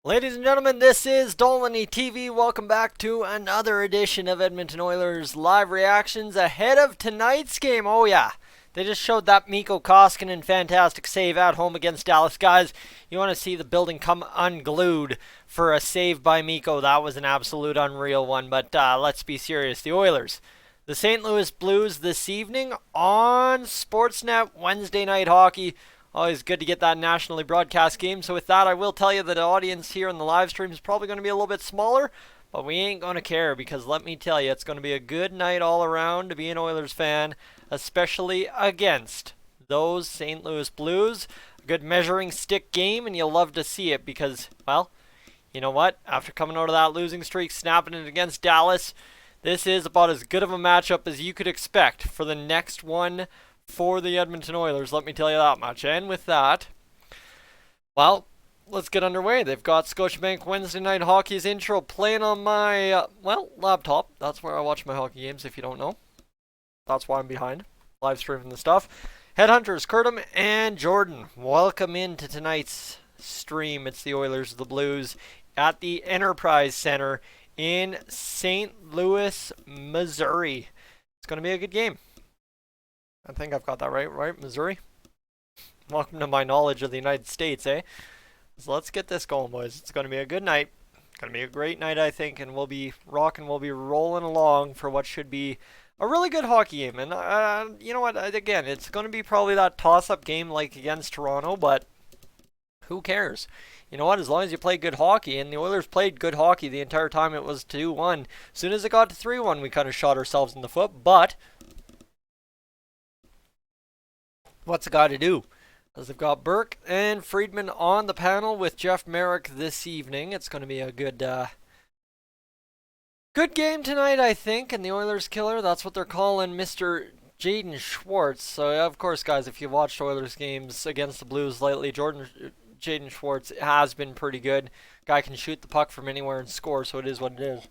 Ladies and gentlemen, this is Dolynny TV. Welcome back to another edition of Edmonton Oilers live reactions ahead of tonight's game. Oh yeah, they just showed that Mikko Koskinen fantastic save at home against Dallas. Guys, you want to see the building come unglued for a save by Mikko. That was an absolute unreal one, but let's be serious. The Oilers, the St. Louis Blues this evening on Sportsnet Wednesday Night Hockey. Always good to get that nationally broadcast game. So with that, I will tell you that the audience here in the live stream is probably going to be a little bit smaller, but we ain't going to care because let me tell you, it's going to be a good night all around to be an Oilers fan, especially against those St. Louis Blues. A good measuring stick game, and you'll love to see it because, well, you know what? After coming out of that losing streak, snapping it against Dallas, this is about as good of a matchup as you could expect for the next one for the Edmonton Oilers, let me tell you that much. And with that, well, let's get underway. They've got Scotiabank Wednesday Night Hockey's intro playing on my, laptop. That's where I watch my hockey games, if you don't know. That's why I'm behind, live streaming the stuff. Headhunters, Curtin and Jordan, welcome into tonight's stream. It's the Oilers, the Blues, at the Enterprise Center in St. Louis, Missouri. It's going to be a good game. I think I've got that right, Missouri? Welcome to my knowledge of the United States, eh? So let's get this going, boys. It's going to be a good night. It's going to be a great night, I think, and we'll be rocking, we'll be rolling along for what should be a really good hockey game. And you know what, again, it's going to be probably that toss-up game like against Toronto, but who cares? You know what, as long as you play good hockey, and the Oilers played good hockey the entire time it was 2-1. As soon as it got to 3-1, we kind of shot ourselves in the foot, but what's it got to do? As they've got Burke and Friedman on the panel with Jeff Merrick this evening. It's going to be a good game tonight, I think. And the Oilers killer, that's what they're calling Mr. Jaden Schwartz. So, of course, guys, if you've watched Oilers games against the Blues lately, Jaden Schwartz has been pretty good. Guy can shoot the puck from anywhere and score, so it is what it is.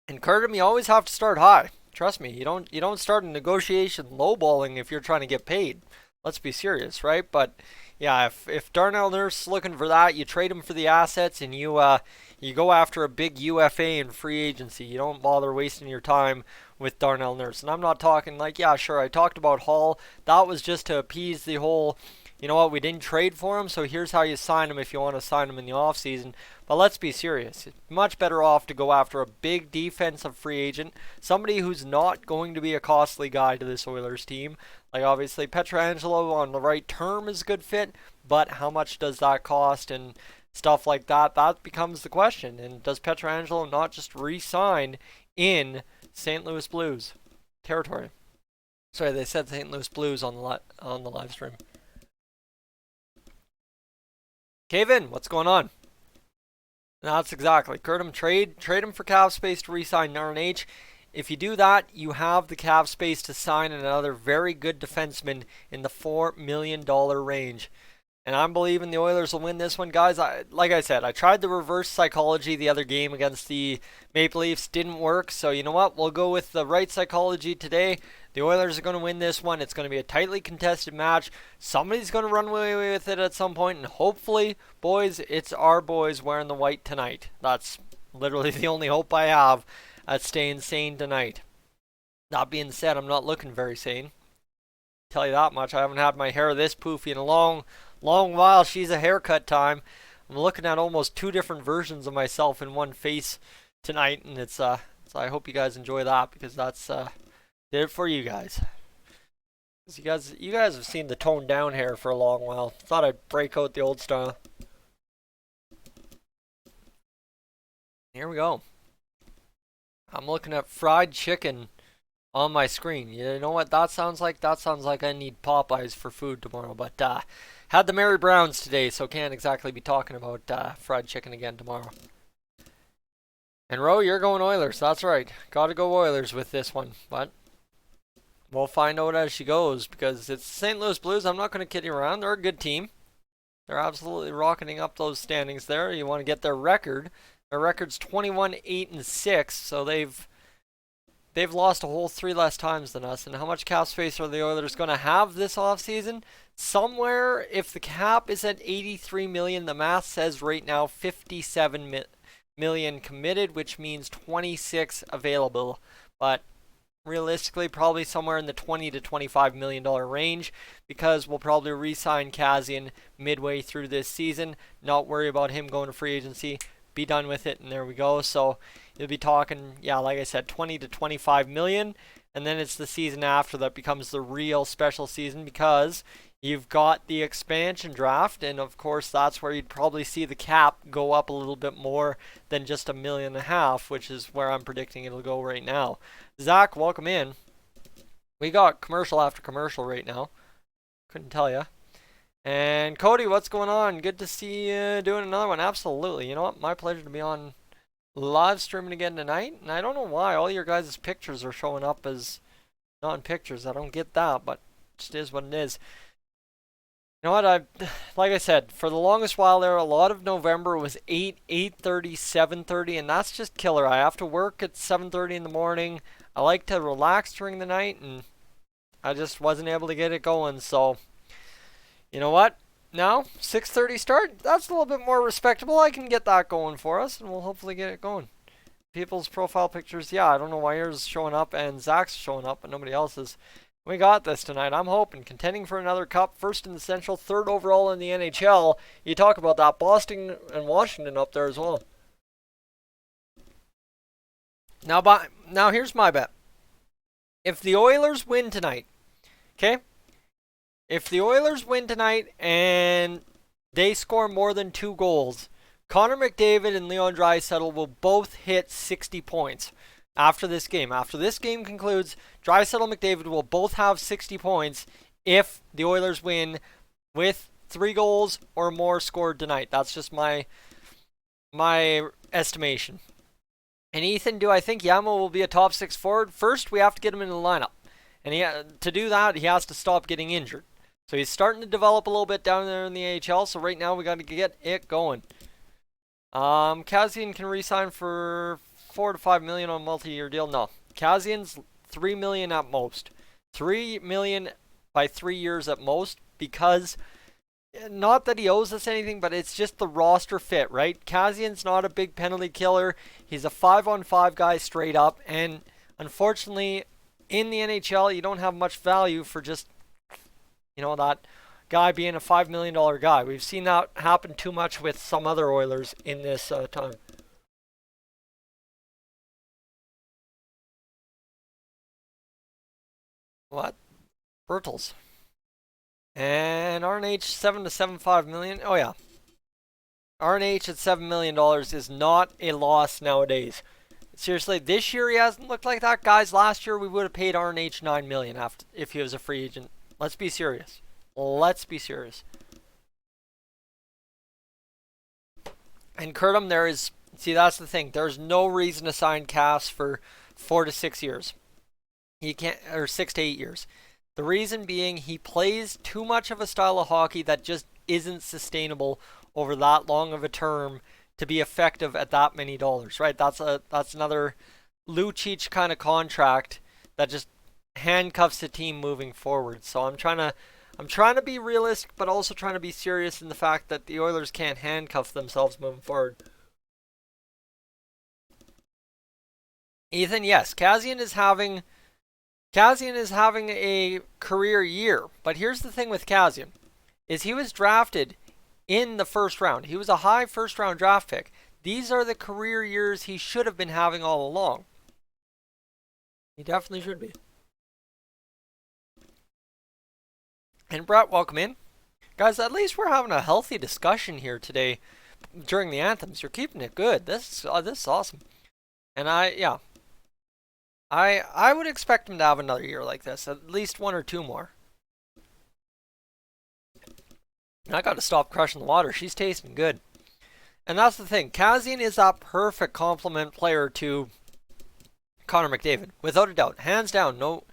And Curtin, you always have to start high. Trust me, you don't start a negotiation lowballing if you're trying to get paid. Let's be serious, right? But yeah, if Darnell Nurse is looking for that, you trade him for the assets and you go after a big UFA in free agency. You don't bother wasting your time with Darnell Nurse. And I'm not talking like, yeah, sure, I talked about Hall. That was just to appease the whole, you know what, we didn't trade for him, so here's how you sign him if you want to sign him in the offseason. But let's be serious. It's much better off to go after a big defensive free agent, somebody who's not going to be a costly guy to this Oilers team. Like, obviously, Pietrangelo on the right term is a good fit, but how much does that cost and stuff like that? That becomes the question. And does Pietrangelo not just re-sign in St. Louis Blues territory? Sorry, they said St. Louis Blues on the live stream. Kevin, what's going on? That's exactly. Curtin, trade him for cap space to re-sign RNH. If you do that, you have the cap space to sign another very good defenseman in the $4 million range. And I'm believing the Oilers will win this one, guys. Like I said, I tried the reverse psychology the other game against the Maple Leafs. Didn't work. So you know what? We'll go with the right psychology today. The Oilers are going to win this one. It's going to be a tightly contested match. Somebody's going to run away with it at some point. And hopefully, boys, it's our boys wearing the white tonight. That's literally the only hope I have at staying sane tonight. That being said, I'm not looking very sane. Tell you that much. I haven't had my hair this poofy in a long while. She's a haircut time. I'm looking at almost two different versions of myself in one face tonight, and it's I hope you guys enjoy that because that's did it for you guys. You guys have seen the toned down hair for a long while. Thought I'd break out the old style. Here we go. I'm looking at fried chicken on my screen. You know what that sounds like? That sounds like I need Popeyes for food tomorrow. But had the Mary Browns today, so can't exactly be talking about fried chicken again tomorrow. And Ro, you're going Oilers. That's right. Got to go Oilers with this one. But we'll find out as she goes because it's St. Louis Blues. I'm not going to kid you around. They're a good team. They're absolutely rocketing up those standings there. You want to get their record. Their record's 21-8-6, so they've they've lost a whole 3 less times than us. And how much cap space are the Oilers going to have this offseason? Somewhere, if the cap is at 83 million, the math says right now 57 million committed, which means 26 available. But realistically, probably somewhere in the 20 to 25 million dollar range, because we'll probably re-sign Kassian midway through this season. Not worry about him going to free agency. Be done with it, and there we go. So you'll be talking, yeah, like I said, 20 to 25 million, and then it's the season after that becomes the real special season, because you've got the expansion draft, and of course that's where you'd probably see the cap go up a little bit more than just $1.5 million, which is where I'm predicting it'll go right now. Zach, welcome in. We got commercial after commercial right now. Couldn't tell ya. And Cody, what's going on? Good to see you doing another one. Absolutely. You know what? My pleasure to be on live streaming again tonight. And I don't know why all your guys' pictures are showing up as non-pictures. I don't get that, but it just is what it is. You know what? Like I said, for the longest while there, a lot of November was 8, 8:30, 7:30, and that's just killer. I have to work at 7:30 in the morning. I like to relax during the night, and I just wasn't able to get it going. So, you know what? Now, 6:30 start. That's a little bit more respectable. I can get that going for us, and we'll hopefully get it going. People's profile pictures, yeah, I don't know why yours is showing up and Zach's showing up, but nobody else's. We got this tonight. I'm hoping. Contending for another cup. First in the Central. Third overall in the NHL. You talk about that. Boston and Washington up there as well. Now here's my bet. If the Oilers win tonight, okay? If the Oilers win tonight and they score more than 2 goals, Connor McDavid and Leon Draisaitl will both hit 60 points. After this game. After this game concludes, Draisaitl and McDavid will both have 60 points if the Oilers win with 3 goals or more scored tonight. That's just my estimation. And Ethan, do I think Yamo will be a top 6 forward? First, we have to get him in the lineup. And to do that, he has to stop getting injured. So he's starting to develop a little bit down there in the AHL. So right now we got to get it going. Kassian can re-sign for 4 to 5 million on a multi-year deal. No, Kassian's 3 million at most. 3 million by 3 years at most, because not that he owes us anything, but it's just the roster fit, right? Kassian's not a big penalty killer. He's a 5-on-5 guy straight up, and unfortunately in the NHL you don't have much value for just, you know, that guy being a $5 million guy. We've seen that happen too much with some other Oilers in this time. What? Bertels. And RNH 7 to 7.5 million. Oh yeah. RNH at $7 million is not a loss nowadays. Seriously, this year he hasn't looked like that. Guys, last year we would have paid RNH 9 million if he was a free agent. Let's be serious. Let's be serious. And Curtum, that's the thing. There's no reason to sign Cass for 4 to 6 years. He can't, or 6 to 8 years. The reason being, he plays too much of a style of hockey that just isn't sustainable over that long of a term to be effective at that many dollars, right? That's another Lucic kind of contract that just handcuffs the team moving forward. So I'm trying to be realistic, but also trying to be serious in the fact that the Oilers can't handcuff themselves moving forward. Ethan, yes, Kassian is having a career year. But here's the thing with Kassian, is he was drafted in the first round. He was a high first round draft pick. These are the career years he should have been having all along. He definitely should be. And Brett, welcome in. Guys, at least we're having a healthy discussion here today during the anthems. You're keeping it good. This is awesome. And I would expect him to have another year like this, at least 1 or 2 more. I got to stop crushing the water. She's tasting good. And that's the thing. Kassian is that perfect complement player to Connor McDavid, without a doubt. Hands down, no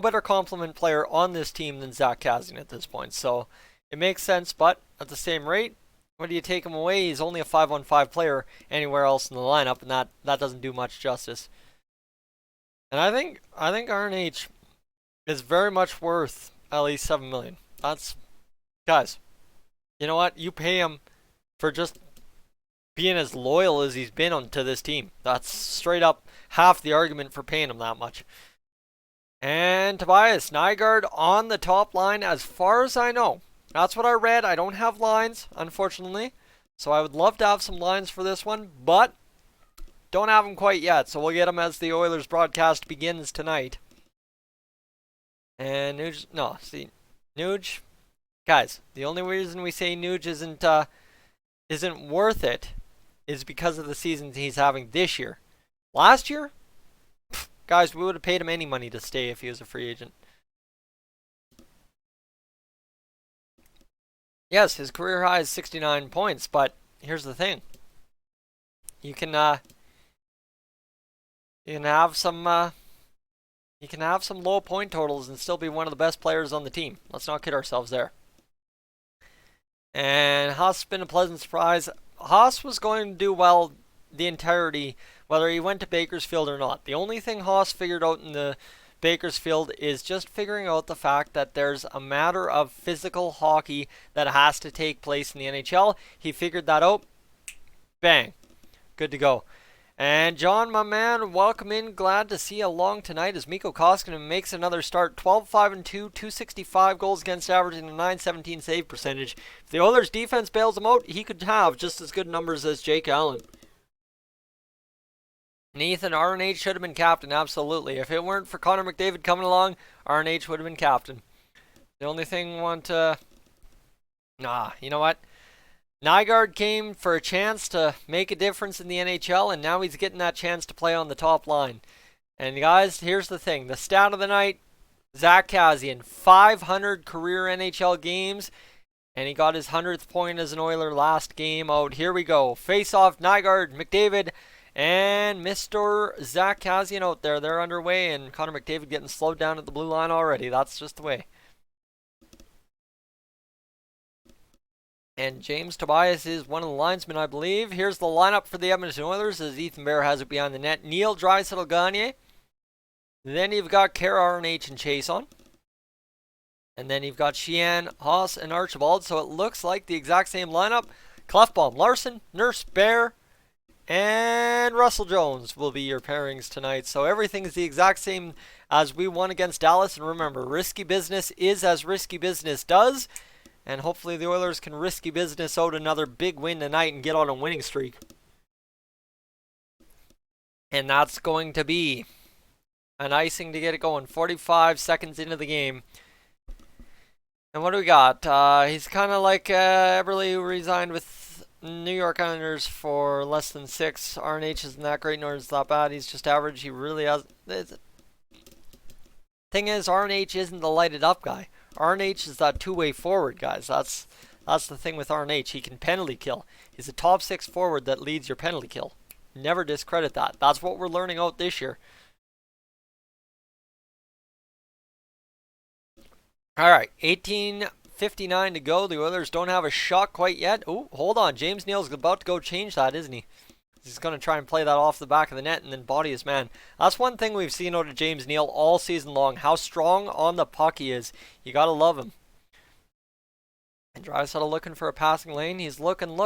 better complement player on this team than Zach Kassian at this point. So it makes sense, but at the same rate, when do you take him away? He's only a 5-on-5 player anywhere else in the lineup, and that doesn't do much justice. And I think RNH is very much worth at least 7 million. That's guys. You know what? You pay him for just being as loyal as he's been to this team. That's straight up half the argument for paying him that much. And Tobias Nygaard on the top line, as far as I know. That's what I read. I don't have lines, unfortunately. So I would love to have some lines for this one, but don't have them quite yet. So we'll get them as the Oilers broadcast begins tonight. And Nuge, guys, the only reason we say Nuge isn't worth it is because of the seasons he's having this year. Last year, guys, we would have paid him any money to stay if he was a free agent. Yes, his career high is 69 points, but here's the thing. You can have some low point totals and still be one of the best players on the team. Let's not kid ourselves there. And Haas has been a pleasant surprise. Haas was going to do well the entirety, whether he went to Bakersfield or not. The only thing Haas figured out in the Bakersfield is just figuring out the fact that there's a matter of physical hockey that has to take place in the NHL. He figured that out. Bang. Good to go. And John, my man, welcome in. Glad to see you along tonight as Mikko Koskinen makes another start. 12-5-2, 265 goals against average and a 917 save percentage. If the Oilers defense bails him out, he could have just as good numbers as Jake Allen. Nathan, RNH should have been captain, absolutely. If it weren't for Connor McDavid coming along, RNH would have been captain. The only thing I want to... you know what? Nygaard came for a chance to make a difference in the NHL, and now he's getting that chance to play on the top line. And guys, here's the thing. The stat of the night, Zach Kassian, 500 career NHL games, and he got his 100th point as an Oiler last game out. Here we go. Face-off, Nygaard, McDavid, and Mr. Zach Kassian out there. They're underway, and Connor McDavid getting slowed down at the blue line already. That's just the way. And James Tobias is one of the linesmen, I believe. Here's the lineup for the Edmonton Oilers as Ethan Bear has it behind the net. Neil Draisaitl Gagne. Then you've got Kara, RNH, and Chase on. And then you've got Sheehan, Haas, and Archibald. So it looks like the exact same lineup. Clefbaum, Larson, Nurse, Bear, and Russell Jones will be your pairings tonight. So everything is the exact same as we won against Dallas. And remember, risky business is as risky business does. And hopefully the Oilers can risky business out another big win tonight and get on a winning streak. And that's going to be an icing to get it going. 45 seconds into the game. And what do we got? He's kind of like Eberle, who resigned with New York Islanders for less than 6. RNH isn't that great, nor is that bad. He's just average. He really has... Thing is, RNH isn't the lighted up guy. RNH is that two-way forward, guys. That's the thing with RNH. He can penalty kill. He's a top 6 forward that leads your penalty kill. Never discredit that. That's what we're learning out this year. All right, 18:59 to go. The Oilers don't have a shot quite yet. Oh, hold on. James Neal's about to go change that, isn't he? He's going to try and play that off the back of the net and then body his man. That's one thing we've seen out of James Neal all season long. How strong on the puck he is. You got to love him. And Draisaitl looking for a passing lane. He's looking.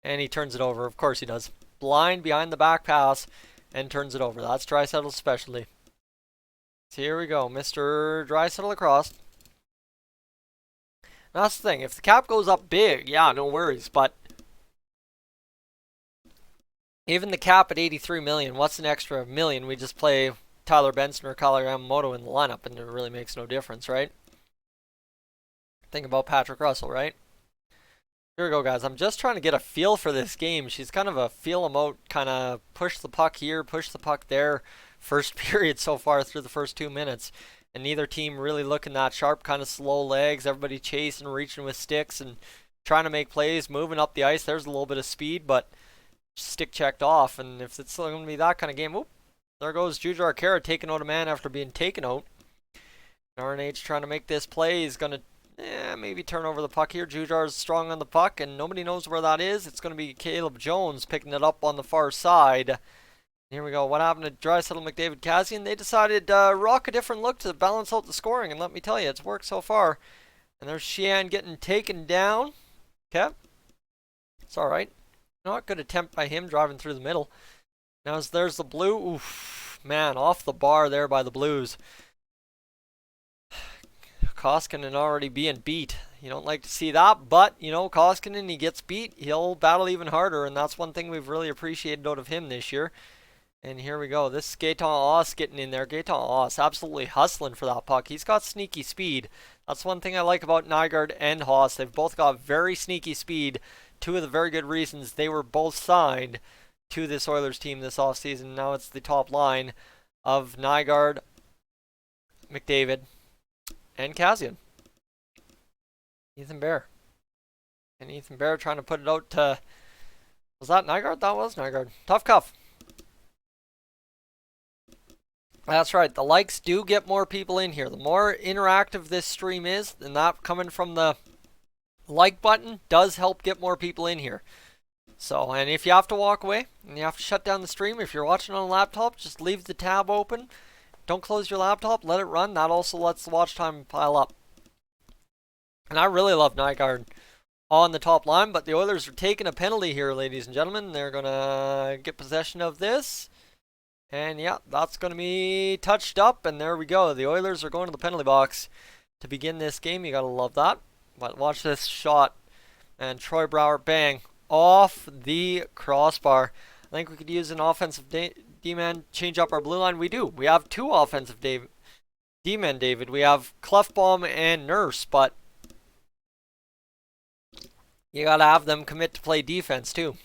And he turns it over. Of course he does. Blind behind the back pass and turns it over. That's Draisaitl's specialty. So here we go. Mr. Draisaitl across. That's the thing. If the cap goes up big, yeah, no worries. But even the cap at 83 million, what's an extra million? We just play Tyler Benson or Kyle Yamamoto in the lineup, and it really makes no difference, right? Think about Patrick Russell, right? Here we go, guys. I'm just trying to get a feel for this game. She's kind of a feel them out, kind of push the puck here, push the puck there. First period so far through the first 2 minutes. And neither team really looking that sharp, kind of slow legs. Everybody chasing, reaching with sticks, and trying to make plays, moving up the ice. There's a little bit of speed, but stick checked off. And if it's still going to be that kind of game, whoop, there goes Jujhar Khaira taking out a man after being taken out. RNH trying to make this play. He's going to maybe turn over the puck here. Jujhar's strong on the puck, and nobody knows where that is. It's going to be Caleb Jones picking it up on the far side. Here we go. What happened to Draisaitl, McDavid, Kassian? They decided to rock a different look to balance out the scoring, and let me tell you, it's worked so far. And there's Sheehan getting taken down. Okay. It's alright. Not good attempt by him driving through the middle. Now there's the blue. Oof. Man, off the bar there by the Blues. Koskinen already being beat. You don't like to see that, but, you know, Koskinen, he gets beat, he'll battle even harder, and that's one thing we've really appreciated out of him this year. And here we go. This is Gaetan Oss getting in there. Gaetan Oss absolutely hustling for that puck. He's got sneaky speed. That's one thing I like about Nygaard and Haas. They've both got very sneaky speed. Two of the very good reasons they were both signed to this Oilers team this offseason. Now it's the top line of Nygaard, McDavid, and Kassian. Ethan Bear. And Ethan Bear trying to put it out to... Was that Nygaard? That was Nygaard. Tough cuff. That's right. The likes do get more people in here. The more interactive this stream is, and that coming from the like button does help get more people in here. So, and if you have to walk away and you have to shut down the stream, if you're watching on a laptop, just leave the tab open. Don't close your laptop. Let it run. That also lets the watch time pile up. And I really love Nygaard on the top line, but the Oilers are taking a penalty here, ladies and gentlemen. They're going to get possession of this. And yeah, that's going to be touched up, and there we go. The Oilers are going to the penalty box to begin this game. You got to love that. But watch this shot. And Troy Brouwer, bang, off the crossbar. I think we could use an offensive D-man, change up our blue line. We do. We have two offensive D-men, David. We have Clefbaum and Nurse, but you got to have them commit to play defense, too.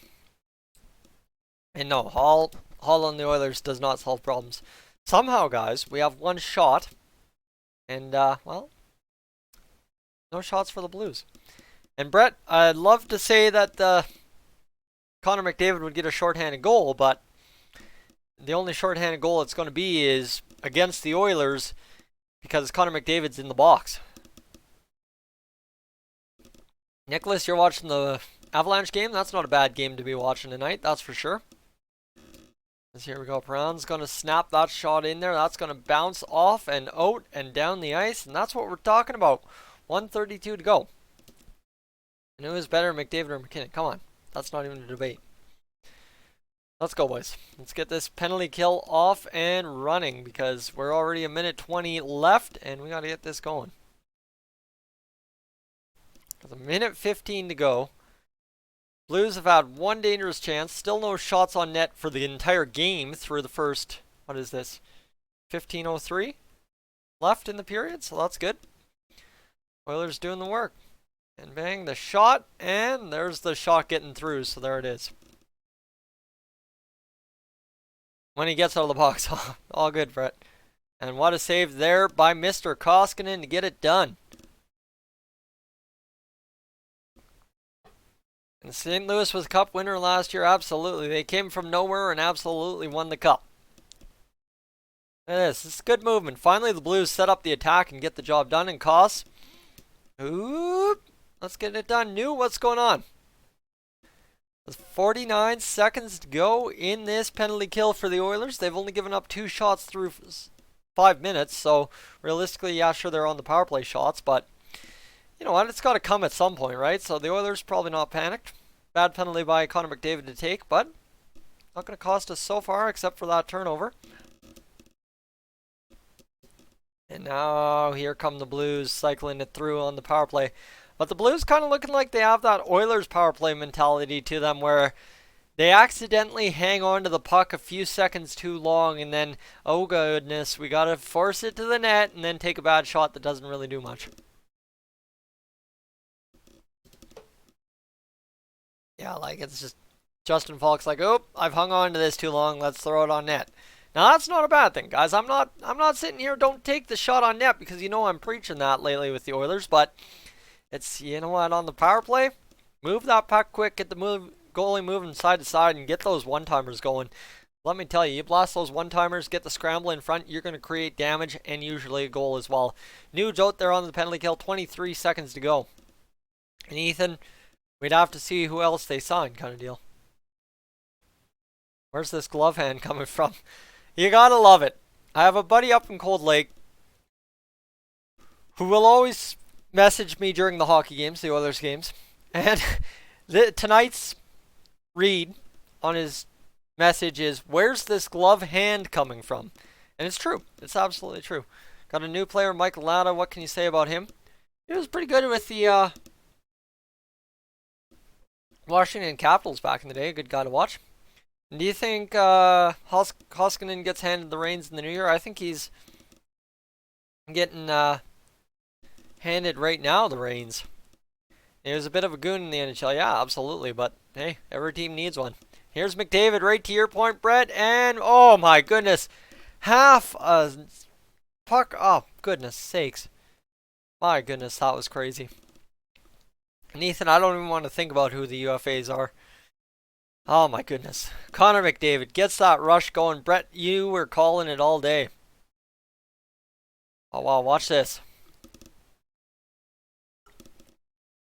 And no, Hall on the Oilers does not solve problems. Somehow, guys, we have one shot. And, well, no shots for the Blues. And Brett, I'd love to say that Connor McDavid would get a shorthanded goal, but the only shorthanded goal it's going to be is against the Oilers because Connor McDavid's in the box. Nicholas, you're watching the Avalanche game? That's not a bad game to be watching tonight, that's for sure. Here we go. Brown's going to snap that shot in there. That's going to bounce off and out and down the ice. And that's what we're talking about. 1:32 to go. And who is better, McDavid or McKinnon? Come on. That's not even a debate. Let's go, boys. Let's get this penalty kill off and running because we're already a minute 20 left and we got to get this going. There's a minute 15 to go. Blues have had one dangerous chance. Still no shots on net for the entire game through the first, what is this, 15:03 left in the period, so that's good. Oilers doing the work. And bang, the shot, and there's the shot getting through, so there it is. When he gets out of the box, all good, Brett. And what a save there by Mr. Koskinen to get it done. And St. Louis was Cup winner last year, absolutely. They came from nowhere and absolutely won the Cup. Look at this. This is good movement. Finally, the Blues set up the attack and get the job done. And Koss, oop, let's get it done. New, what's going on? There's 49 seconds to go in this penalty kill for the Oilers. They've only given up 2 shots through 5 minutes. So, realistically, yeah, sure, they're on the power play shots, but you know what? It's got to come at some point, right? So the Oilers probably not panicked. Bad penalty by Connor McDavid to take, but not going to cost us so far except for that turnover. And now here come the Blues cycling it through on the power play. But the Blues kind of looking like they have that Oilers power play mentality to them where they accidentally hang on to the puck a few seconds too long and then, oh goodness, we got to force it to the net and then take a bad shot that doesn't really do much. Yeah, like it's just Justin Falk's like, oh, I've hung on to this too long. Let's throw it on net. Now that's not a bad thing, guys. I'm not sitting here. Don't take the shot on net because you know I'm preaching that lately with the Oilers. But it's, you know what, on the power play, move that puck quick, get the goalie moving side to side, and get those one-timers going. Let me tell you, you blast those one-timers, get the scramble in front, you're going to create damage and usually a goal as well. Nuge out there on the penalty kill. 23 seconds to go. And Ethan, we'd have to see who else they signed, kind of deal. Where's this glove hand coming from? You gotta love it. I have a buddy up in Cold Lake who will always message me during the hockey games, the Oilers games. And tonight's read on his message is, where's this glove hand coming from? And it's true. It's absolutely true. Got a new player, Michael Latta. What can you say about him? He was pretty good with the Washington Capitals back in the day. A good guy to watch. And do you think Hoskinen gets handed the reins in the new year? I think he's getting handed right now the reins. He was a bit of a goon in the NHL. Yeah, absolutely. But hey, every team needs one. Here's McDavid right to your point, Brett. And oh my goodness. Half a puck. Oh, goodness sakes. My goodness, that was crazy. And Ethan, I don't even want to think about who the UFAs are. Oh my goodness. Connor McDavid gets that rush going. Brett, you were calling it all day. Oh wow, watch this.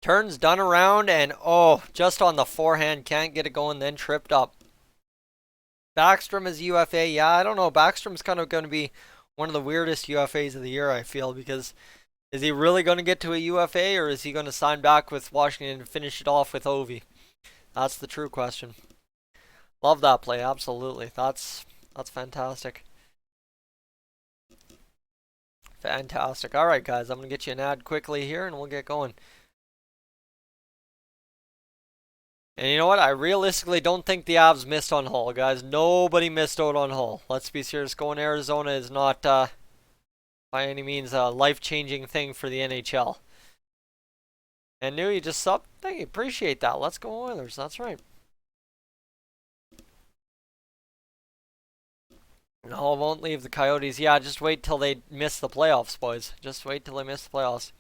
Turns done around and oh, just on the forehand, can't get it going, then tripped up. Backstrom is UFA. Yeah, I don't know. Backstrom's kind of going to be one of the weirdest UFAs of the year, I feel, because is he really going to get to a UFA or is he going to sign back with Washington and finish it off with Ovi? That's the true question. Love that play, absolutely. That's fantastic. Fantastic. All right, guys, I'm going to get you an ad quickly here and we'll get going. And you know what? I realistically don't think the Avs missed on Hull, guys. Nobody missed out on Hull. Let's be serious. Going Arizona is not by any means a life-changing thing for the NHL. And New, you just subbed? Thank you. Appreciate that. Let's go Oilers. That's right. No, won't leave the Coyotes. Yeah, just wait till they miss the playoffs, boys. Just wait till they miss the playoffs.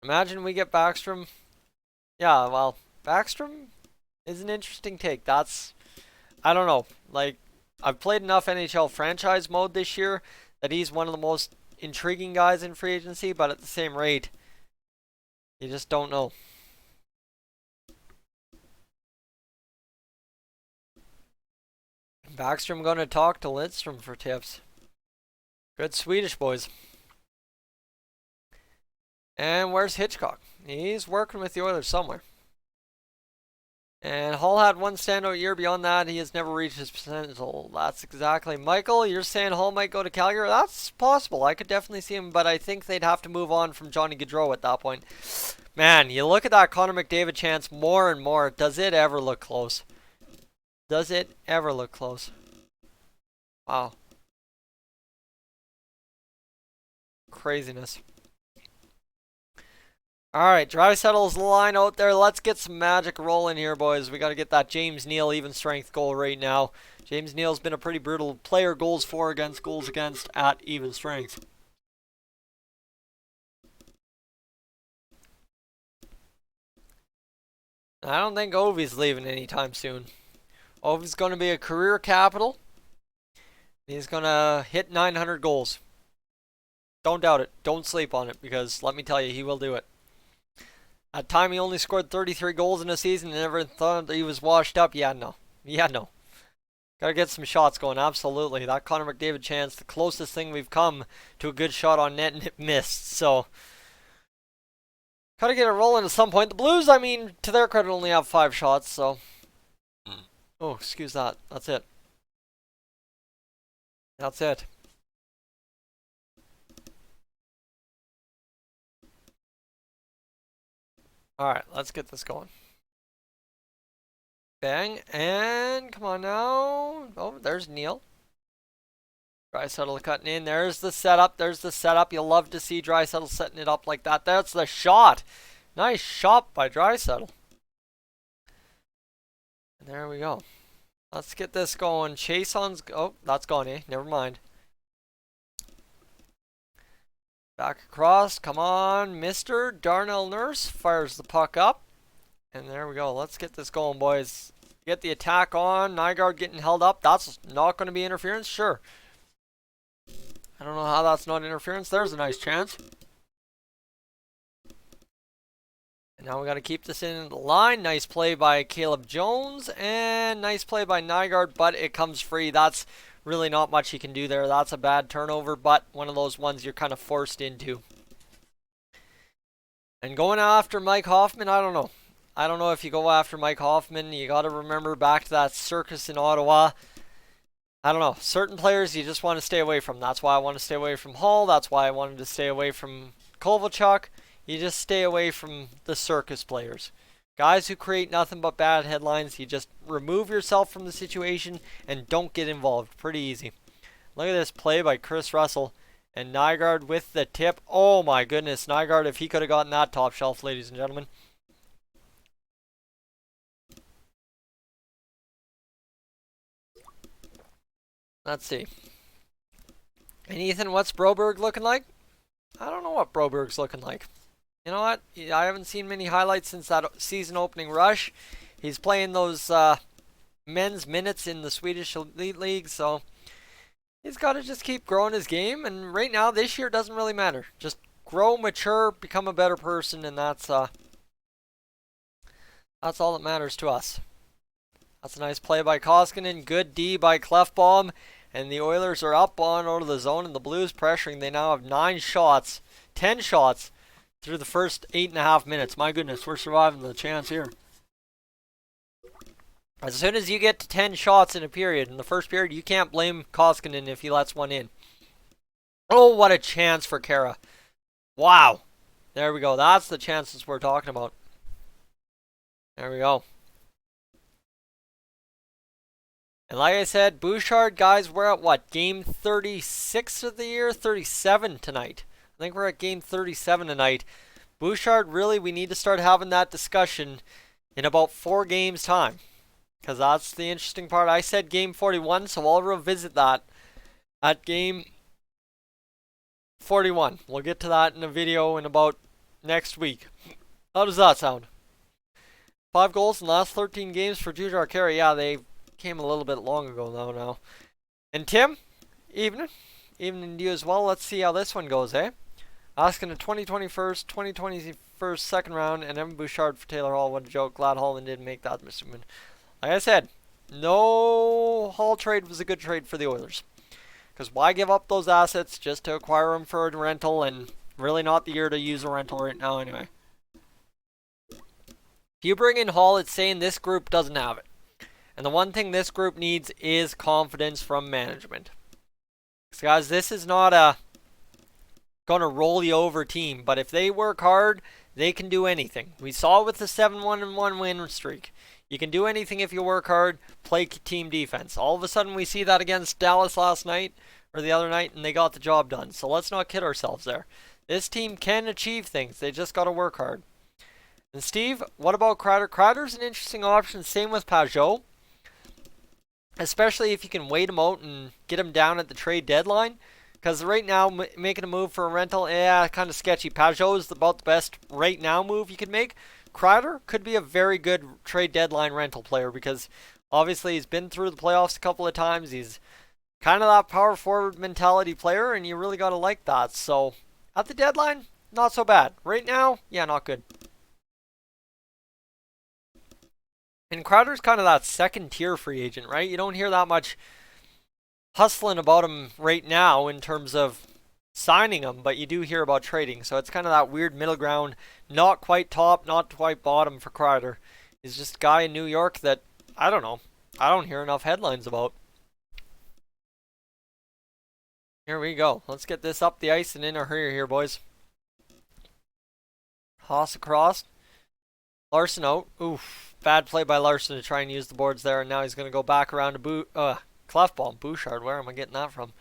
Imagine we get Backstrom. Yeah, well, Backstrom is an interesting take. I don't know. Like, I've played enough NHL franchise mode this year that he's one of the most intriguing guys in free agency, but at the same rate, you just don't know. Backstrom going to talk to Lidstrom for tips. Good Swedish boys. And where's Hitchcock? He's working with the Oilers somewhere. And Hull had one standout year. Beyond that, he has never reached his potential. That's exactly. Michael, you're saying Hull might go to Calgary? That's possible. I could definitely see him, but I think they'd have to move on from Johnny Gaudreau at that point. Man, you look at that Connor McDavid chance more and more. Does it ever look close? Does it ever look close? Wow. Craziness. Alright, Draisaitl's line out there. Let's get some magic rolling here, boys. We got to get that James Neal even strength goal right now. James Neal's been a pretty brutal player. Goals for against, goals against at even strength. I don't think Ovi's leaving anytime soon. Ovi's going to be a career capital. He's going to hit 900 goals. Don't doubt it. Don't sleep on it, because let me tell you, he will do it. At time he only scored 33 goals in a season and never thought that he was washed up. Yeah, no. Gotta get some shots going, absolutely. That Connor McDavid chance, the closest thing we've come to a good shot on net, and it missed. So, gotta get it rolling at some point. The Blues, I mean, to their credit, only have 5 shots, so. Oh, excuse that. That's it. That's it. Alright, let's get this going. Bang, and come on now. Oh, there's Neal. Draisaitl cutting in. There's the setup. You'll love to see Draisaitl setting it up like that. That's the shot. Nice shot by Draisaitl. And there we go. Let's get this going. Chason's... Oh, that's gone, eh? Never mind. Back across. Come on, Mr. Darnell Nurse fires the puck up. And there we go. Let's get this going, boys. Get the attack on. Nygaard getting held up. That's not going to be interference? Sure. I don't know how that's not interference. There's a nice chance. Now we got to keep this in the line. Nice play by Caleb Jones. And nice play by Nygaard, but it comes free. That's really not much you can do there. That's a bad turnover, but one of those ones you're kind of forced into. And going after Mike Hoffman, I don't know. I don't know if you go after Mike Hoffman. You got to remember back to that circus in Ottawa. I don't know. Certain players you just want to stay away from. That's why I want to stay away from Hall. That's why I wanted to stay away from Kovalchuk. You just stay away from the circus players. Guys who create nothing but bad headlines, you just remove yourself from the situation and don't get involved. Pretty easy. Look at this play by Chris Russell. And Nygaard with the tip. Oh my goodness, Nygaard, if he could have gotten that top shelf, ladies and gentlemen. Let's see. And Ethan, what's Broberg looking like? I don't know what Broberg's looking like. You know what? I haven't seen many highlights since that season opening rush. He's playing those men's minutes in the Swedish Elite League, so he's got to just keep growing his game. And right now, this year, doesn't really matter. Just grow, mature, become a better person, and that's all that matters to us. That's a nice play by Koskinen. Good D by Clefbaum. And the Oilers are up on out of the zone, and the Blues pressuring. They now have 10 shots through the first 8.5 minutes. My goodness, we're surviving the chance here. As soon as you get to 10 shots in a period, in the first period, you can't blame Koskinen if he lets one in. Oh, what a chance for Kara. Wow. There we go. That's the chances we're talking about. There we go. And like I said, Bouchard, guys, we're at what? Game 36 of the year? 37 tonight. I think we're at game 37 tonight. Bouchard, really, we need to start having that discussion in about 4 games' time. Because that's the interesting part. I said game 41, so I'll revisit that at game 41. We'll get to that in a video in about next week. How does that sound? 5 goals in the last 13 games for Jujhar Khaira. Yeah, they came a little bit long ago though now. And Tim, evening to you as well. Let's see how this one goes, eh? Asking a 2021 second round, and Evan Bouchard for Taylor Hall. What a joke. Glad Holland didn't make that, Mr. Moon. Like I said, no Hall trade was a good trade for the Oilers. Because why give up those assets just to acquire them for a rental, and really not the year to use a rental right now anyway. If you bring in Hall, it's saying this group doesn't have it. And the one thing this group needs is confidence from management. So guys, this is not a gonna roll you over team, but if they work hard, they can do anything. We saw it with the 7-1-1 win streak. You can do anything if you work hard, play team defense. All of a sudden we see that against Dallas last night, or the other night, and they got the job done. So let's not kid ourselves there. This team can achieve things. They just gotta work hard. And Steve, what about Kreider? Kreider's an interesting option. Same with Pajot. Especially if you can wait him out and get him down at the trade deadline. Because right now, making a move for a rental, kind of sketchy. Pajot is about the best right now move you could make. Kreider could be a very good trade deadline rental player because obviously he's been through the playoffs a couple of times. He's kind of that power forward mentality player, and you really got to like that. So at the deadline, not so bad. Right now, yeah, not good. And Crowder's kind of that second tier free agent, right? You don't hear that much hustling about him right now in terms of signing him, but you do hear about trading. So it's kind of that weird middle ground, not quite top, not quite bottom for Crowder. He's just a guy in New York that, I don't know, I don't hear enough headlines about. Here we go. Let's get this up the ice and in a hurry here, boys. Haas across. Larson out. Oof. Bad play by Larson to try and use the boards there, and now he's going to go back around to Clefbaum. Bouchard, where am I getting that from?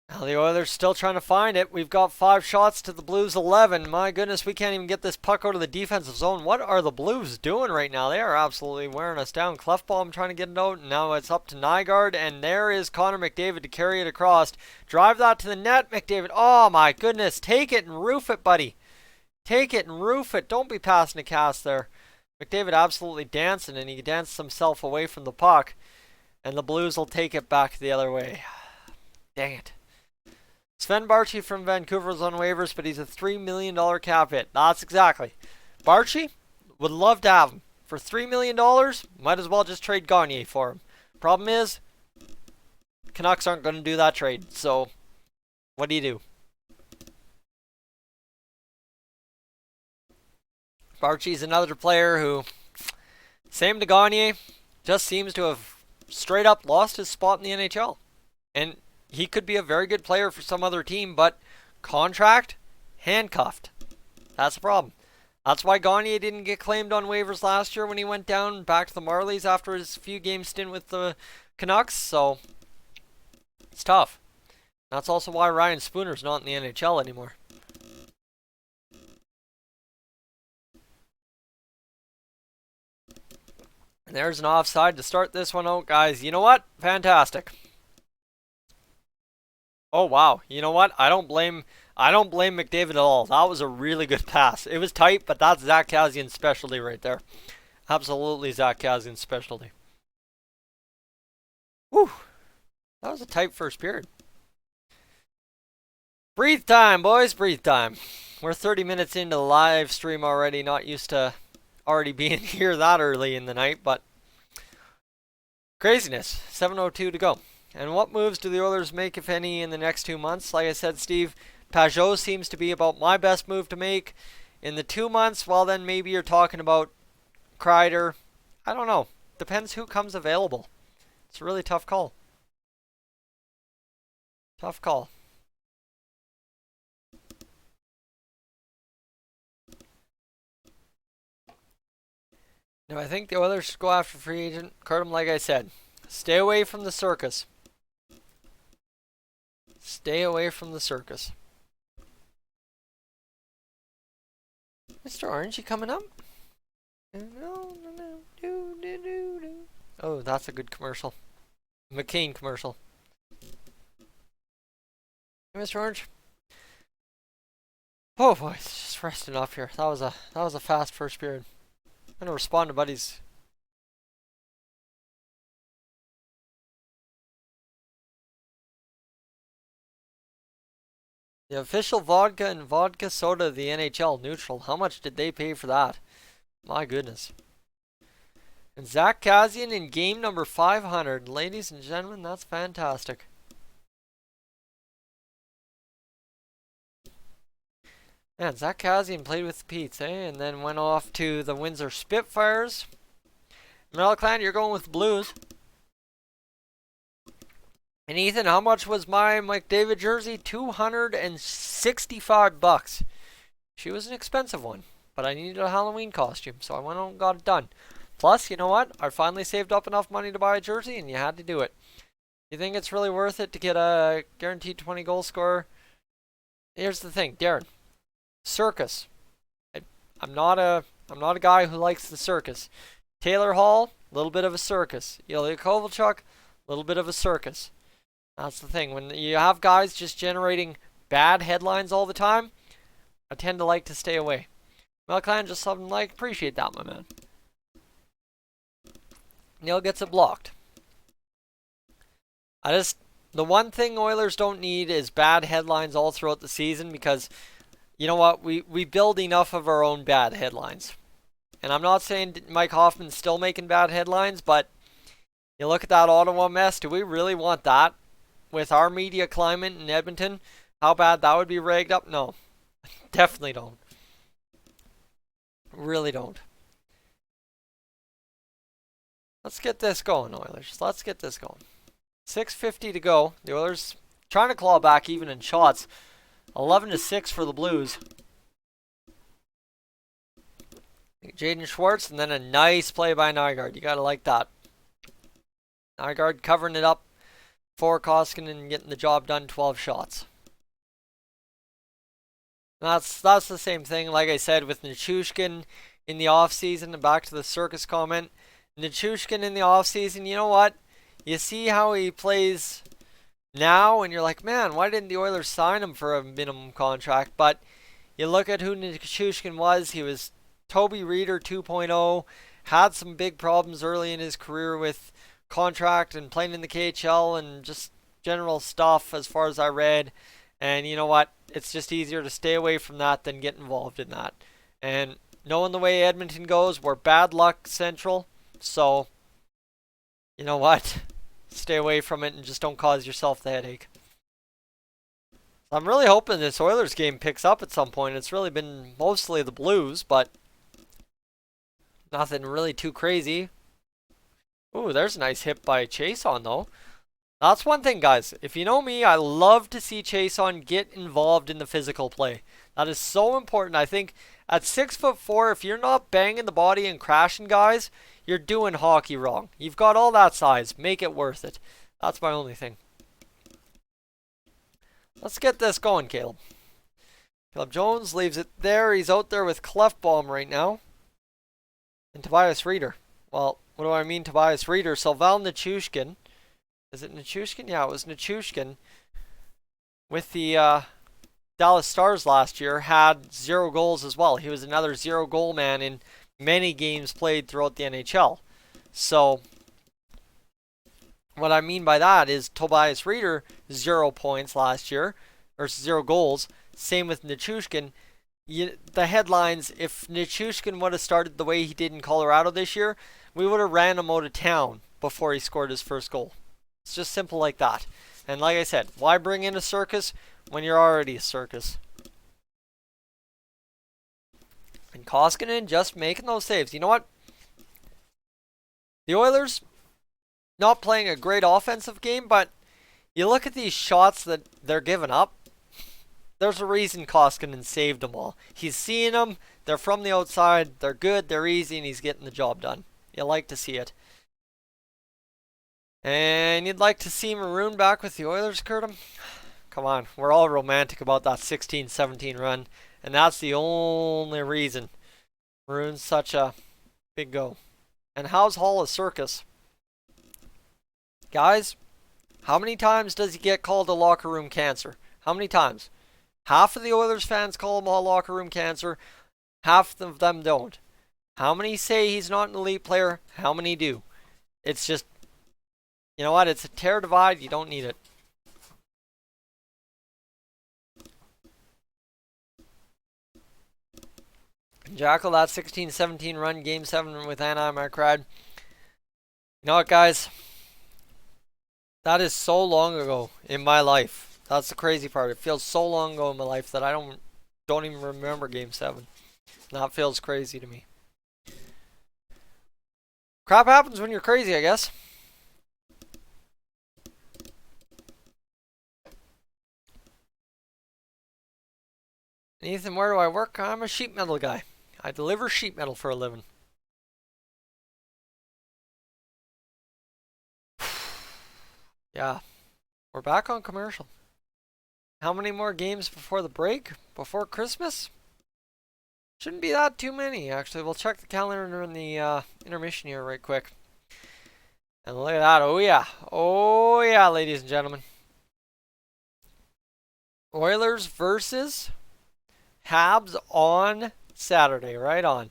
Now the Oilers still trying to find it. We've got 5 shots to the Blues 11. My goodness, we can't even get this puck out of the defensive zone. What are the Blues doing right now? They are absolutely wearing us down. Clefbaum trying to get it out, and now it's up to Nygaard, and there is Connor McDavid to carry it across. Drive that to the net, McDavid. Oh my goodness, take it and roof it, buddy. Take it and roof it. Don't be passing a cast there. McDavid absolutely dancing, and he danced himself away from the puck. And the Blues will take it back the other way. Dang it. Sven Barchi from Vancouver is on waivers, but he's a $3 million cap hit. That's exactly. Barchi, would love to have him. For $3 million, might as well just trade Gagne for him. Problem is, Canucks aren't going to do that trade. So, what do you do? Barchi's another player who, same to Gagne, just seems to have straight up lost his spot in the NHL. And he could be a very good player for some other team, but contract, handcuffed. That's the problem. That's why Gagne didn't get claimed on waivers last year when he went down back to the Marlies after his few game stint with the Canucks. So, it's tough. That's also why Ryan Spooner's not in the NHL anymore. And there's an offside to start this one out, guys. You know what? Fantastic. Oh wow, you know what? I don't blame McDavid at all. That was a really good pass. It was tight, but that's Zach Kassian's specialty right there. Absolutely Zach Kassian's specialty. Whew. That was a tight first period. Breathe time, boys, breathe time. We're 30 minutes into the live stream already, not used to already being here that early in the night, but craziness. 7:02 to go. And what moves do the Oilers make, if any, in the next 2 months? Like I said, Steve, Pajot seems to be about my best move to make. In the 2 months, well, then maybe you're talking about Kreider. I don't know. Depends who comes available. It's a really tough call. Tough call. No, I think the Oilers should go after free agent. Cut him, like I said. Stay away from the circus. Stay away from the circus. Mr. Orange, you coming up? Oh, that's a good commercial. McCain commercial. Hey, Mr. Orange. Oh boy, it's just resting up here. That was a fast first period. I'm gonna respond to buddies. The official vodka and vodka soda of the NHL, neutral. How much did they pay for that? My goodness. And Zach Kassian in game number 500. Ladies and gentlemen, that's fantastic. Man, Zach Kassian played with the Petes, eh? And then went off to the Windsor Spitfires. Meliclan, you're going with the Blues. And Ethan, how much was my McDavid jersey? $265. She was an expensive one, but I needed a Halloween costume, so I went out and got it done. Plus, you know what? I finally saved up enough money to buy a jersey, and you had to do it. You think it's really worth it to get a guaranteed 20 goal scorer? Here's the thing, Darren. Circus. I'm not a guy who likes the circus. Taylor Hall, a little bit of a circus. Ilya Kovalchuk, a little bit of a circus. That's the thing. When you have guys just generating bad headlines all the time, I tend to like to stay away. Melclan, just something like, appreciate that, my man. Neil gets it blocked. The one thing Oilers don't need is bad headlines all throughout the season, because you know what? We build enough of our own bad headlines. And I'm not saying Mike Hoffman's still making bad headlines, but you look at that Ottawa mess, do we really want that? With our media climate in Edmonton, how bad that would be ragged up? No. Definitely don't. Really don't. Let's get this going, Oilers. Let's get this going. 6:50 to go. The Oilers trying to claw back even in shots. 11-6 for the Blues. Jaden Schwartz, and then a nice play by Nygaard. You gotta like that. Nygaard covering it up for Koskinen and getting the job done. 12 shots. That's the same thing, like I said, with Nichushkin in the offseason, and back to the circus comment. Nichushkin in the offseason, you know what? You see how he plays now, and you're like, man, why didn't the Oilers sign him for a minimum contract? But you look at who Nichushkin was. He was Toby Reeder 2.0, had some big problems early in his career with contract and playing in the KHL and just general stuff as far as I read. And you know what? It's just easier to stay away from that than get involved in that. And knowing the way Edmonton goes, we're bad luck central. So, you know what? Stay away from it and just don't cause yourself the headache. I'm really hoping this Oilers game picks up at some point. It's really been mostly the Blues, but nothing really too crazy. Ooh, there's a nice hit by Chason though. That's one thing, guys. If you know me, I love to see Chason get involved in the physical play. That is so important. I think at 6'4", if you're not banging the body and crashing guys, you're doing hockey wrong. You've got all that size. Make it worth it. That's my only thing. Let's get this going, Caleb. Caleb Jones leaves it there. He's out there with Clefbaum right now. And Tobias Reeder. Well, what do I mean Tobias Reeder? Sylvain Nichushkin. Is it Nichushkin? Yeah, it was Nichushkin. With the Dallas Stars last year, had 0 goals as well. He was another 0 goal man in many games played throughout the NHL. So, what I mean by that is Tobias Reeder, 0 points last year, or 0 goals. Same with Nichushkin. The headlines, if Nichushkin would have started the way he did in Colorado this year, we would have ran him out of town before he scored his first goal. It's just simple like that. And like I said, why bring in a circus when you're already a circus? And Koskinen just making those saves. You know what? The Oilers, not playing a great offensive game, but you look at these shots that they're giving up. There's a reason Koskinen saved them all. He's seeing them. They're from the outside. They're good. They're easy. And he's getting the job done. You like to see it. And you'd like to see Maroon back with the Oilers, Curtin? Come on. We're all romantic about that 16-17 run. And that's the only reason Maroon's such a big go. And how's Hall a circus? Guys, how many times does he get called a locker room cancer? How many times? Half of the Oilers fans call him a locker room cancer. Half of them don't. How many say he's not an elite player? How many do? It's just, you know what? It's a tear divide. You don't need it. Jackal, that 16-17 run, Game 7 with Anaheim, I cried. You know what, guys? That is so long ago in my life. That's the crazy part. It feels so long ago in my life that I don't even remember Game 7. That feels crazy to me. Crap happens when you're crazy, I guess. Ethan, where do I work? I'm a sheet metal guy. I deliver sheet metal for a living. Yeah. We're back on commercial. How many more games before the break? Before Christmas? Shouldn't be that too many, actually. We'll check the calendar in the intermission here right quick. And look at that. Oh, yeah. Oh, yeah, ladies and gentlemen. Oilers versus Habs on Saturday. Right on.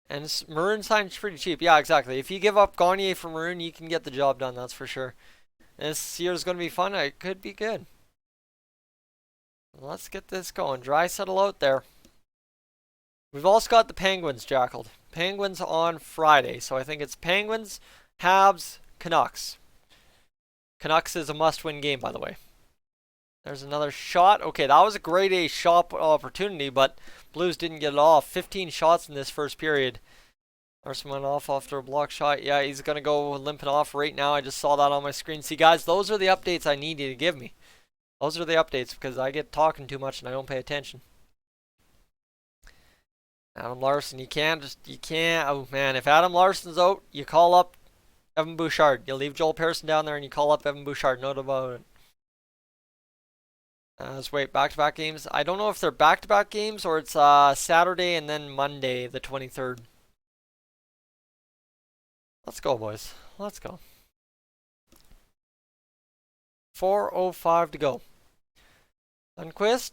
And Maroon sign's pretty cheap. Yeah, exactly. If you give up Gagner for Maroon, you can get the job done. That's for sure. This year's going to be fun. It could be good. Let's get this going. Dry settle out there. We've also got the Penguins, Jackaled. Penguins on Friday. So I think it's Penguins, Habs, Canucks. Canucks is a must-win game, by the way. There's another shot. Okay, that was a grade A shot opportunity, but Blues didn't get it off. 15 shots in this first period. Larson went off after a block shot. Yeah, he's going to go limping off right now. I just saw that on my screen. See, guys, those are the updates I need you to give me. Those are the updates because I get talking too much and I don't pay attention. Adam Larson, you can't. Oh, man, if Adam Larson's out, you call up Evan Bouchard. You leave Joel Pearson down there and you call up Evan Bouchard. No doubt about it. Let's wait, back-to-back games. I don't know if they're back-to-back games or it's Saturday and then Monday, the 23rd. Let's go, boys. Let's go. 4:05 to go. Lundqvist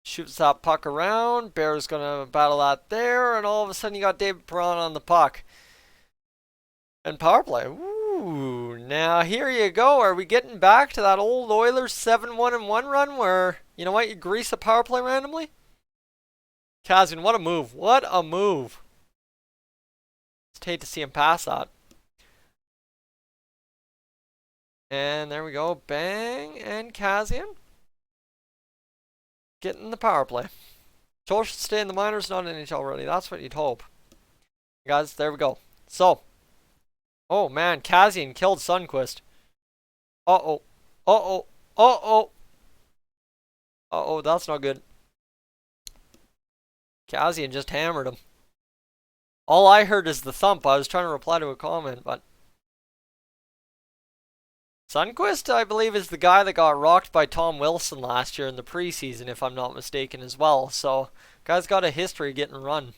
shoots that puck around. Bear's going to battle that there. And all of a sudden you got David Perron on the puck. And power play. Woo. Ooh, now here you go. Are we getting back to that old Oilers 7-1-1 run where, you know what, you grease a power play randomly? Kazian, what a move. What a move. Just hate to see him pass that. And there we go. Bang. And Kazian getting the power play. Joel should stay in the minors, not in NHL already. That's what you'd hope. Guys, there we go. So. Oh, man. Kazian killed Sundqvist. Uh-oh. Uh-oh. Uh-oh. Uh-oh, that's not good. Kazian just hammered him. All I heard is the thump. I was trying to reply to a comment, but... Sundqvist, I believe, is the guy that got rocked by Tom Wilson last year in the preseason, if I'm not mistaken, as well. So, guy's got a history getting run.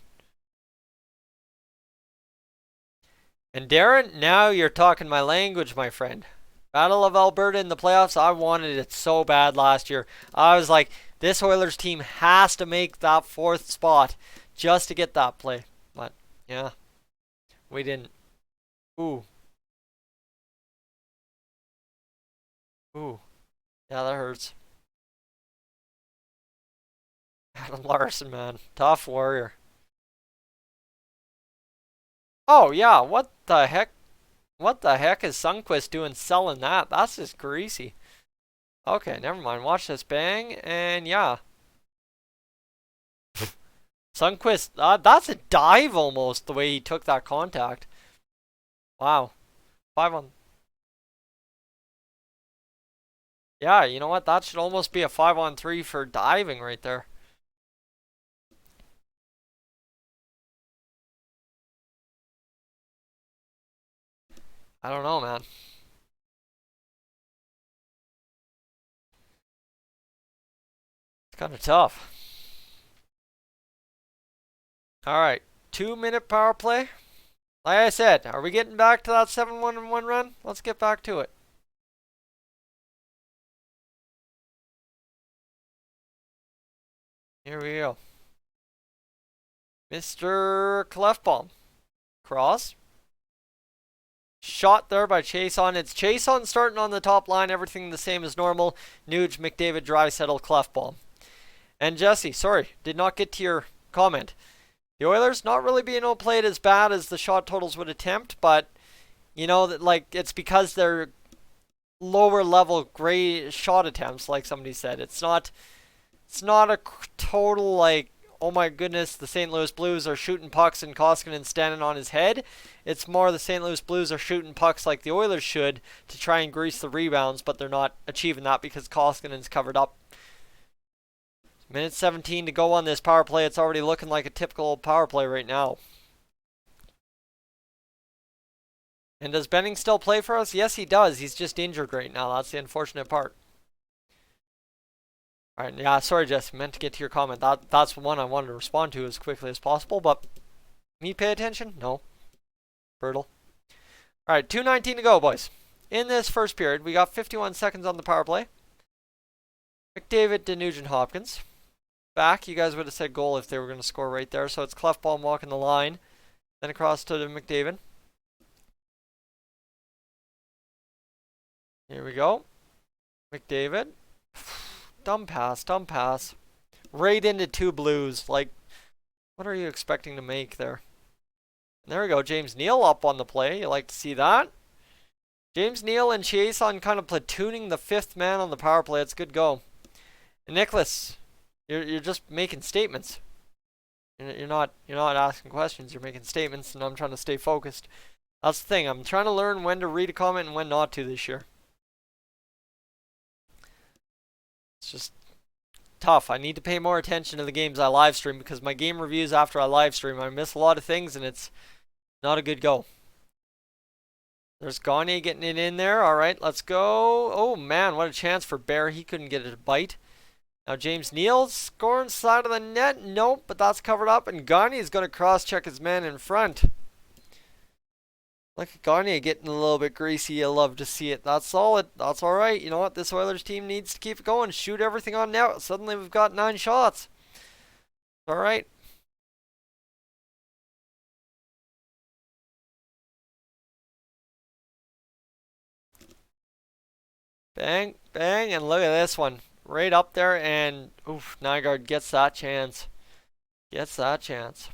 And Darren, now you're talking my language, my friend. Battle of Alberta in the playoffs, I wanted it so bad last year. I was like, this Oilers team has to make that 4th spot just to get that play. But, yeah, we didn't. Ooh. Ooh. Yeah, that hurts. Adam Larson, man. Tough warrior. Oh, yeah, what the heck? What the heck is Sundqvist doing selling that? That's just greasy. Okay, never mind. Watch this. Bang. And yeah. Sundqvist, that's a dive almost, the way he took that contact. Wow. 5 on. Yeah, you know what? That should almost be a 5-on-3 for diving right there. I don't know, man. It's kind of tough. Alright, 2-minute power play. Like I said, are we getting back to that 7-1-1 run? Let's get back to it. Here we go. Mr. Clefbaum. Cross. Shot there by Chason. It's Chason starting on the top line. Everything the same as normal. Nuge, McDavid, Draisaitl, Clefbaum. And Jesse, sorry, did not get to your comment. The Oilers not really being outplayed as bad as the shot totals would attempt, but you know that like it's because they're lower level gray shot attempts, like somebody said. It's not a total like, oh my goodness, the St. Louis Blues are shooting pucks and Koskinen standing on his head. It's more the St. Louis Blues are shooting pucks like the Oilers should to try and grease the rebounds, but they're not achieving that because Koskinen's covered up. Minute 17 to go on this power play. It's already looking like a typical power play right now. And does Benning still play for us? Yes, he does. He's just injured right now. That's the unfortunate part. Alright, yeah, sorry, Jess. Meant to get to your comment. That's one I wanted to respond to as quickly as possible, but me pay attention? No. Brutal. Alright, 2:19 to go, boys. In this first period, we got 51 seconds on the power play. McDavid to Nugent Hopkins. Back, you guys would have said goal if they were going to score right there. So it's Clefbaum walking the line. Then across to McDavid. Here we go. McDavid. Dumb pass, dumb pass. Right into 2 Blues. Like, what are you expecting to make there? There we go. James Neal up on the play. You like to see that. James Neal and Chason kind of platooning the 5th man on the power play. It's good go. And Nicholas, you're just making statements. You're not asking questions. You're making statements, and I'm trying to stay focused. That's the thing. I'm trying to learn when to read a comment and when not to this year. It's just tough. I need to pay more attention to the games I live stream because my game reviews after I live stream, I miss a lot of things, and it's not a good go. There's Gagne getting it in there. All right, let's go. Oh, man, what a chance for Bear. He couldn't get it a bite. Now James Neal scoring side of the net. Nope, but that's covered up. And Gagne is going to cross-check his man in front. Look at Gagne getting a little bit greasy. You love to see it. That's solid. That's all right. You know what? This Oilers team needs to keep it going. Shoot everything on net. Suddenly we've got 9 shots. All right. Bang, bang, and look at this one. Right up there, and oof, Nygaard gets that chance. Gets that chance.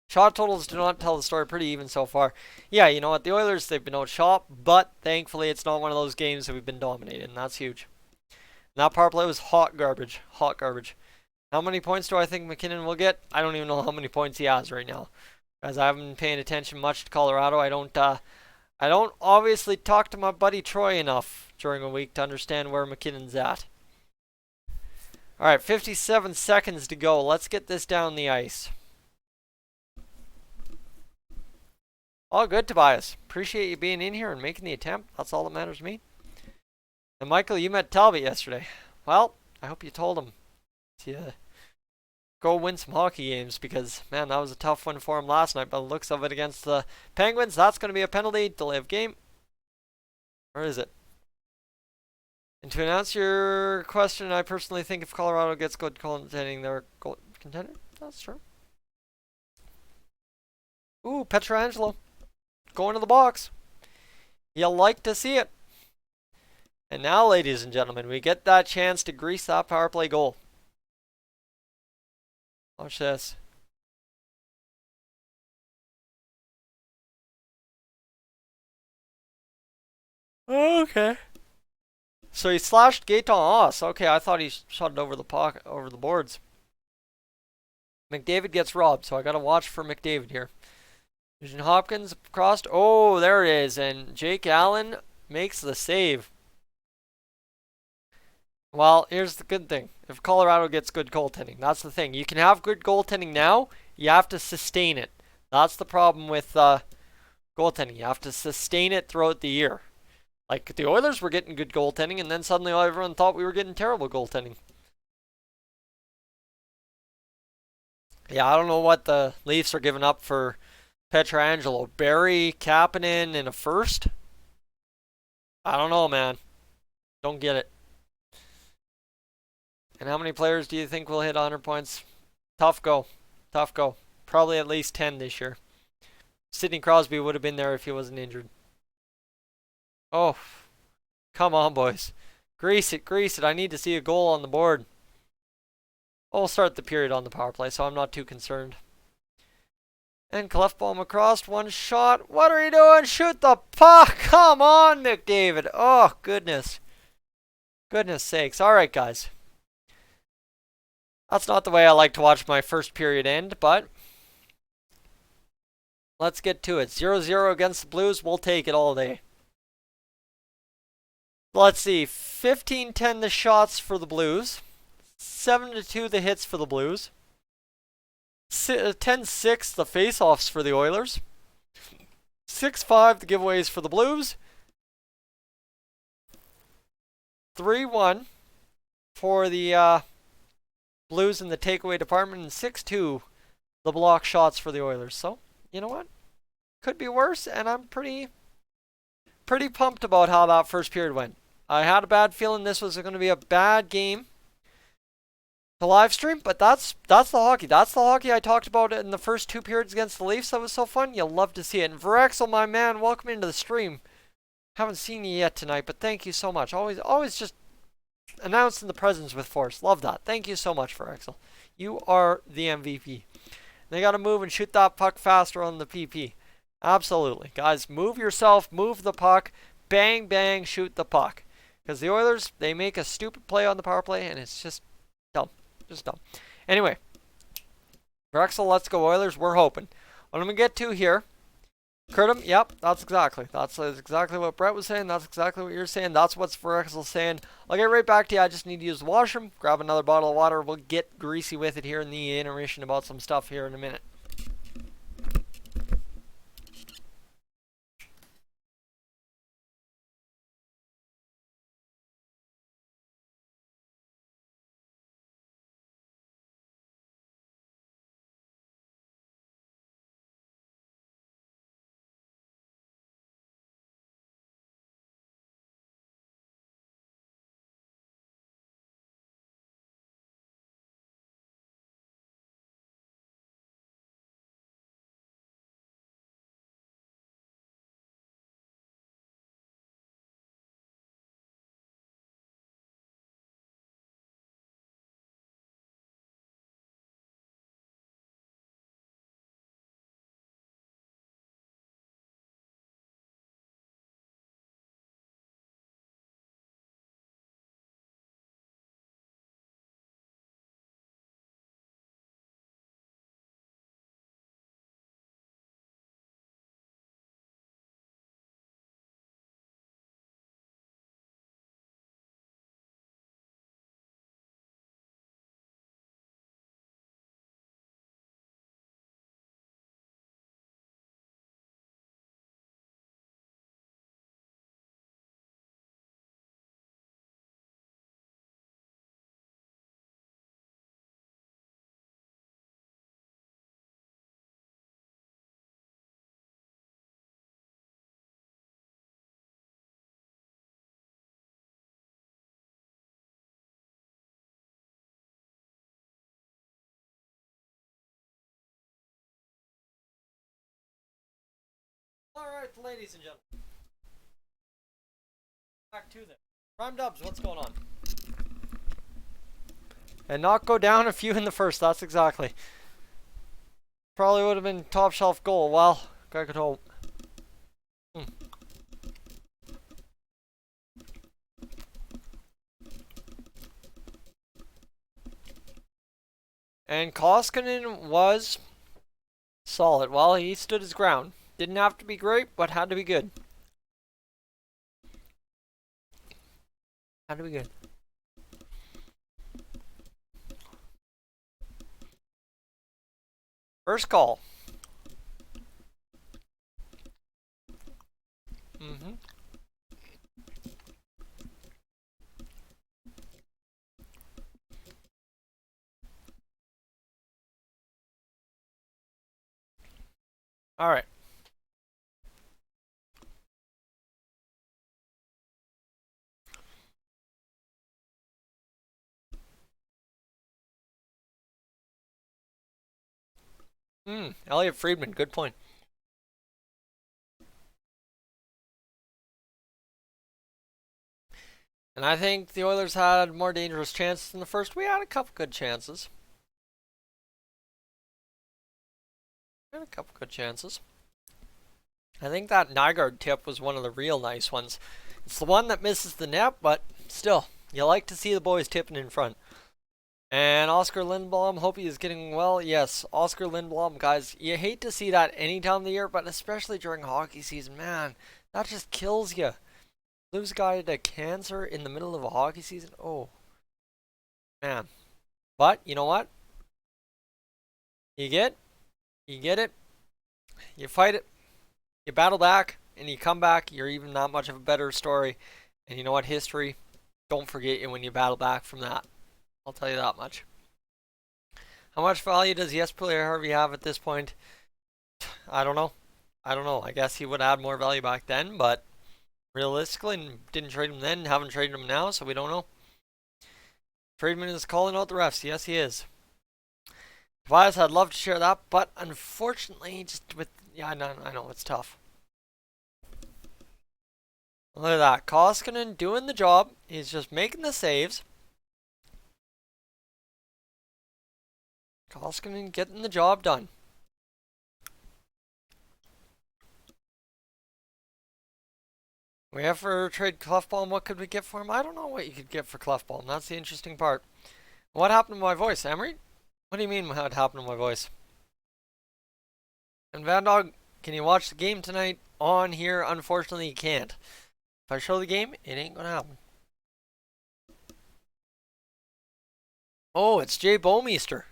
Shot totals do not tell the story. Pretty even so far. Yeah, you know what? The Oilers, they've been outshot, but thankfully it's not one of those games that we've been dominated, and that's huge. And that power play was hot garbage. Hot garbage. How many points do I think McKinnon will get? I don't even know how many points he has right now. As I haven't been paying attention much to Colorado. I don't obviously talk to my buddy Troy enough during a week to understand where McKinnon's at. Alright, 57 seconds to go. Let's get this down the ice. All good, Tobias. Appreciate you being in here and making the attempt. That's all that matters to me. And Michael, you met Talbot yesterday. Well, I hope you told him to go win some hockey games because, man, that was a tough one for him last night. By the looks of it against the Penguins, that's going to be a penalty. Delay of game. Where is it? And to announce your question, I personally think if Colorado gets good goaltending, they're a goal contender. That's true. Ooh, Pietrangelo. Going to the box. You'll like to see it. And now, ladies and gentlemen, we get that chance to grease that power play goal. Watch this. Okay. So he slashed Gaetan Haas. Okay, I thought he shot it over the pocket, over the boards. McDavid gets robbed, so I gotta watch for McDavid here. Nugent Hopkins crossed. Oh, there it is. And Jake Allen makes the save. Well, here's the good thing. If Colorado gets good goaltending, that's the thing. You can have good goaltending now. You have to sustain it. That's the problem with goaltending. You have to sustain it throughout the year. Like, the Oilers were getting good goaltending, and then suddenly everyone thought we were getting terrible goaltending. Yeah, I don't know what the Leafs are giving up for Pietrangelo. Barry, Kapanen, and a first? I don't know, man. Don't get it. And how many players do you think will hit 100 points? Tough go. Tough go. Probably at least 10 this year. Sidney Crosby would have been there if he wasn't injured. Oh, come on, boys. Grease it, grease it. I need to see a goal on the board. I'll start the period on the power play, so I'm not too concerned. And Clefbaum across, one shot. What are you doing? Shoot the puck. Come on, McDavid. Oh, goodness. Goodness sakes. All right, guys. That's not the way I like to watch my first period end, but let's get to it. 0-0 against the Blues. We'll take it all day. Let's see. 15-10 the shots for the Blues. 7-2 the hits for the Blues. 10-6 the face-offs for the Oilers. 6-5 the giveaways for the Blues. 3-1 for the Blues in the takeaway department. And 6-2 the block shots for the Oilers. So, you know what? Could be worse, and I'm pretty pumped about how that first period went. I had a bad feeling this was going to be a bad game to live stream, but that's the hockey. That's the hockey I talked about in the first two periods against the Leafs. That was so fun. You'll love to see it. And Verexel, my man, welcome into the stream. Haven't seen you yet tonight, but thank you so much. Always just announcing the presence with force. Love that. Thank you so much, Verexel. You are the MVP. They got to move and shoot that puck faster on the PP. Absolutely. Guys, move yourself, move the puck, bang, bang, shoot the puck. Because the Oilers, they make a stupid play on the power play, and it's just dumb. Just dumb. Anyway, Drexel, let's go Oilers. We're hoping. What I'm going to get to here, Curtum, yep, that's exactly what Brett was saying. That's exactly what you're saying. That's what's Drexel saying. I'll get right back to you. I just need to use the washroom, grab another bottle of water. We'll get greasy with it here in the intermission about some stuff here in a minute. Alright, ladies and gentlemen. Back to this. Prime Dubs, what's going on? And not go down a few in the first, that's exactly. Probably would have been top shelf goal. Well, I could hope. And Koskinen was solid. Well, he stood his ground. Didn't have to be great, but had to be good. Had to be good. First call. All right. Elliot Friedman, good point. And I think the Oilers had more dangerous chances in the first. We had a couple good chances. I think that Nygaard tip was one of the real nice ones. It's the one that misses the net, but still, you like to see the boys tipping in front. And Oscar Lindblom, hope he is getting well. Yes, Oscar Lindblom, guys, you hate to see that any time of the year, but especially during hockey season, man, that just kills you. Lose a guy to cancer in the middle of a hockey season, oh, man. But, you know what? You get it, you fight it, you battle back, and you come back, you're even that much of a better story. And you know what? History, don't forget you when you battle back from that. I'll tell you that much. How much value does Yes Player Harvey have at this point? I don't know. I guess he would add more value back then, but realistically, didn't trade him then, haven't traded him now, so we don't know. Friedman is calling out the refs. Yes, he is. Tobias, I'd love to share that, but unfortunately, just with... Yeah, I know, it's tough. Look at that. Koskinen doing the job. He's just making the saves. Koskinen getting the job done. We have for trade Clefbaum. What could we get for him? I don't know what you could get for Clefbaum. That's the interesting part. What happened to my voice, Emery? What do you mean what happened to my voice? And Van Dog, can you watch the game tonight on here? Unfortunately, you can't. If I show the game, it ain't gonna happen. Oh, it's Jay Bomeister.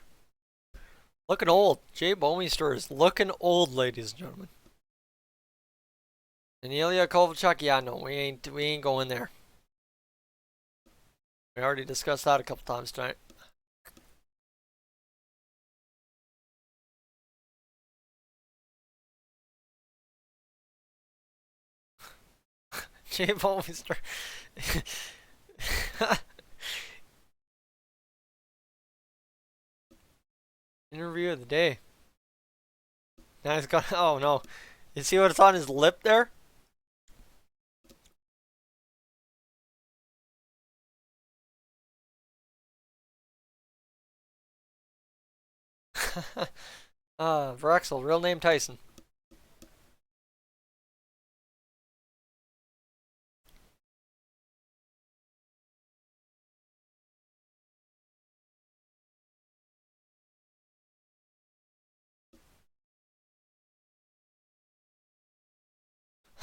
Looking old. Jay Bomeister is looking old, ladies and gentlemen. And Ilya Kovalchuk, yeah, no, we ain't going there. We already discussed that a couple times tonight. Jay Bomeister. Interview of the day. Now he's got. Oh no. You see what's on his lip there? Vrexel, real name Tyson.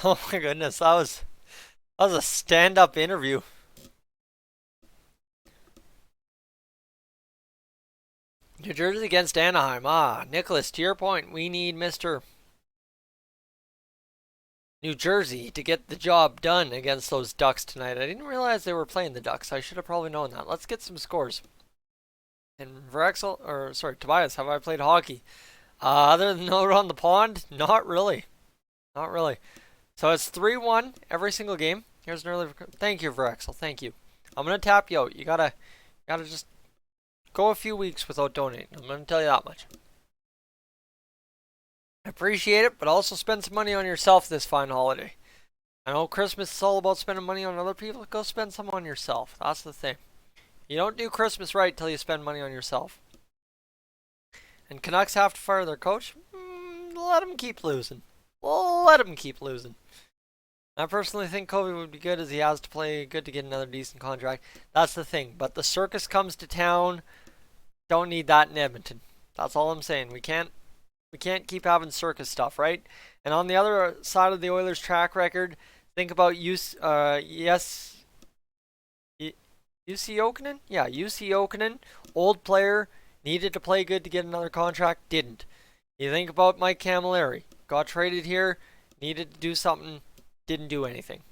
Oh my goodness, that was a stand-up interview. New Jersey against Anaheim. Nicholas, to your point, we need Mr. New Jersey to get the job done against those Ducks tonight. I didn't realize they were playing the Ducks. I should have probably known that. Let's get some scores. And Tobias, have I played hockey? Other than over on the pond, not really. Not really. So it's 3-1 every single game. Here's an early... Thank you, Vrexel. Thank you. I'm going to tap you out. You gotta just go a few weeks without donating. I'm going to tell you that much. Appreciate it, but also spend some money on yourself this fine holiday. I know Christmas is all about spending money on other people. Go spend some on yourself. That's the thing. You don't do Christmas right till you spend money on yourself. And Canucks have to fire their coach? Let them keep losing. Let them keep losing. I personally think Kobe would be good as he has to play good to get another decent contract. That's the thing. But the circus comes to town. Don't need that in Edmonton. That's all I'm saying. We can't keep having circus stuff, right? And on the other side of the Oilers' track record, think about UC Okinen? Yeah, UC Okinen, old player, needed to play good to get another contract, didn't. You think about Mike Camilleri, got traded here, needed to do something, didn't do anything,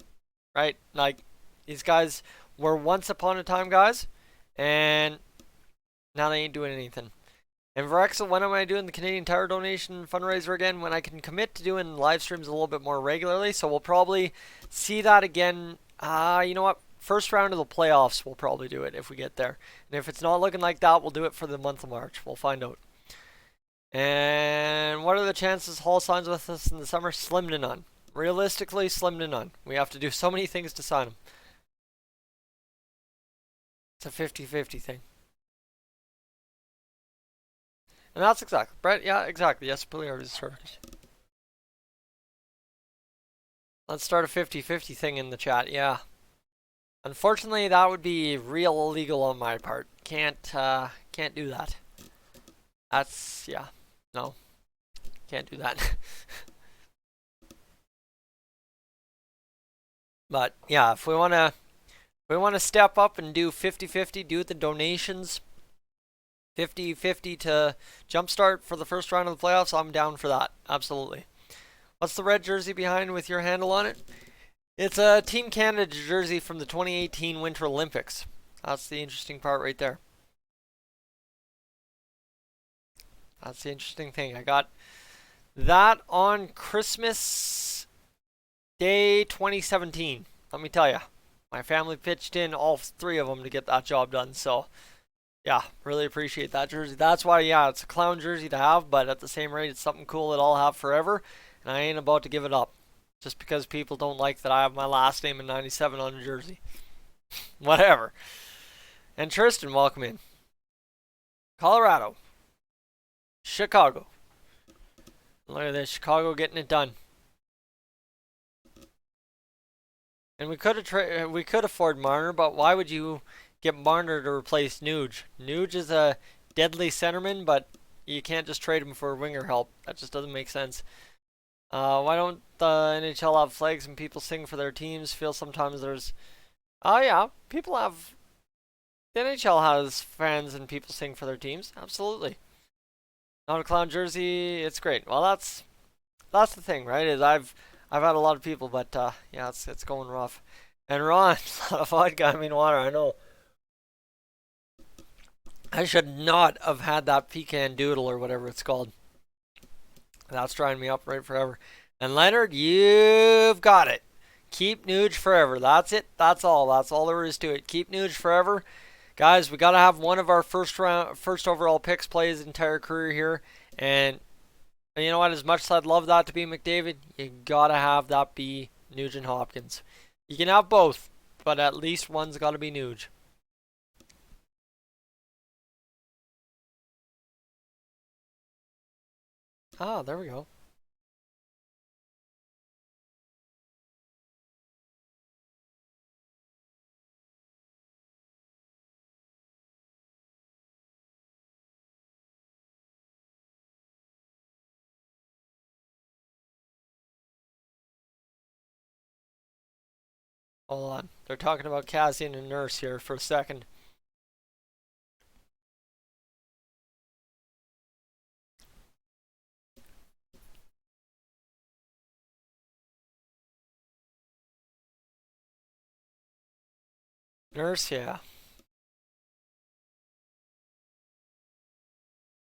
right? Like, these guys were once upon a time guys, and now they ain't doing anything. And Verexa, when am I doing the Canadian Tire donation fundraiser again? When I can commit to doing live streams a little bit more regularly. So we'll probably see that again. You know what? First round of the playoffs, we'll probably do it if we get there. And if it's not looking like that, we'll do it for the month of March. We'll find out. And what are the chances Hall signs with us in the summer? Slim to none. Realistically, slim to none. We have to do so many things to sign him. It's a 50-50 thing. And that's exactly, Brett, yeah, exactly. Yes, Puliar is circus. Let's start a 50-50 thing in the chat, yeah. Unfortunately, that would be real illegal on my part. Can't do that. That's, yeah, no. Can't do that. But, yeah, if we want to step up and do 50-50, do the donations, 50-50 to jumpstart for the first round of the playoffs, I'm down for that. Absolutely. What's the red jersey behind with your handle on it? It's a Team Canada jersey from the 2018 Winter Olympics. That's the interesting part right there. That's the interesting thing. I got that on Christmas Day 2017. Let me tell you. My family pitched in, all three of them, to get that job done. So, yeah, really appreciate that jersey. That's why, yeah, it's a clown jersey to have, but at the same rate, it's something cool that I'll have forever, and I ain't about to give it up. Just because people don't like that I have my last name in 97 on a jersey. Whatever. And Tristan, welcome in. Colorado. Chicago. Look at this, Chicago getting it done. And we could afford Marner, but why would you get Marner to replace Nuge? Nuge is a deadly centerman, but you can't just trade him for winger help. That just doesn't make sense. Why don't the NHL have flags and people sing for their teams? Feel sometimes there's... Oh yeah, people have... The NHL has fans and people sing for their teams. Absolutely. Not a clown jersey, it's great. Well, that's the thing, right? Is I've had a lot of people, but yeah, it's going rough. And Ron, a lot of vodka, I mean water, I know. I should not have had that pecan doodle or whatever it's called. That's drying me up right forever. And Leonard, you've got it. Keep Nuge forever. That's it. That's all. That's all there is to it. Keep Nuge forever. Guys, we got to have one of our first overall picks play his entire career here. And you know what? As much as I'd love that to be McDavid, you got to have that be Nugent Hopkins. You can have both, but at least one's got to be Nuge. Ah, there we go. Hold on. They're talking about Cassian and Nurse here for a second. Nurse, yeah.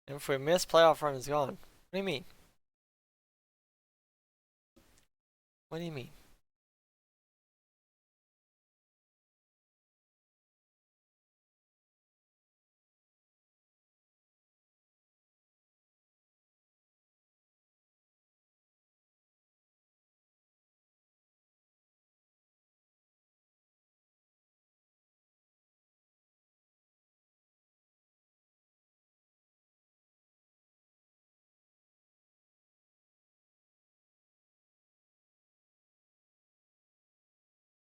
And if we miss, playoff run is gone. What do you mean? What do you mean?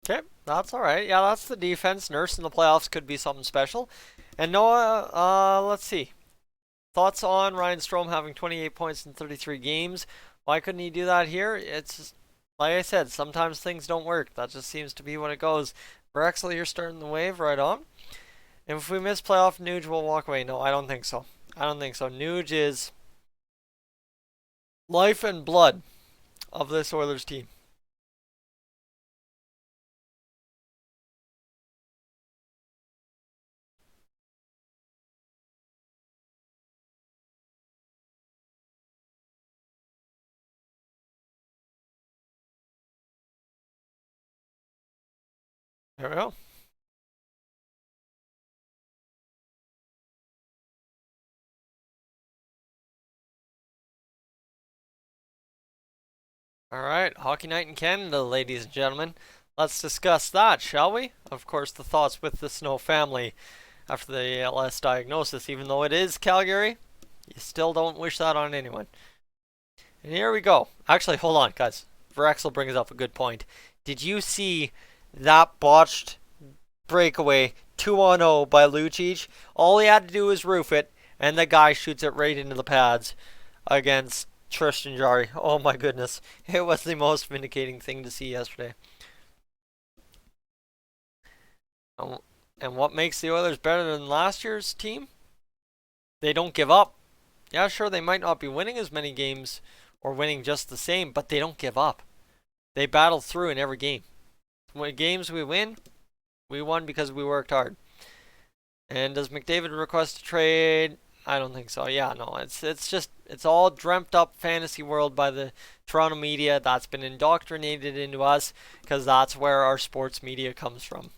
Okay, that's all right. Yeah, that's the defense. Nurse in the playoffs could be something special. And Noah, let's see. Thoughts on Ryan Strome having 28 points in 33 games? Why couldn't he do that here? It's like I said, sometimes things don't work. That just seems to be what it goes. Brexley, you're starting the wave right on. And if we miss playoff, Nuge will walk away. No, I don't think so. I don't think so. Nuge is life and blood of this Oilers team. There we go. All right, Hockey Night in Canada, ladies and gentlemen. Let's discuss that, shall we? Of course, the thoughts with the Snow family after the ALS diagnosis. Even though it is Calgary, you still don't wish that on anyone. And here we go. Actually, hold on, guys. Vraxel brings up a good point. Did you see that botched breakaway 2-on-0 by Lucic? All he had to do was roof it, and the guy shoots it right into the pads against Tristan Jarry. Oh my goodness. It was the most vindicating thing to see yesterday. And what makes the Oilers better than last year's team? They don't give up. Yeah, sure, they might not be winning as many games or winning just the same, but they don't give up. They battle through in every game. When games we win, we won because we worked hard. And does McDavid request a trade? I don't think so. Yeah, no, it's all dreamt up fantasy world by the Toronto media that's been indoctrinated into us because that's where our sports media comes from.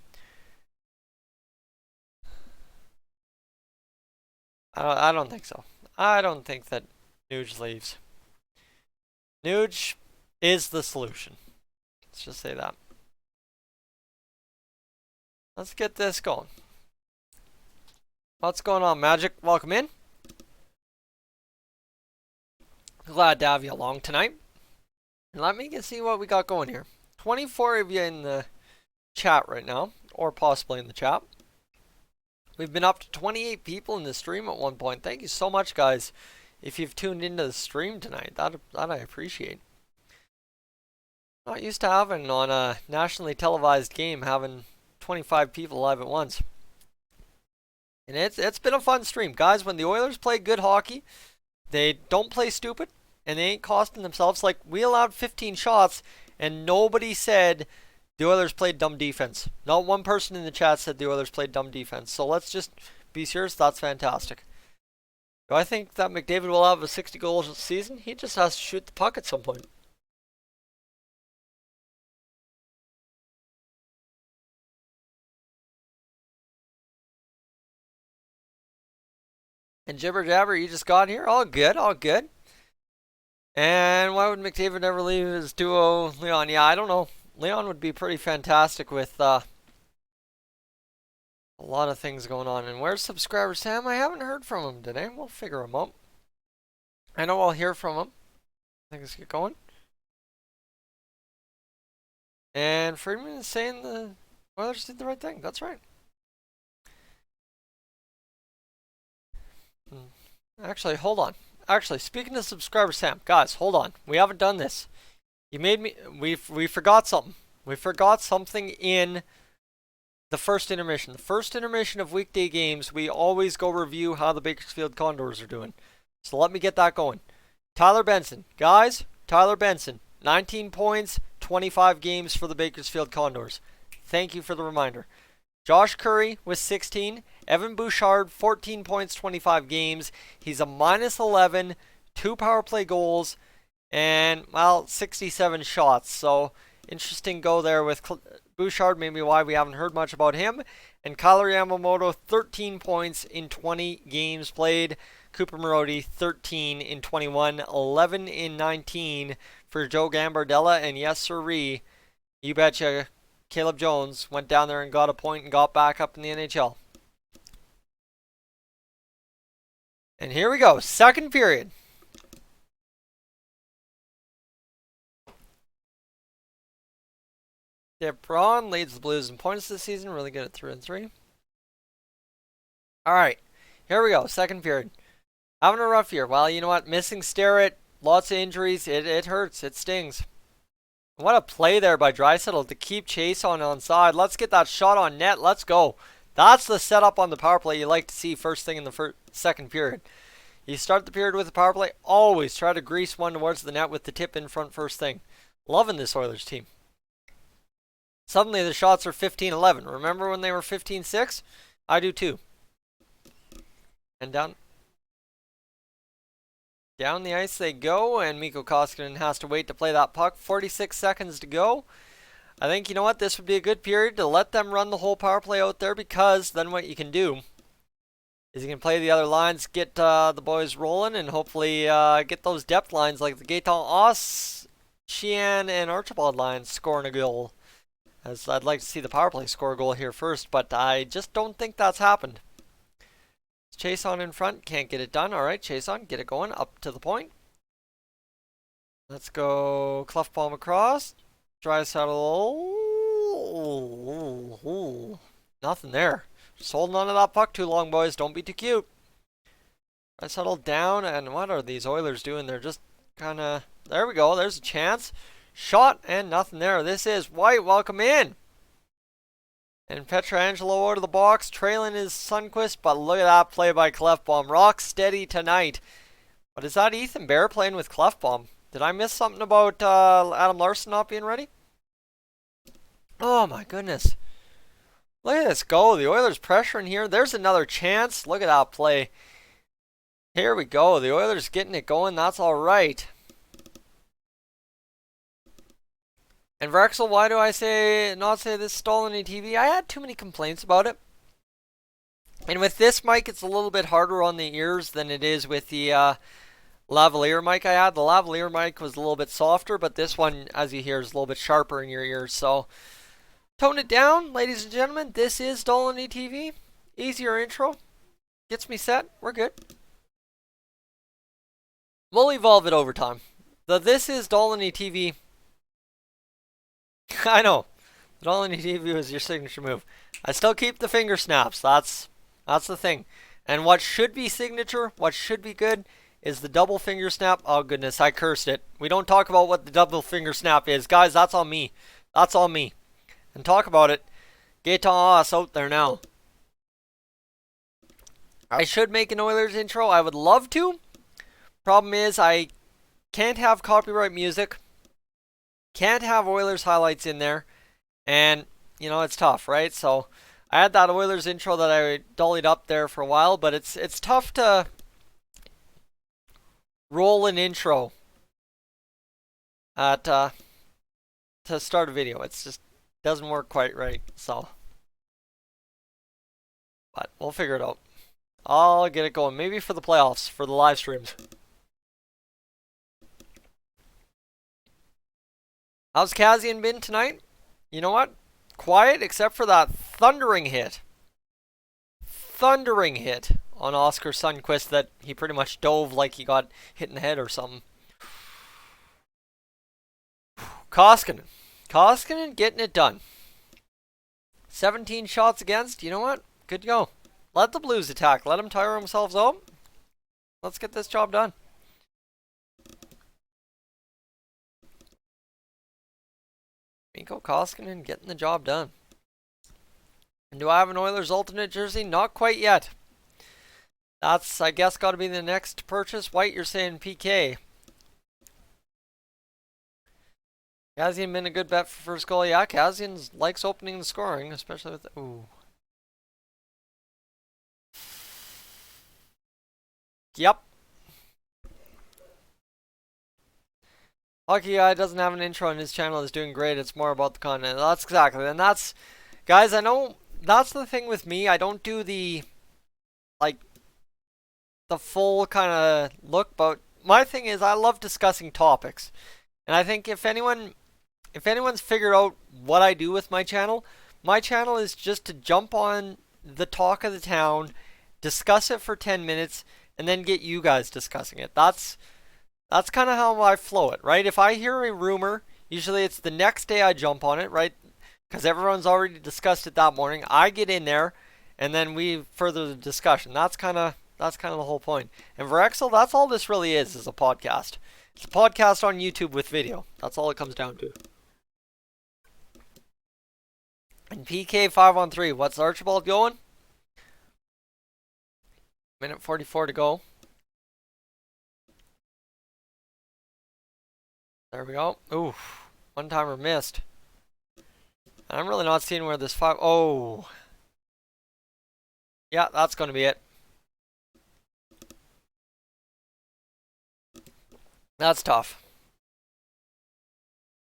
I don't think so. I don't think that Nuge leaves. Nuge is the solution. Let's just say that. Let's get this going. What's going on, Magic? Welcome in. Glad to have you along tonight. And let me see what we got going here. 24 of you in the chat right now, or possibly in the chat. We've been up to 28 people in the stream at one point. Thank you so much, guys. If you've tuned into the stream tonight, that I appreciate. Not used to having on a nationally televised game having 25 people live at once. And it's been a fun stream, guys. When the Oilers play good hockey, they don't play stupid, and they ain't costing themselves. Like, we allowed 15 shots, and nobody said the Oilers played dumb defense. Not one person in the chat said the Oilers played dumb defense. So let's just be serious. That's fantastic. Do I think that McDavid will have a 60-goal season? He just has to shoot the puck at some point. And Jibber Jabber, you just got here? All good, all good. And why would McDavid never leave his duo, Leon? Yeah, I don't know. Leon would be pretty fantastic with a lot of things going on. And where's subscriber Sam? I haven't heard from him today. We'll figure him out. I know I'll hear from him. Let's get going. And Friedman is saying the Oilers did the right thing. That's right. Actually, hold on. Actually, speaking of subscriber Sam, guys, hold on. We haven't done this. You made me. We forgot something. We forgot something in the first intermission. The first intermission of weekday games, we always go review how the Bakersfield Condors are doing. So let me get that going. Tyler Benson, guys. Tyler Benson, 19 points, 25 games for the Bakersfield Condors. Thank you for the reminder. Josh Curry with 16. Evan Bouchard, 14 points, 25 games. He's a -11, 2 power play goals, and, well, 67 shots. So, interesting go there with Bouchard, maybe why we haven't heard much about him. And Kyler Yamamoto, 13 points in 20 games played. Cooper Marody, 13 in 21, 11 in 19 for Joe Gambardella. And yes, sirree, you betcha, Caleb Jones went down there and got a point and got back up in the NHL. And here we go, second period. Braun leads the Blues in points this season. Really good at 3-3. All right, here we go. Second period. Having a rough year. Well, you know what? Missing Starrett, lots of injuries. It hurts. It stings. What a play there by Draisaitl to keep Chase on side. Let's get that shot on net. Let's go. That's the setup on the power play you like to see first thing in the second period. You start the period with the power play. Always try to grease one towards the net with the tip in front first thing. Loving this Oilers team. Suddenly the shots are 15-11. Remember when they were 15-6? I do too. And down the ice they go, and Mikko Koskinen has to wait to play that puck. 46 seconds to go. I think, you know what, this would be a good period to let them run the whole power play out there, because then what you can do is you can play the other lines, get the boys rolling, and hopefully get those depth lines like the Gaetan Oss, Sheehan, and Archibald lines scoring a goal. As I'd like to see the power play score a goal here first, but I just don't think that's happened. Chase on in front, can't get it done. All right, Chase on, get it going up to the point. Let's go Clefbaum across. Draisaitl. Nothing there. Just holding on to that puck too long, boys. Don't be too cute. Draisaitl down, and what are these Oilers doing? They're just kind of... There we go, there's a chance. Shot, and nothing there. This is White, welcome in. And Pietrangelo out of the box, trailing his Sundqvist, but look at that play by Clefbaum. Rock steady tonight. But is that Ethan Bear playing with Clefbaum? Did I miss something about Adam Larsson not being ready? Oh my goodness. Look at this go. The Oilers pressuring here. There's another chance. Look at that play. Here we go. The Oilers getting it going. That's all right. And Vrexel, why do I not say this is Dolynny TV? I had too many complaints about it. And with this mic, it's a little bit harder on the ears than it is with the lavalier mic I had. The lavalier mic was a little bit softer, but this one, as you hear, is a little bit sharper in your ears. So, tone it down, ladies and gentlemen. This is Dolynny TV. Easier intro. Gets me set. We're good. We'll evolve it over time. The This is Dolynny TV... I know. Dolynny TV is your signature move. I still keep the finger snaps. That's the thing. And what should be signature, what should be good, is the double finger snap. Oh goodness, I cursed it. We don't talk about what the double finger snap is. Guys, that's on me. That's on me. And talk about it. Gaetan Oss out there now. I should make an Oilers intro. I would love to. Problem is, I can't have copyright music. Can't have Oilers highlights in there. And, you know, it's tough, right? So, I had that Oilers intro that I dollied up there for a while, but it's tough to roll an intro at to start a video. It's just doesn't work quite right, so. But we'll figure it out. I'll get it going. Maybe for the playoffs, for the live streams. How's Kassian been tonight? You know what? Quiet, except for that thundering hit. Thundering hit on Oscar Sundqvist that he pretty much dove like he got hit in the head or something. Koskinen. Koskinen getting it done. 17 shots against. You know what? Good to go. Let the Blues attack. Let them tire themselves out. Let's get this job done. Mikko Koskinen getting the job done. And do I have an Oilers alternate jersey? Not quite yet. That's, I guess, got to be the next purchase. White, you're saying PK. Kassian been a good bet for first goal. Yeah, Kassian likes opening and scoring, especially with... Ooh. Yep. Hockey Guy doesn't have an intro on his channel. Is doing great. It's more about the content. That's exactly. And that's... Guys, I know... That's the thing with me. I don't do the... Like... The full kind of look. But my thing is, I love discussing topics. And I think if anyone's figured out what I do with my channel is just to jump on the talk of the town, discuss it for 10 minutes, and then get you guys discussing it. That's kind of how I flow it, right? If I hear a rumor, usually it's the next day I jump on it, right? because everyone's already discussed it that morning. I get in there, and then we further the discussion. That's kind of the whole point. And for Excel, that's all this really is a podcast. It's a podcast on YouTube with video. That's all it comes down to. And PK 5-on-3. What's Archibald going? Minute 44 to go. There we go. Ooh, one timer missed. I'm really not seeing where this five. Oh, yeah, that's going to be it. That's tough.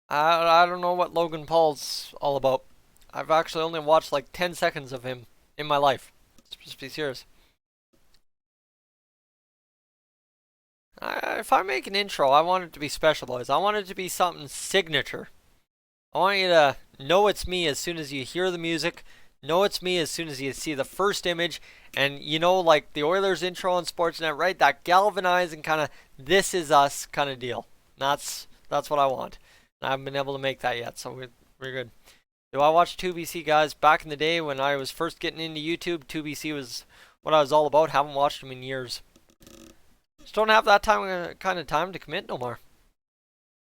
I don't know what Logan Paul's all about. I've actually only watched like 10 seconds of him in my life. Just be serious. If I make an intro, I want it to be special, boys. I want it to be something signature. I want you to know it's me as soon as you hear the music, know it's me as soon as you see the first image, and you know, like the Oilers intro on Sportsnet, right? That galvanizing kind of "this is us" kind of deal. That's what I want. I haven't been able to make that yet, so we're good. Do I watch 2BC, guys? Back in the day when I was first getting into YouTube, 2BC was what I was all about. Haven't watched them in years. Just don't have that kind of time to commit no more.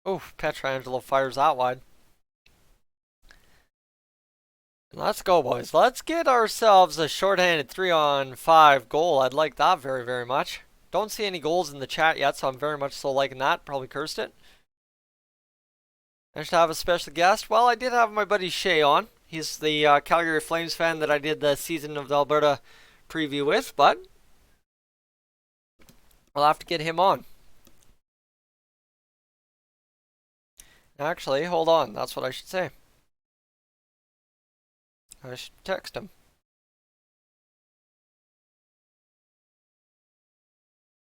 Oh, Pietrangelo fires that wide. Let's go, boys. Let's get ourselves a shorthanded 3-on-5 goal. I'd like that very, very much. Don't see any goals in the chat yet, so I'm very much so liking that. Probably cursed it. Nice to have a special guest. Well, I did have my buddy Shay on. He's the Calgary Flames fan that I did the Season of Alberta preview with, but I'll have to get him on. Actually, hold on. That's what I should say. I should text him.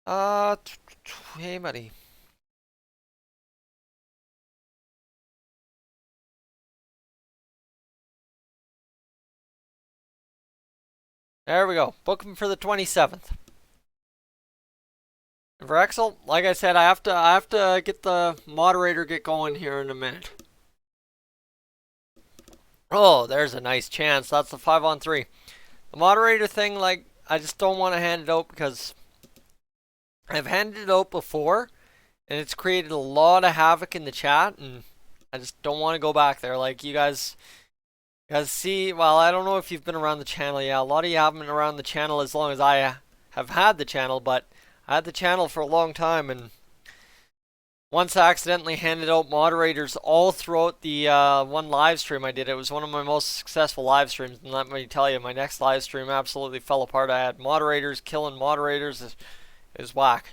Hey, buddy. There we go. Book him for the 27th. And for Excel, like I said, I have to get the moderator get going here in a minute. Oh, there's a nice chance. That's the 5-on-3. The moderator thing, like, I just don't want to hand it out because I've handed it out before, and it's created a lot of havoc in the chat, and I just don't want to go back there. Like, you guys see, well, I don't know if you've been around the channel. Yeah, a lot of you haven't been around the channel as long as I have had the channel, but I had the channel for a long time, and once I accidentally handed out moderators all throughout the one live stream I did. It was one of my most successful live streams, and let me tell you, my next live stream absolutely fell apart. I had moderators killing moderators. It was whack.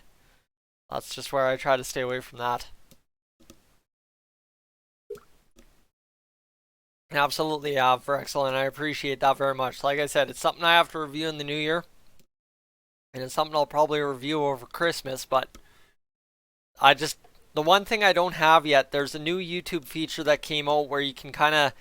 That's just where I try to stay away from that. Absolutely, for excellent. I appreciate that very much. Like I said, it's something I have to review in the new year, and it's something I'll probably review over Christmas, but the one thing I don't have yet, there's a new YouTube feature that came out where you can kind of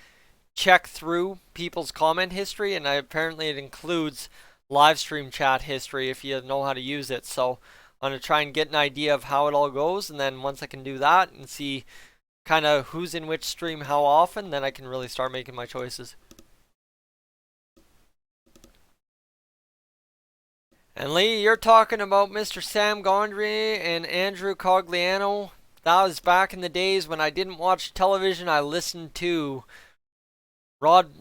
check through people's comment history, and apparently it includes live stream chat history if you know how to use it. So I'm going to try and get an idea of how it all goes, and then once I can do that and see kind of who's in which stream how often, then I can really start making my choices. And Lee, you're talking about Mr. Sam Gondry and Andrew Cogliano. That was back in the days when I didn't watch television. I listened to Rod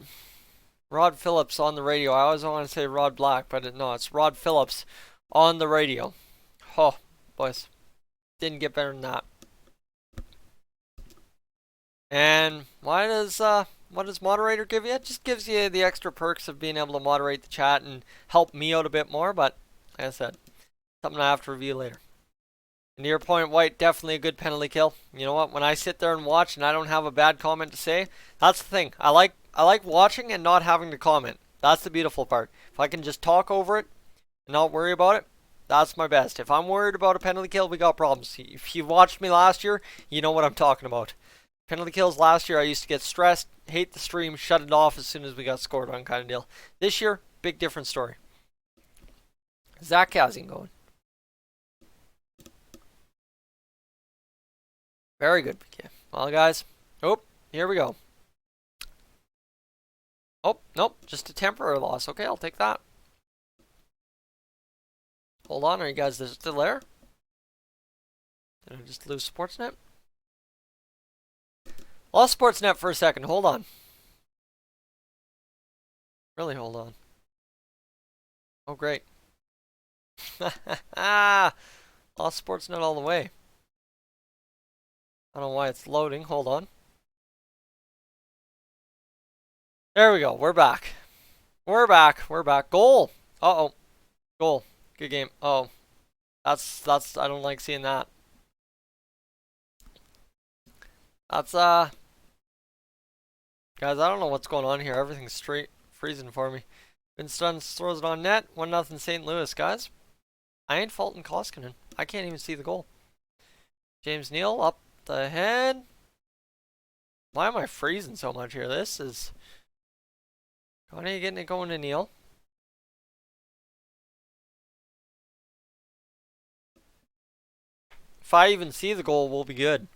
Phillips on the radio. I always want to say Rod Black, but no, it's Rod Phillips on the radio. Oh, boys. Didn't get better than that. And what does moderator give you? It just gives you the extra perks of being able to moderate the chat and help me out a bit more, but like I said, something I have to review later. And to your point, White, definitely a good penalty kill. You know what? When I sit there and watch and I don't have a bad comment to say, that's the thing. I like watching and not having to comment. That's the beautiful part. If I can just talk over it and not worry about it, that's my best. If I'm worried about a penalty kill, we got problems. If you watched me last year, you know what I'm talking about. Penalty kills last year, I used to get stressed, hate the stream, shut it off as soon as we got scored on kind of deal. This year, big different story. Zach Kazian going. Very good. Okay. Well, guys. Oh, here we go. Oh, nope, just a temporary loss. Okay, I'll take that. Hold on, are you guys still there? Did I just lose Sportsnet? Lost Sportsnet for a second. Hold on. Really, hold on. Oh, great. Lost Sportsnet all the way. I don't know why it's loading. Hold on. There we go. We're back. We're back. We're back. Goal. Uh-oh. Goal. Good game. Oh. That's, I don't like seeing that. That's, guys, I don't know what's going on here. Everything's straight freezing for me. Winston throws it on net. 1-0 St. Louis, guys. I ain't faulting Koskinen. I can't even see the goal. James Neal up the head. Why am I freezing so much here? This is... Connie getting it going to Neal. If I even see the goal, we'll be good.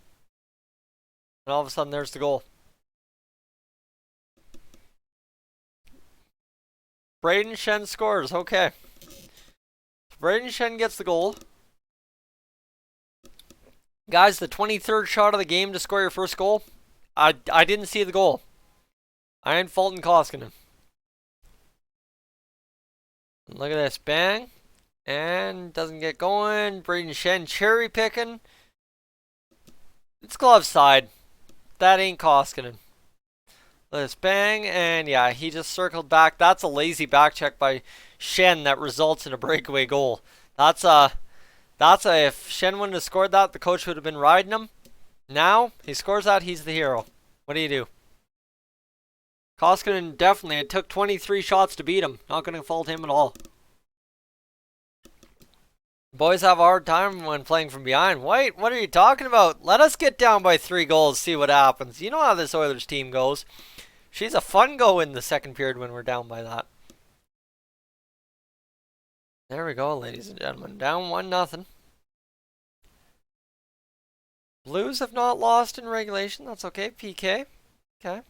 And all of a sudden, there's the goal. Braden Shen scores. Okay. Braden Shen gets the goal. Guys, the 23rd shot of the game to score your first goal. I didn't see the goal. I ain't faulting Koskinen. Look at this. Bang. And doesn't get going. Braden Shen cherry picking. It's glove side. That ain't Koskinen. Look at this. Bang. And yeah, he just circled back. That's a lazy back check by Shen that results in a breakaway goal. If Shen wouldn't have scored that, the coach would have been riding him. Now, he scores that, he's the hero. What do you do? Koskinen definitely, it took 23 shots to beat him. Not going to fault him at all. Boys have a hard time when playing from behind. Wait, what are you talking about? Let us get down by 3 goals, see what happens. You know how this Oilers team goes. She's a fun go in the second period when we're down by that. There we go, ladies and gentlemen. Down 1-0. Blues have not lost in regulation. That's okay. PK. Okay.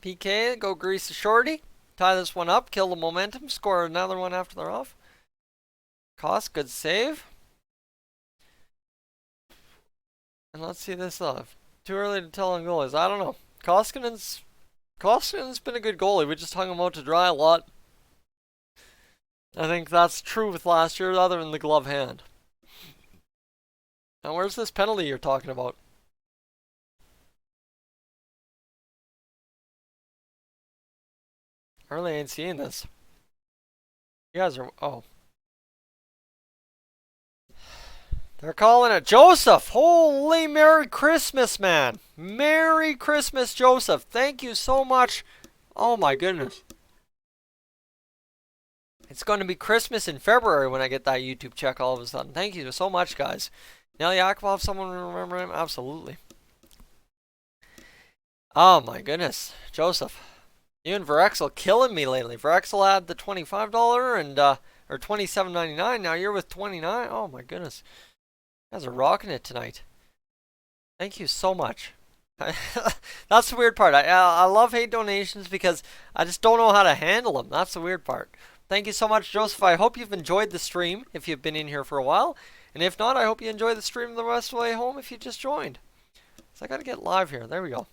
PK, go grease the shorty. Tie this one up. Kill the momentum. Score another one after they're off. Koss, good save. And let's see this off. Too early to tell on goalies. I don't know. Koskinen's been a good goalie. We just hung him out to dry a lot. I think that's true with last year, other than the glove hand. Now, where's this penalty you're talking about? I really ain't seeing this. You guys are... Oh. They're calling it Joseph. Holy Merry Christmas, man. Merry Christmas, Joseph. Thank you so much. Oh, my goodness. It's going to be Christmas in February when I get that YouTube check all of a sudden. Thank you so much, guys. Neil Yakupov, someone remember him? Absolutely. Oh, my goodness. Joseph. You and Varexel killing me lately. Varexel had the $25 and, or $27.99. Now you're with $29. Oh, my goodness. You guys are rocking it tonight. Thank you so much. That's the weird part. I love hate donations because I just don't know how to handle them. That's the weird part. Thank you so much, Joseph. I hope you've enjoyed the stream if you've been in here for a while. And if not, I hope you enjoy the stream the rest of the way home if you just joined. So I got to get live here. There we go.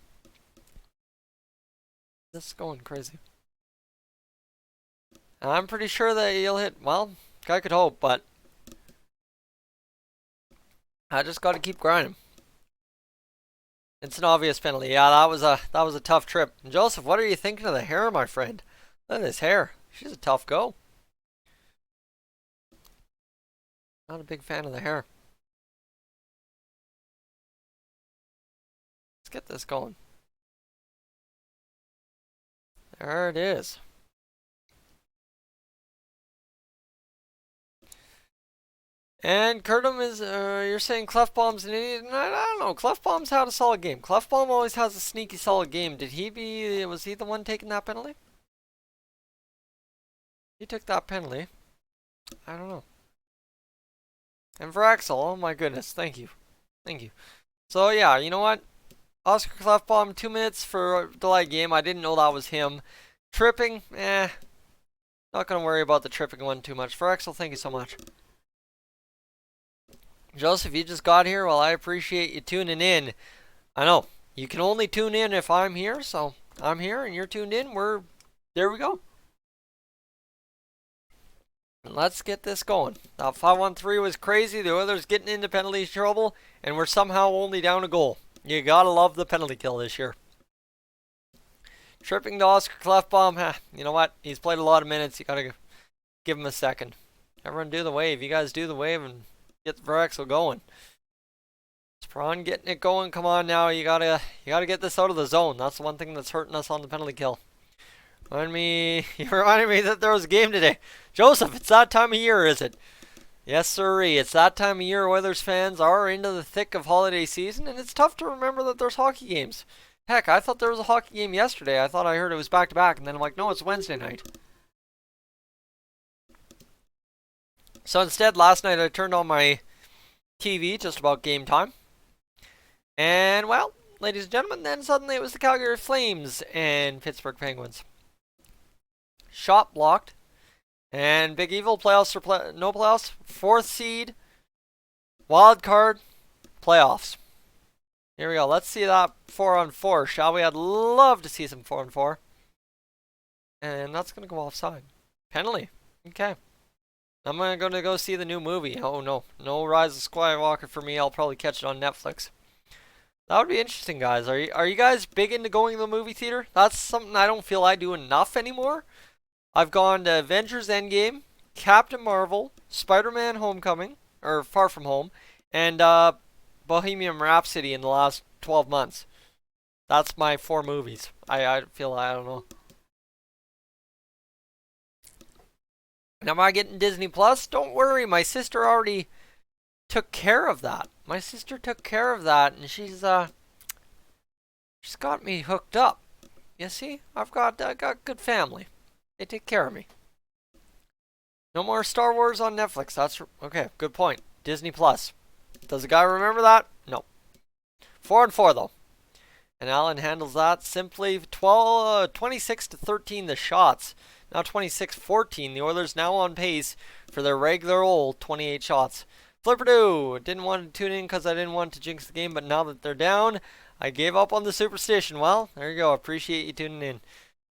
This is going crazy. I'm pretty sure that you'll hit, well, I could hope, but I just got to keep grinding. It's an obvious penalty. Yeah, that was a tough trip. And Joseph, what are you thinking of the hair, my friend? Look at his hair. She's a tough go. Not a big fan of the hair. Let's get this going. There it is. And Curtum is, you're saying Clefbaum's an idiot? I don't know. Clefbaum's had a solid game. Clefbaum always has a sneaky solid game. Was he the one taking that penalty? He took that penalty. I don't know. And for Axel, oh my goodness, thank you. Thank you. So yeah, you know what? Oscar Clefbaum, 2 minutes for delay game. I didn't know that was him. Tripping, not going to worry about the tripping one too much. For Excel, thank you so much. Joseph, you just got here. Well, I appreciate you tuning in. I know, you can only tune in if I'm here, so I'm here and you're tuned in. There we go. Let's get this going. That 5-1-3 was crazy. The Oilers getting into penalty trouble, and we're somehow only down a goal. You gotta love the penalty kill this year. Tripping to Oscar Clefbaum. You know what? He's played a lot of minutes. You gotta give him a second. Everyone do the wave. You guys do the wave and get the Verexel going. Sprawn getting it going. Come on now. You gotta get this out of the zone. That's the one thing that's hurting us on the penalty kill. You reminded me that there was a game today. Joseph, it's that time of year, is it? Yes, sirree. It's that time of year. Oilers fans are into the thick of holiday season, and it's tough to remember that there's hockey games. Heck, I thought there was a hockey game yesterday. I thought I heard it was back-to-back, and then I'm like, no, it's Wednesday night. So instead, last night I turned on my TV just about game time. And, well, ladies and gentlemen, then suddenly it was the Calgary Flames and Pittsburgh Penguins. Shot blocked. And Big Evil, playoffs or no playoffs? 4th seed, wild card, playoffs. Here we go. Let's see that 4-on-4, shall we? I'd love to see some 4-on-4. And that's going to go offside. Penalty. Okay. I'm going to go see the new movie. Oh, no. No Rise of Skywalker for me. I'll probably catch it on Netflix. That would be interesting, guys. Are you guys big into going to the movie theater? That's something I don't feel I do enough anymore. I've gone to Avengers Endgame, Captain Marvel, Spider-Man Homecoming, or Far From Home, and Bohemian Rhapsody in the last 12 months. That's my 4 movies. I feel, I don't know. Now, am I getting Disney Plus? Don't worry, my sister already took care of that. My sister took care of that, and she's got me hooked up. You see, I got good family. They take care of me. No more Star Wars on Netflix. That's okay. Good point. Disney Plus. Does the guy remember that? No. 4-on-4 though. And Allen handles that simply. 26-13 the shots. Now 26-14. The Oilers now on pace for their regular old 28 shots. Flipperdo. Didn't want to tune in because I didn't want to jinx the game, but now that they're down, I gave up on the superstition. Well, there you go. Appreciate you tuning in.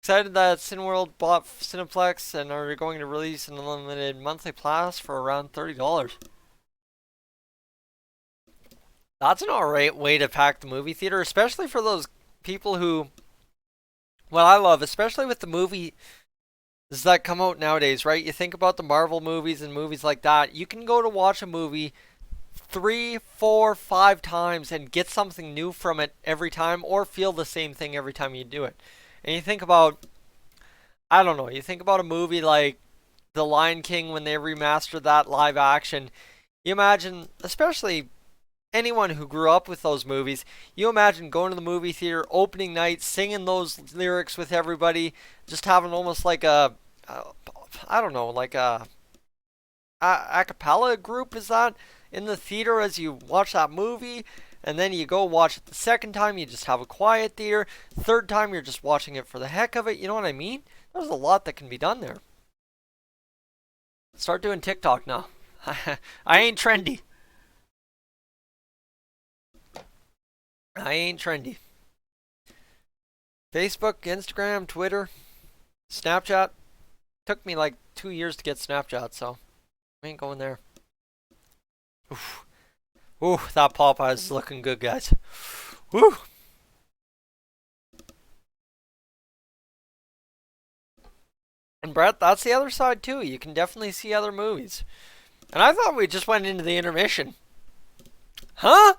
Excited that Cineworld bought Cineplex and are going to release an unlimited monthly pass for around $30. That's an alright way to pack the movie theater, especially for those people who, well, I love, especially with the movies that come out nowadays, right? You think about the Marvel movies and movies like that. You can go to watch a movie 3, 4, 5 times and get something new from it every time, or feel the same thing every time you do it. And you think about, I don't know, you think about a movie like The Lion King when they remastered that live action. You imagine, especially anyone who grew up with those movies, you imagine going to the movie theater opening night, singing those lyrics with everybody, just having almost like I don't know, like a cappella group, is that, in the theater as you watch that movie. And then you go watch it the second time, you just have a quiet theater. Third time, you're just watching it for the heck of it. You know what I mean? There's a lot that can be done there. Start doing TikTok now. I ain't trendy. I ain't trendy. Facebook, Instagram, Twitter, Snapchat. Took me like 2 years to get Snapchat, so I ain't going there. Oof. Ooh, that Popeye's looking good, guys. Woo! And Brett, that's the other side too. You can definitely see other movies. And I thought we just went into the intermission. Huh?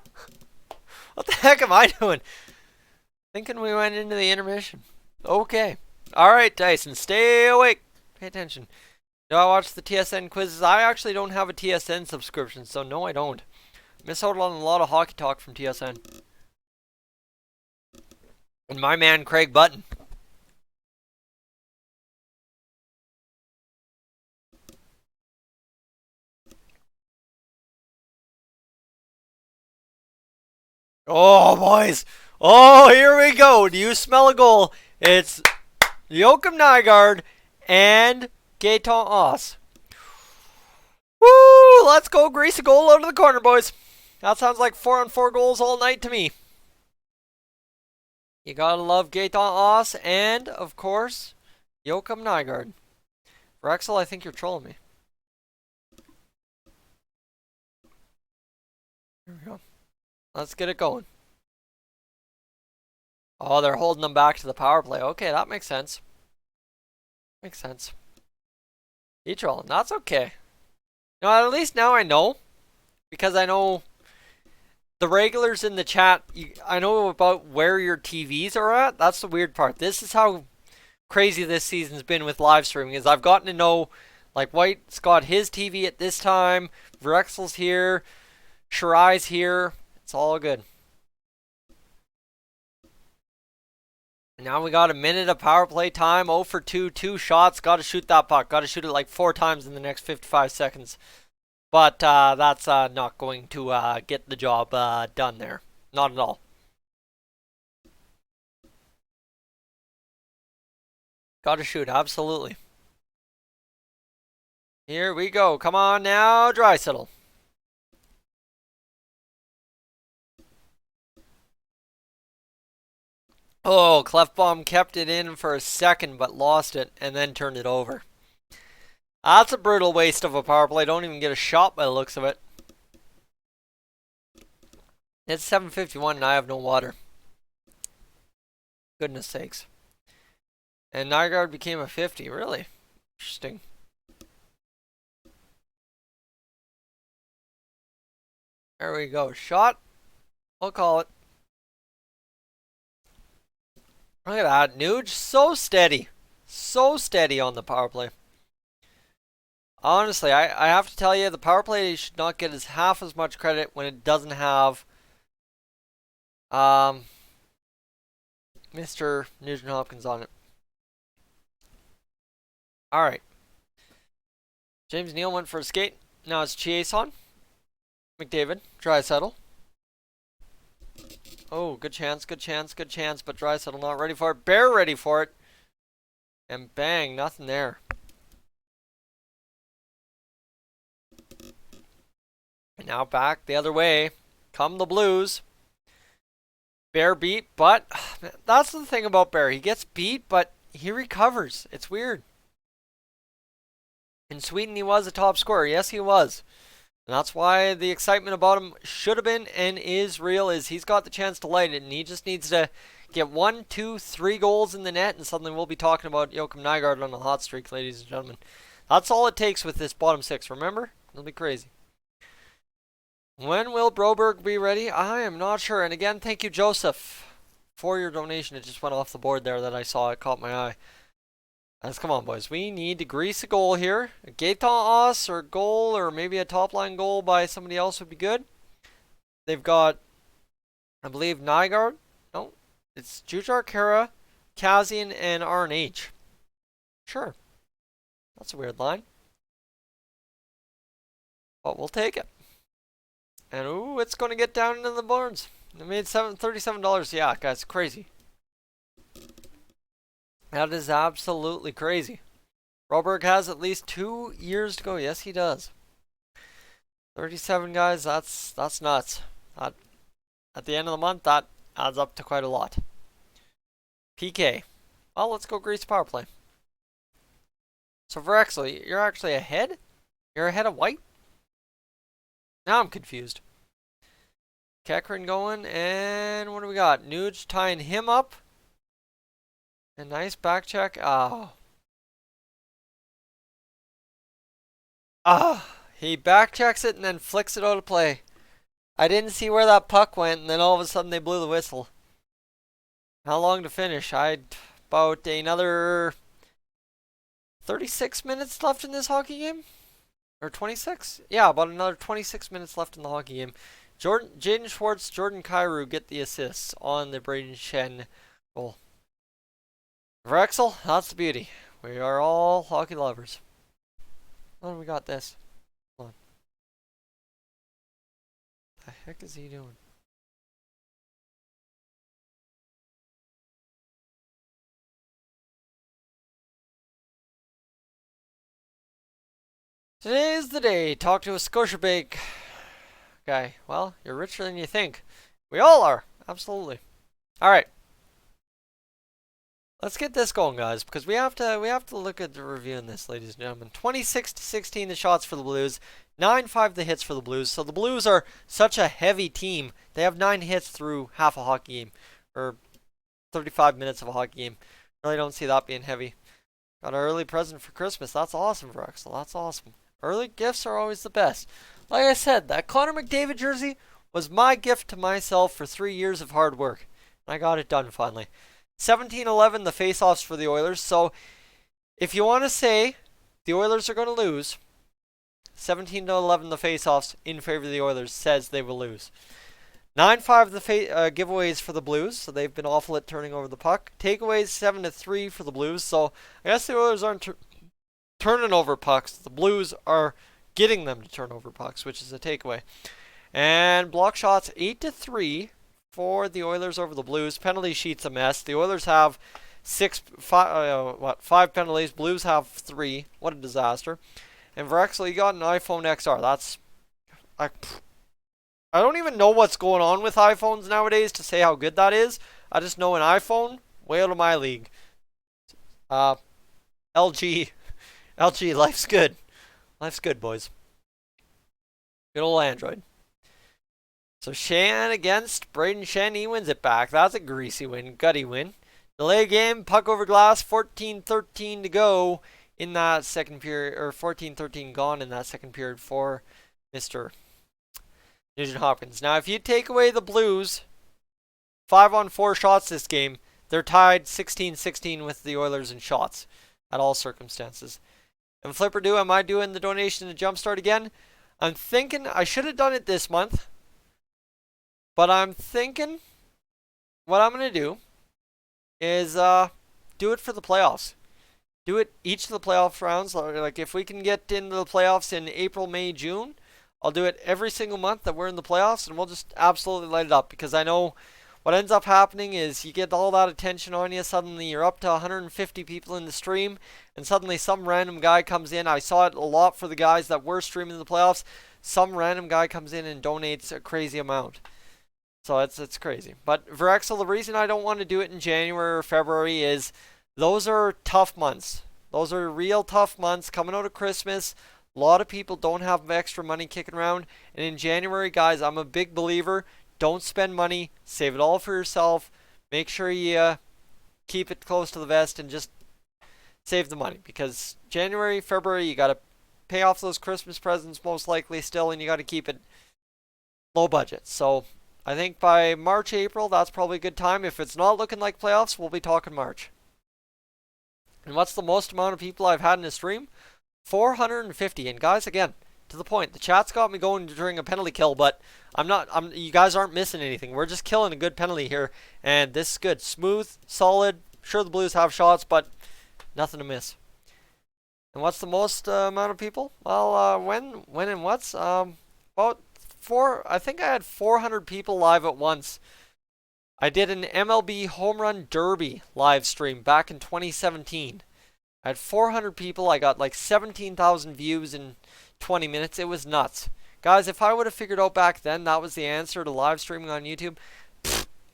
What the heck am I doing? Thinking we went into the intermission. Okay. Alright, Tyson, stay awake. Pay attention. Do I watch the TSN quizzes? I actually don't have a TSN subscription, so no, I don't. Miss out on a lot of hockey talk from TSN. And my man Craig Button. Oh, boys. Oh, here we go. Do you smell a goal? It's Joachim Nygaard and Gaetan Oss. Woo! Let's go grease a goal out of the corner, boys. That sounds like 4-on-4 goals all night to me. You gotta love Gaetan Oss and, of course, Joachim Nygaard. Rexel, I think you're trolling me. Here we go. Let's get it going. Oh, they're holding them back to the power play. Okay, that makes sense. Makes sense. He trolling. That's okay. You know, at least now I know. Because I know the regulars in the chat, I know about where your TVs are at. That's the weird part. This is how crazy this season's been with live streaming. Is I've gotten to know, like, White's got his TV at this time. Vrexel's here. Shirai's here. It's all good. Now we got a minute of power play time. 0 for 2, 2 shots. Got to shoot that puck. Got to shoot it like 4 times in the next 55 seconds. But that's not going to get the job done there. Not at all. Got to shoot, absolutely. Here we go. Come on now, Draisaitl. Oh, Clefbaum kept it in for a second but lost it and then turned it over. That's a brutal waste of a power play. Don't even get a shot by the looks of it. It's 7:51 and I have no water. Goodness sakes. And Nygaard became a 50. Really? Interesting. There we go. Shot. I'll call it. Look at that. Nuge, so steady. So steady on the power play. Honestly, I have to tell you, the power play should not get half as much credit when it doesn't have Mr. Nugent Hopkins on it. Alright. James Neal went for a skate. Now it's Chiasson. McDavid. Draisaitl. Oh, good chance, good chance, good chance, but Draisaitl not ready for it. Bear ready for it. And bang, nothing there. And now back the other way. Come the Blues. Bear beat, but that's the thing about Bear. He gets beat, but he recovers. It's weird. In Sweden, he was a top scorer. Yes, he was. And that's why the excitement about him should have been and is real, is he's got the chance to light it, and he just needs to get 1, 2, 3 goals in the net, and suddenly we'll be talking about Joachim Nygaard on a hot streak, ladies and gentlemen. That's all it takes with this bottom 6, remember? It'll be crazy. When will Broberg be ready? I am not sure. And again, thank you, Joseph, for your donation. It just went off the board there that I saw. It caught my eye. Let's come on, boys. We need to grease a goal here. A Gaetan Oss or goal, or maybe a top line goal by somebody else would be good. They've got, I believe, Nygaard. No, it's Jujar Kara, Kazian, and RNH. Sure. That's a weird line. But we'll take it. And ooh, it's going to get down into the barns. They made $37. Yeah, guys, crazy. That is absolutely crazy. Broberg has at least 2 years to go. Yes, he does. 37 guys, that's nuts. At the end of the month, that adds up to quite a lot. PK. Well, let's go grease power play. So for Exley, you're actually ahead? You're ahead of White? Now I'm confused. Kekrin going, and what do we got? Nuge tying him up. A nice back check. Oh. He back checks it and then flicks it out of play. I didn't see where that puck went, and then all of a sudden they blew the whistle. How long to finish? About another 36 minutes left in this hockey game? Or 26? Yeah, about another 26 minutes left in the hockey game. Jaden Schwartz, Jordan Kyrou get the assists on the Braden Shen goal. Vrexel, that's the beauty. We are all hockey lovers. Oh, we got this. Hold on. What the heck is he doing? Today's the day. Talk to a Scotiabank guy. Well, you're richer than you think. We all are. Absolutely. All right. Let's get this going, guys, because we have to look at the review in this, ladies and gentlemen. 26-16 the shots for the Blues, 9-5 the hits for the Blues. So the Blues are such a heavy team. They have 9 hits through half a hockey game, or 35 minutes of a hockey game. Really don't see that being heavy. Got an early present for Christmas. That's awesome, Vrexel. That's awesome. Early gifts are always the best. Like I said, that Connor McDavid jersey was my gift to myself for 3 years of hard work. I got it done finally. 17-11 the face-offs for the Oilers. So if you want to say the Oilers are going to lose, 17-11 the face-offs in favor of the Oilers says they will lose. 9-5 the giveaways for the Blues, so they've been awful at turning over the puck. Takeaways 7-3 for the Blues, so I guess the Oilers aren't turning over pucks. The Blues are getting them to turn over pucks, which is a takeaway. And block shots 8-3 for the Oilers over the Blues. Penalty sheet's a mess. The Oilers have 5 penalties. Blues have 3. What a disaster. And Vrexel, you got an iPhone XR. That's I don't even know what's going on with iPhones nowadays to say how good that is. I just know an iPhone, way out of my league. LG, life's good. Life's good, boys. Good old Android. So Shan against Braden Shen, he wins it back. That's a greasy win, gutty win. Delay game, puck over glass, 14-13 to go in that second period, or 14-13 gone in that second period for Mr. Nugent Hopkins. Now, if you take away the Blues, 5-on-4 shots this game, they're tied 16-16 with the Oilers in shots at all circumstances. And Flipper do, am I doing the donation to Jumpstart again? I'm thinking I should have done it this month. But I'm thinking what I'm going to do is do it for the playoffs. Do it each of the playoff rounds. Like if we can get into the playoffs in April, May, June, I'll do it every single month that we're in the playoffs, and we'll just absolutely light it up. Because I know what ends up happening is you get all that attention on you. Suddenly you're up to 150 people in the stream, and suddenly some random guy comes in. I saw it a lot for the guys that were streaming the playoffs. Some random guy comes in and donates a crazy amount. So it's crazy. But Vrexel, the reason I don't want to do it in January or February is those are tough months. Those are real tough months coming out of Christmas. A lot of people don't have extra money kicking around. And in January, guys, I'm a big believer. Don't spend money. Save it all for yourself. Make sure you keep it close to the vest and just save the money. Because January, February, you got to pay off those Christmas presents most likely still. And you got to keep it low budget. So I think by March, April, that's probably a good time. If it's not looking like playoffs, we'll be talking March. And what's the most amount of people I've had in a stream? 450. And guys, again, to the point, the chat's got me going during a penalty kill, but you guys aren't missing anything. We're just killing a good penalty here, and this is good. Smooth, solid. Sure, the Blues have shots, but nothing to miss. And what's the most amount of people? Well, when and what's? About I think I had 400 people live at once. I did an MLB Home Run Derby live stream back in 2017. I had 400 people. I got like 17,000 views in 20 minutes. It was nuts. Guys, if I would have figured out back then that was the answer to live streaming on YouTube,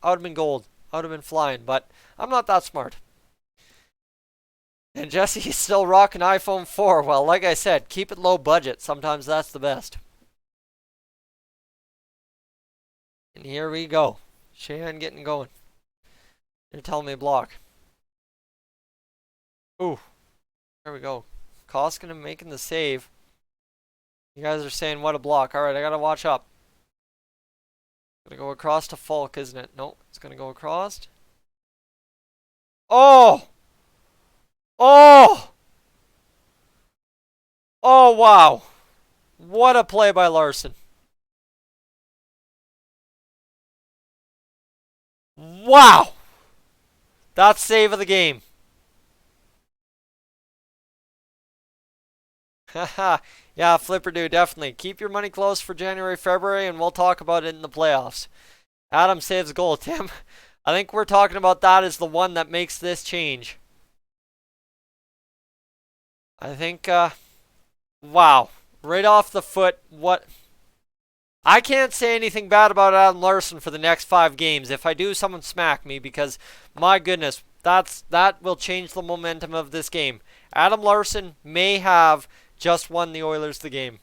I would have been gold. I would have been flying, but I'm not that smart. And Jesse's still rocking iPhone 4. Well, like I said, keep it low budget. Sometimes that's the best. And here we go. Shan getting going. They're telling me block. Ooh. There we go. Koskinen making the save. You guys are saying what a block. Alright, I gotta watch up. Gonna go across to Falk, isn't it? Nope. It's gonna go across. Oh! Oh! Oh, wow. What a play by Larson. Wow! That's save of the game. Haha. Yeah, Flipper do, definitely. Keep your money close for January, February, and we'll talk about it in the playoffs. Adam saves a goal. Tim, I think we're talking about that as the one that makes this change. I think, wow. right off the foot, what... I can't say anything bad about Adam Larson for the next 5 games. If I do, someone smack me, because my goodness, that will change the momentum of this game. Adam Larson may have just won the Oilers the game.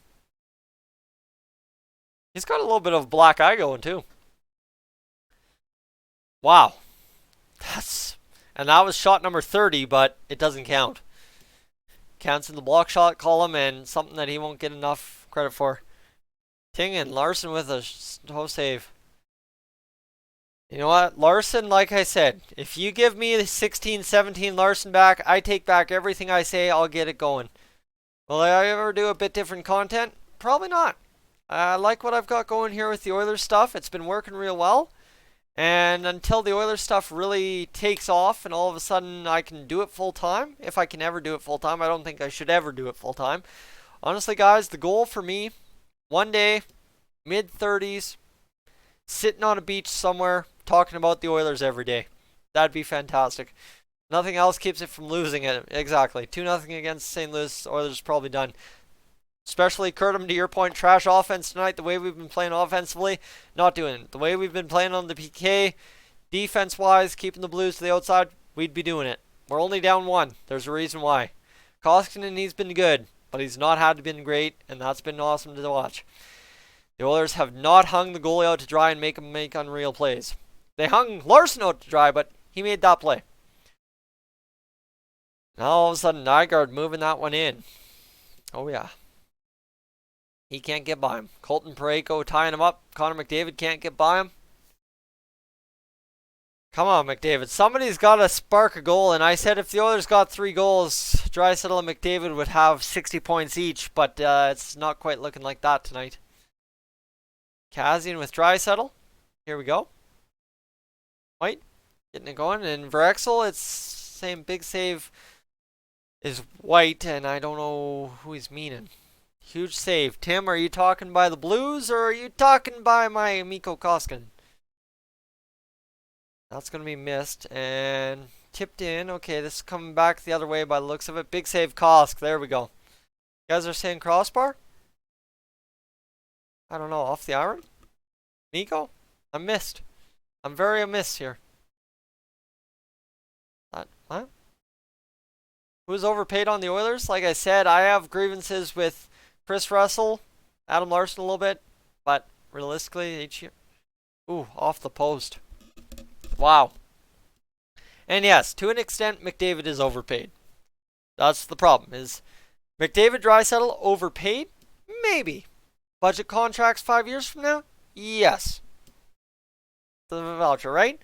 He's got a little bit of black eye going too. Wow. And that was shot number 30, but it doesn't count. Counts in the block shot column, and something that he won't get enough credit for. Tingen, Larson with a toe save. You know what? Larson, like I said, if you give me the 16-17 Larson back, I take back everything I say, I'll get it going. Will I ever do a bit different content? Probably not. I like what I've got going here with the Oilers stuff. It's been working real well. And until the Oilers stuff really takes off and all of a sudden I can do it full time, if I can ever do it full time, I don't think I should ever do it full time. Honestly, guys, the goal for me, one day, mid-30s, sitting on a beach somewhere, talking about the Oilers every day. That'd be fantastic. Nothing else keeps it from losing it. Exactly. 2-0 against St. Louis. Oilers probably done. Especially, Curtin, to your point, trash offense tonight. The way we've been playing offensively, not doing it. The way we've been playing on the PK, defense-wise, keeping the Blues to the outside, we'd be doing it. We're only down 1. There's a reason why. Koskinen, he's been good, but he's not had been great, and that's been awesome to watch. The Oilers have not hung the goalie out to dry and make him make unreal plays. They hung Larson out to dry, but he made that play. Now all of a sudden, Nygaard moving that one in. Oh yeah. He can't get by him. Colton Parayko tying him up. Connor McDavid can't get by him. Come on, McDavid. Somebody's got to spark a goal, and I said if the Oilers got 3 goals, Draisaitl and McDavid would have 60 points each, but it's not quite looking like that tonight. Kazian with Draisaitl. Here we go. White getting it going, and Verexel, it's same big save is White, and I don't know who he's meaning. Huge save. Tim, are you talking by the Blues, or are you talking by my Mikko Koskinen? That's going to be missed, and tipped in. Okay, this is coming back the other way by the looks of it. Big save, Kosk. There we go. You guys are saying crossbar? I don't know. Off the iron? Mikko? I'm missed. I'm very amiss here. What? Who's overpaid on the Oilers? Like I said, I have grievances with Chris Russell, Adam Larson a little bit, but realistically, each year. Ooh, off the post. Wow. And yes, to an extent, McDavid is overpaid. That's the problem. Is McDavid, Draisaitl overpaid? Maybe. Budget contracts 5 years from now? Yes. The voucher, right?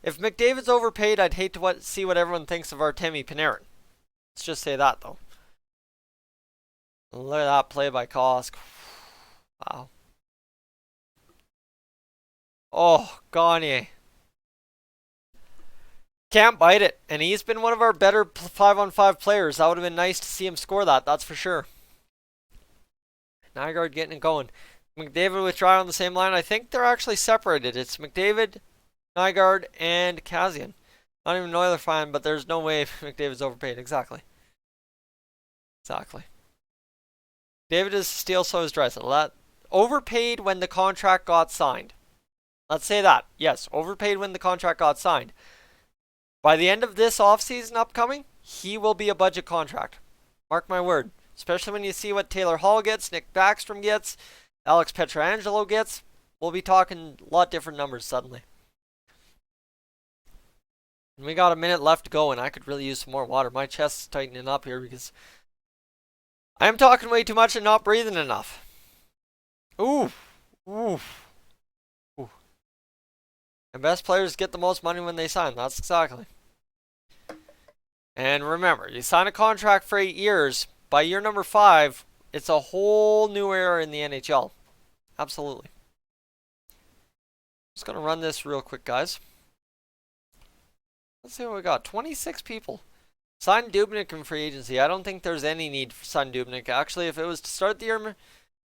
If McDavid's overpaid, I'd hate to see what everyone thinks of Artemi Panarin. Let's just say that, though. Look at that play by Kosk. Wow. Oh, Gagne. Can't bite it. And he's been one of our better 5-on-5 players. That would have been nice to see him score that, that's for sure. Nygaard getting it going. McDavid with Dry on the same line. I think they're actually separated. It's McDavid, Nygaard, and Kazian. Not even an Oiler fan, but there's no way McDavid's overpaid. Exactly. Exactly. David is steal, so is Draisaitl. Overpaid when the contract got signed. Let's say that. Yes, overpaid when the contract got signed. By the end of this offseason upcoming, he will be a budget contract. Mark my word. Especially when you see what Taylor Hall gets, Nick Backstrom gets, Alex Pietrangelo gets. We'll be talking a lot different numbers suddenly. And we got a minute left to go, and I could really use some more water. My chest's tightening up here because I am talking way too much and not breathing enough. Ooh. Ooh. Ooh. And best players get the most money when they sign. That's exactly. And remember, you sign a contract for 8 years. By year number 5, it's a whole new era in the NHL. Absolutely. Just going to run this real quick, guys. Let's see what we got. 26 people. Sign Dubnyk in free agency. I don't think there's any need for sign Dubnyk. Actually, if it was to start the year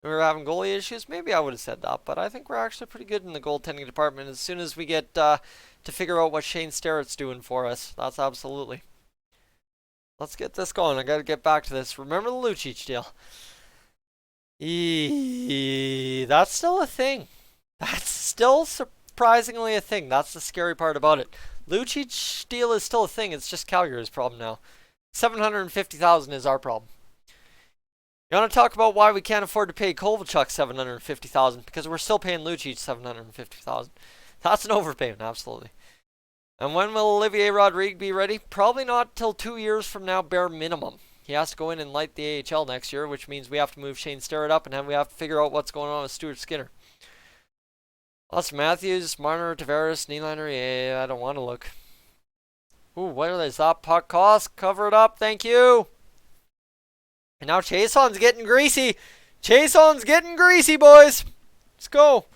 we were having goalie issues, maybe I would have said that. But I think we're actually pretty good in the goaltending department. As soon as we get to figure out what Shane Starrett's doing for us. That's absolutely. Let's get this going. I got to get back to this. Remember the Lucic deal. That's still a thing. That's still surprisingly a thing. That's the scary part about it. Lucic deal is still a thing. It's just Calgary's problem now. 750,000 is our problem. You want to talk about why we can't afford to pay Kovalchuk 750,000 because we're still paying Lucic 750,000. That's an overpayment, absolutely. And when will Olivier Rodrigue be ready? Probably not till 2 years from now, bare minimum. He has to go in and light the AHL next year, which means we have to move Shane Starrett up, and then we have to figure out what's going on with Stuart Skinner. Lots Matthews, Marner, Tavares, Nylander. Yeah, I don't want to look. Ooh, what is that puck cost? Cover it up, thank you. And now Chason's getting greasy. Chason's getting greasy, boys. Let's go.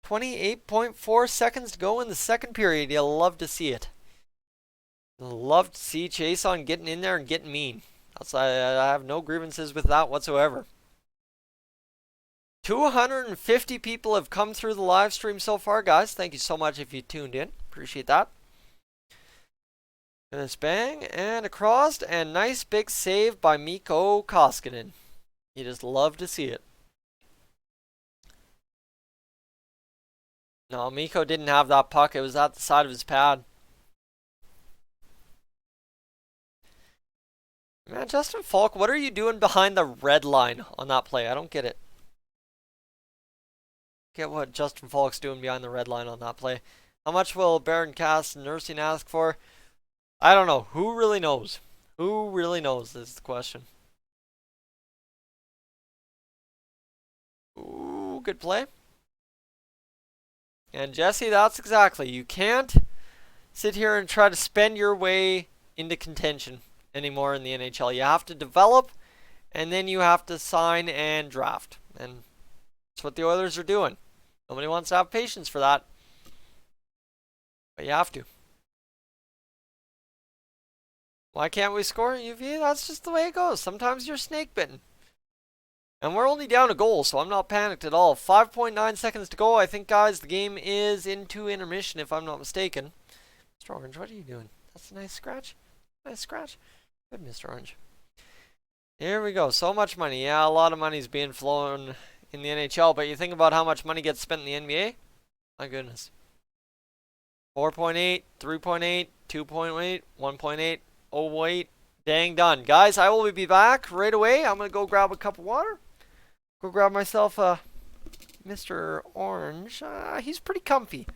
28.4 seconds to go in the second period. You'll love to see it. You'll love to see Chason getting in there and getting mean. I have no grievances with that whatsoever. 250 people have come through the live stream so far, guys. Thank you so much if you tuned in. Appreciate that. And this bang and across, and nice big save by Mikko Koskinen. You just love to see it. No, Mikko didn't have that puck. It was at the side of his pad. Man, Justin Falk, what are you doing behind the red line on that play? I don't get it. Get what Justin Falk's doing behind the red line on that play. How much will Baron Cass and Nursing ask for? I don't know. Who really knows? Who really knows is the question. Ooh, good play. And Jesse, that's exactly. You can't sit here and try to spend your way into contention anymore in the NHL. You have to develop, and then you have to sign and draft. And that's what the Oilers are doing. Nobody wants to have patience for that. But you have to. Why can't we score UV? That's just the way it goes. Sometimes you're snake bitten. And we're only down a goal, so I'm not panicked at all. 5.9 seconds to go. I think, guys, the game is into intermission, if I'm not mistaken. Mr. Orange, what are you doing? That's a nice scratch. Nice scratch. Good, Mr. Orange. Here we go. So much money. Yeah, a lot of money's being flown in the NHL, but you think about how much money gets spent in the NBA? My goodness. 4.8, 3.8, 2.8, 1.8. Oh, wait. Dang done. Guys, I will be back right away. I'm going to go grab a cup of water. Go grab myself a Mr. Orange. He's pretty comfy.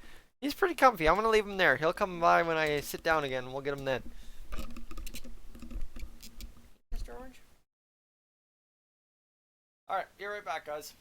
He's pretty comfy. I'm going to leave him there. He'll come by when I sit down again, and we'll get him then. Mr. Orange? Alright, be right back, guys.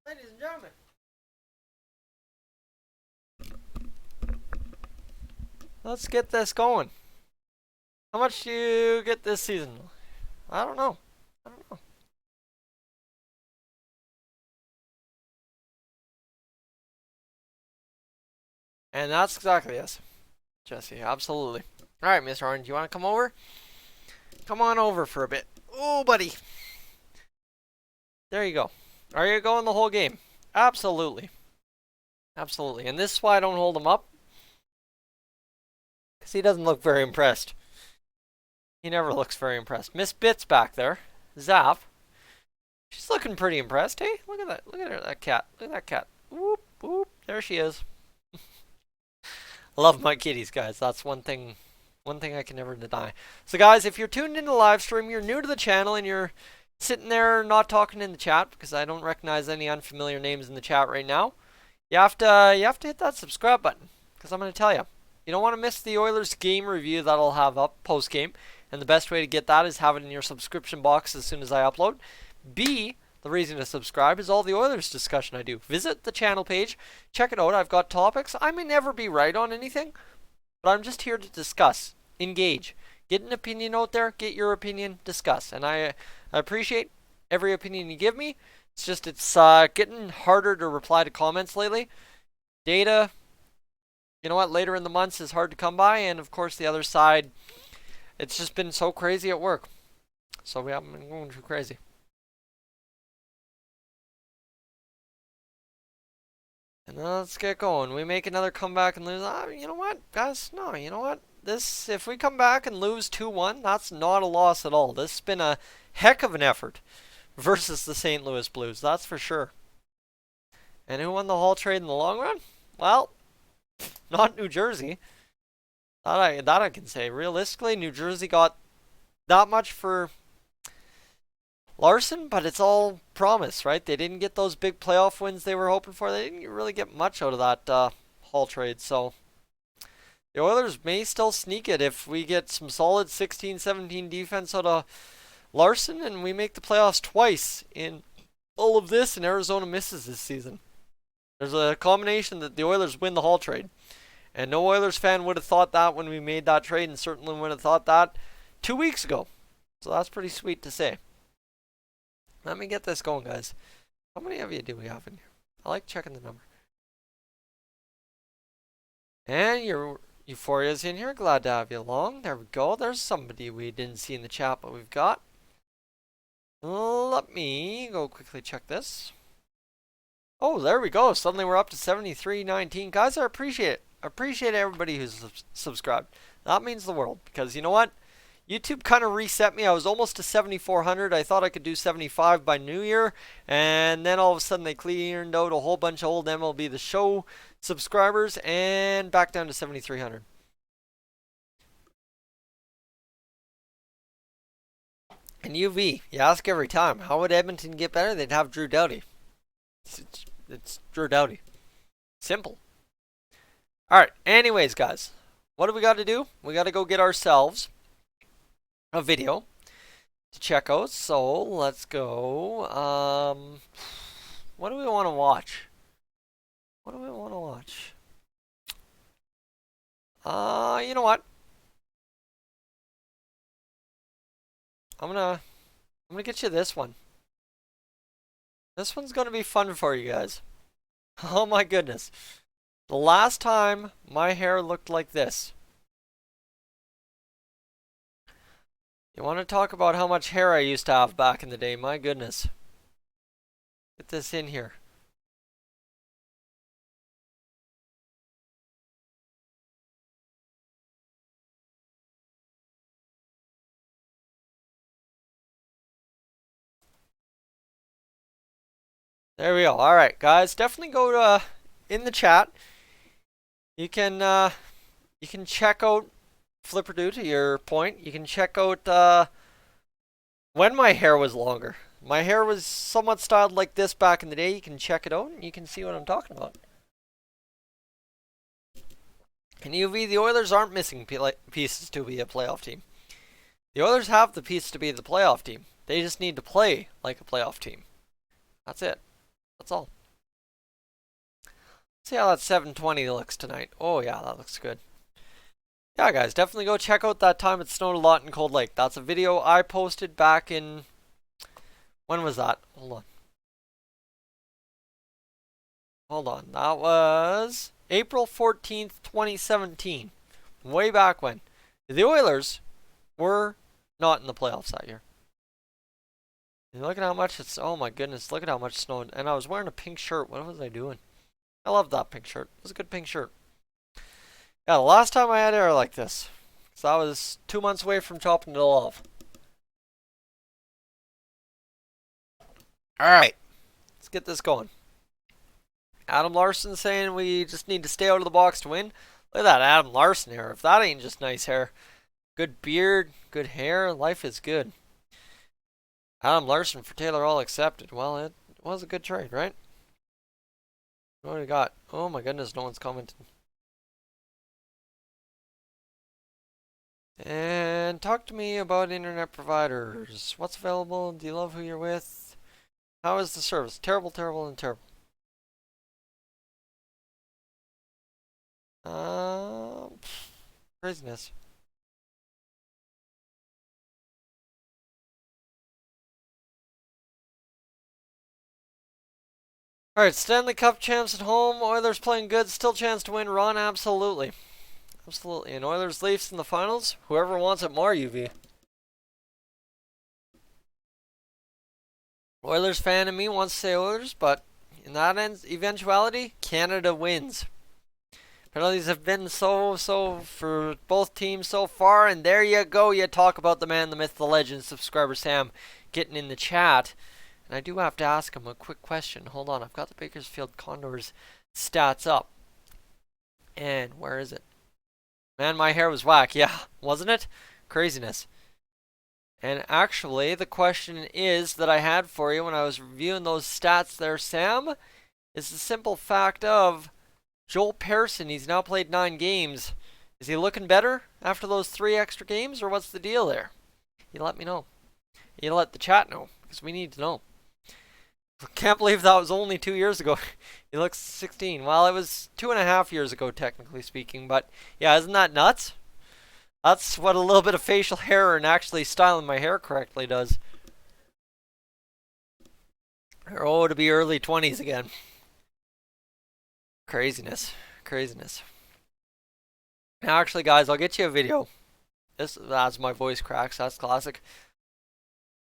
Ladies and gentlemen. Let's get this going. How much do you get this season? I don't know. I don't know. And that's exactly yes. Jesse, absolutely. Alright, Mr. Orange, you want to come over? Come on over for a bit. Oh, buddy. There you go. Are you going the whole game? Absolutely. Absolutely. And this is why I don't hold him up. Because he doesn't look very impressed. He never looks very impressed. Miss Bit's back there. Zap. She's looking pretty impressed. Hey, look at that. Look at her, that cat. Look at that cat. Whoop, whoop. There she is. I love my kitties, guys. That's one thing I can never deny. So, guys, if you're tuned into the live stream, you're new to the channel, and you're sitting there not talking in the chat because I don't recognize any unfamiliar names in the chat right now, you have to hit that subscribe button because I'm going to tell you. You don't want to miss the Oilers game review that I'll have up post-game. And the best way to get that is have it in your subscription box as soon as I upload. B, the reason to subscribe is all the Oilers discussion I do. Visit the channel page. Check it out. I've got topics. I may never be right on anything, but I'm just here to discuss. Engage. Get an opinion out there. Get your opinion. Discuss. And I appreciate every opinion you give me. It's just it's getting harder to reply to comments lately. Data, you know what, later in the months is hard to come by. And, of course, the other side, it's just been so crazy at work. So we haven't been going too crazy. And let's get going. We make another comeback and lose. You know what, guys? No, you know what? This, if we come back and lose 2-1, that's not a loss at all. This has been a heck of an effort versus the St. Louis Blues. That's for sure. And who won the Hall trade in the long run? Well, not New Jersey. That I can say. Realistically, New Jersey got that much for Larson, but it's all promise, right? They didn't get those big playoff wins they were hoping for. They didn't really get much out of that Hall trade. So the Oilers may still sneak it if we get some solid 16-17 defense out of Larson and we make the playoffs twice in all of this and Arizona misses this season. There's a combination that the Oilers win the Hall trade. And no Oilers fan would have thought that when we made that trade, and certainly would have thought that 2 weeks ago. So that's pretty sweet to say. Let me get this going, guys. How many of you do we have in here? I like checking the number. And your Euphoria's in here. Glad to have you along. There we go. There's somebody we didn't see in the chat, but we've got. Let me go quickly check this. Oh, there we go. Suddenly we're up to 73.19. Guys, I appreciate it. I appreciate everybody who's subscribed. That means the world. Because you know what? YouTube kind of reset me. I was almost to 7,400. I thought I could do 75 by New Year. And then all of a sudden they cleared out a whole bunch of old MLB The Show subscribers. And back down to 7,300. And UV, you ask every time, how would Edmonton get better? They'd have Drew Doughty. It's Drew Doughty. Simple. Alright, anyways, guys. What do we got to do? We got to go get ourselves a video to check out. So, let's go. What do we want to watch? What do we want to watch? You know what? I'm gonna get you this one. This one's gonna be fun for you guys. Oh my goodness. The last time my hair looked like this. You want to talk about how much hair I used to have back in the day? My goodness. Get this in here. There we go. All right, guys, definitely go to in the chat. You can check out Flipperdo to your point. You can check out when my hair was longer. My hair was somewhat styled like this back in the day. You can check it out and you can see what I'm talking about. And UV, the Oilers aren't missing pieces to be a playoff team. The Oilers have the piece to be the playoff team. They just need to play like a playoff team. That's it. That's all. See how that 720 looks tonight. Oh yeah, that looks good. Yeah, guys, definitely go check out that time it snowed a lot in Cold Lake. That's a video I posted back in... When was that? Hold on. Hold on. That was April 14th, 2017. Way back when. The Oilers were not in the playoffs that year. And look at how much it's... Oh my goodness, look at how much snowed. And I was wearing a pink shirt. What was I doing? I love that pink shirt. It was a good pink shirt. Yeah, the last time I had hair like this. So I was 2 months away from chopping it all off. Alright. Let's get this going. Adam Larson saying we just need to stay out of the box to win. Look at that Adam Larson hair. If that ain't just nice hair. Good beard, good hair, life is good. Adam Larson for Taylor All accepted. Well, it was a good trade, right? What do we got? Oh my goodness, no one's commenting. And talk to me about internet providers. What's available? Do you love who you're with? How is the service? Terrible, terrible, and terrible. Craziness. Alright, Stanley Cup champs at home. Oilers playing good. Still chance to win. Ron, absolutely. Absolutely. And Oilers Leafs in the finals. Whoever wants it more, UV. Oilers fan in me wants to say Oilers, but in that eventuality, Canada wins. Penalties have been so for both teams so far, and there you go. You talk about the man, the myth, the legend, subscriber Sam getting in the chat. And I do have to ask him a quick question. Hold on, I've got the Bakersfield Condors stats up. And where is it? Man, my hair was whack. Yeah, wasn't it? Craziness. And actually, the question is that I had for you when I was reviewing those stats there, Sam, is the simple fact of Joel Persson. He's now played 9 games. Is he looking better after those 3 extra games, or what's the deal there? You let me know. You let the chat know, because we need to know. Can't believe that was only 2 years ago. He looks 16. Well, it was 2.5 years ago, technically speaking. But yeah, isn't that nuts? That's what a little bit of facial hair and actually styling my hair correctly does. Oh, to be early 20s again. Craziness. Craziness. Now, actually, guys, I'll get you a video. That's my voice cracks. That's classic.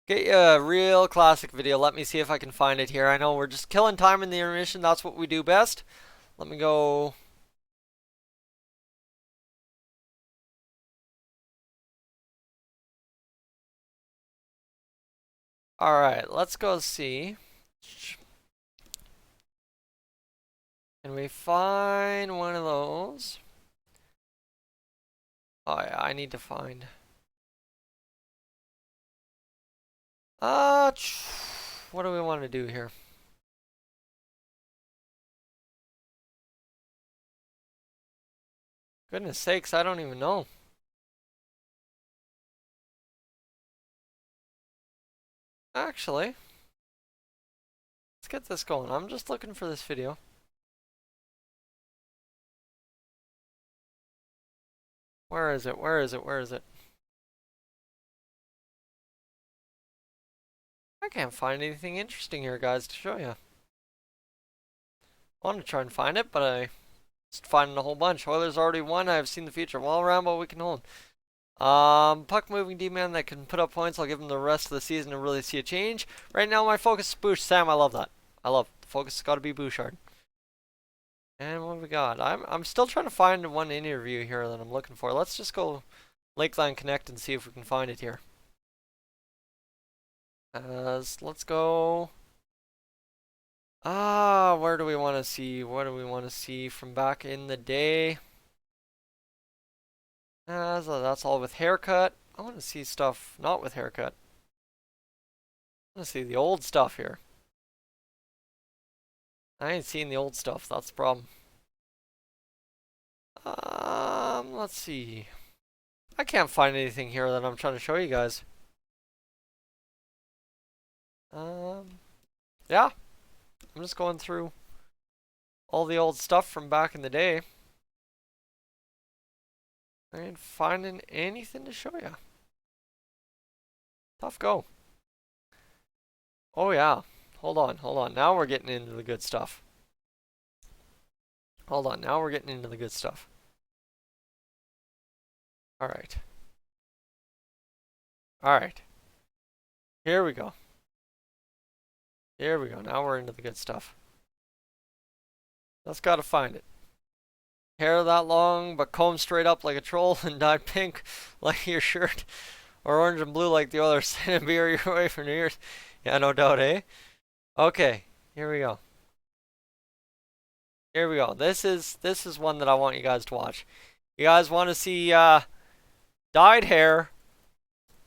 Get you a real classic video. Let me see if I can find it here. I know we're just killing time in the intermission. That's what we do best. Let me go. Alright, let's go see. Can we find one of those? Oh yeah, I need to find. What do we want to do here? Goodness sakes, I don't even know. Actually, let's get this going. I'm just looking for this video. Where is it? Where is it? Where is it? I can't find anything interesting here, guys, to show you. I want to try and find it, but I just finding a whole bunch. Oilers already won. I've seen the future. Well, around what we can hold. Puck moving D-man that can put up points. I'll give him the rest of the season to really see a change. Right now, my focus is Bouch. Sam, I love that. I love the focus. Has got to be Bouchard. And what have we got? I'm still trying to find one interview here that I'm looking for. Let's just go Lakeline Connect and see if we can find it here. Let's go. Where do we want to see? What do we want to see from back in the day? So that's all with haircut. I want to see stuff not with haircut. I want to see the old stuff here. I ain't seen the old stuff. That's the problem. Let's see. I can't find anything here that I'm trying to show you guys. Yeah. I'm just going through. all the old stuff from back in the day. I ain't finding anything to show you. Tough go. Oh yeah. Hold on. Now we're getting into the good stuff. Hold on, now we're getting into the good stuff. Alright. Alright. Here we go. Here we go. Now we're into the good stuff. Just gotta find it. Hair that long, but combed straight up like a troll and dyed pink like your shirt. Or orange and blue like the Oilers. Send a beer your way for New Year's. Yeah, no doubt, eh? Okay, here we go. Here we go. This is one that I want you guys to watch. You guys want to see dyed hair,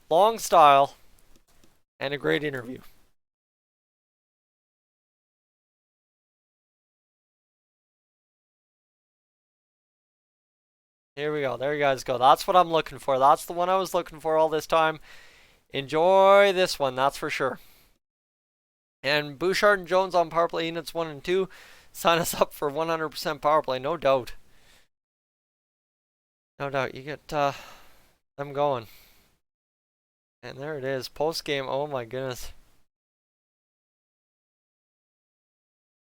long style, and a great interview. Here we go. There you guys go. That's what I'm looking for. That's the one I was looking for all this time. Enjoy this one, that's for sure. And Bouchard and Jones on power play units 1 and 2. Sign us up for 100% power play, no doubt. No doubt. You get them going. And there it is. Post game. Oh my goodness.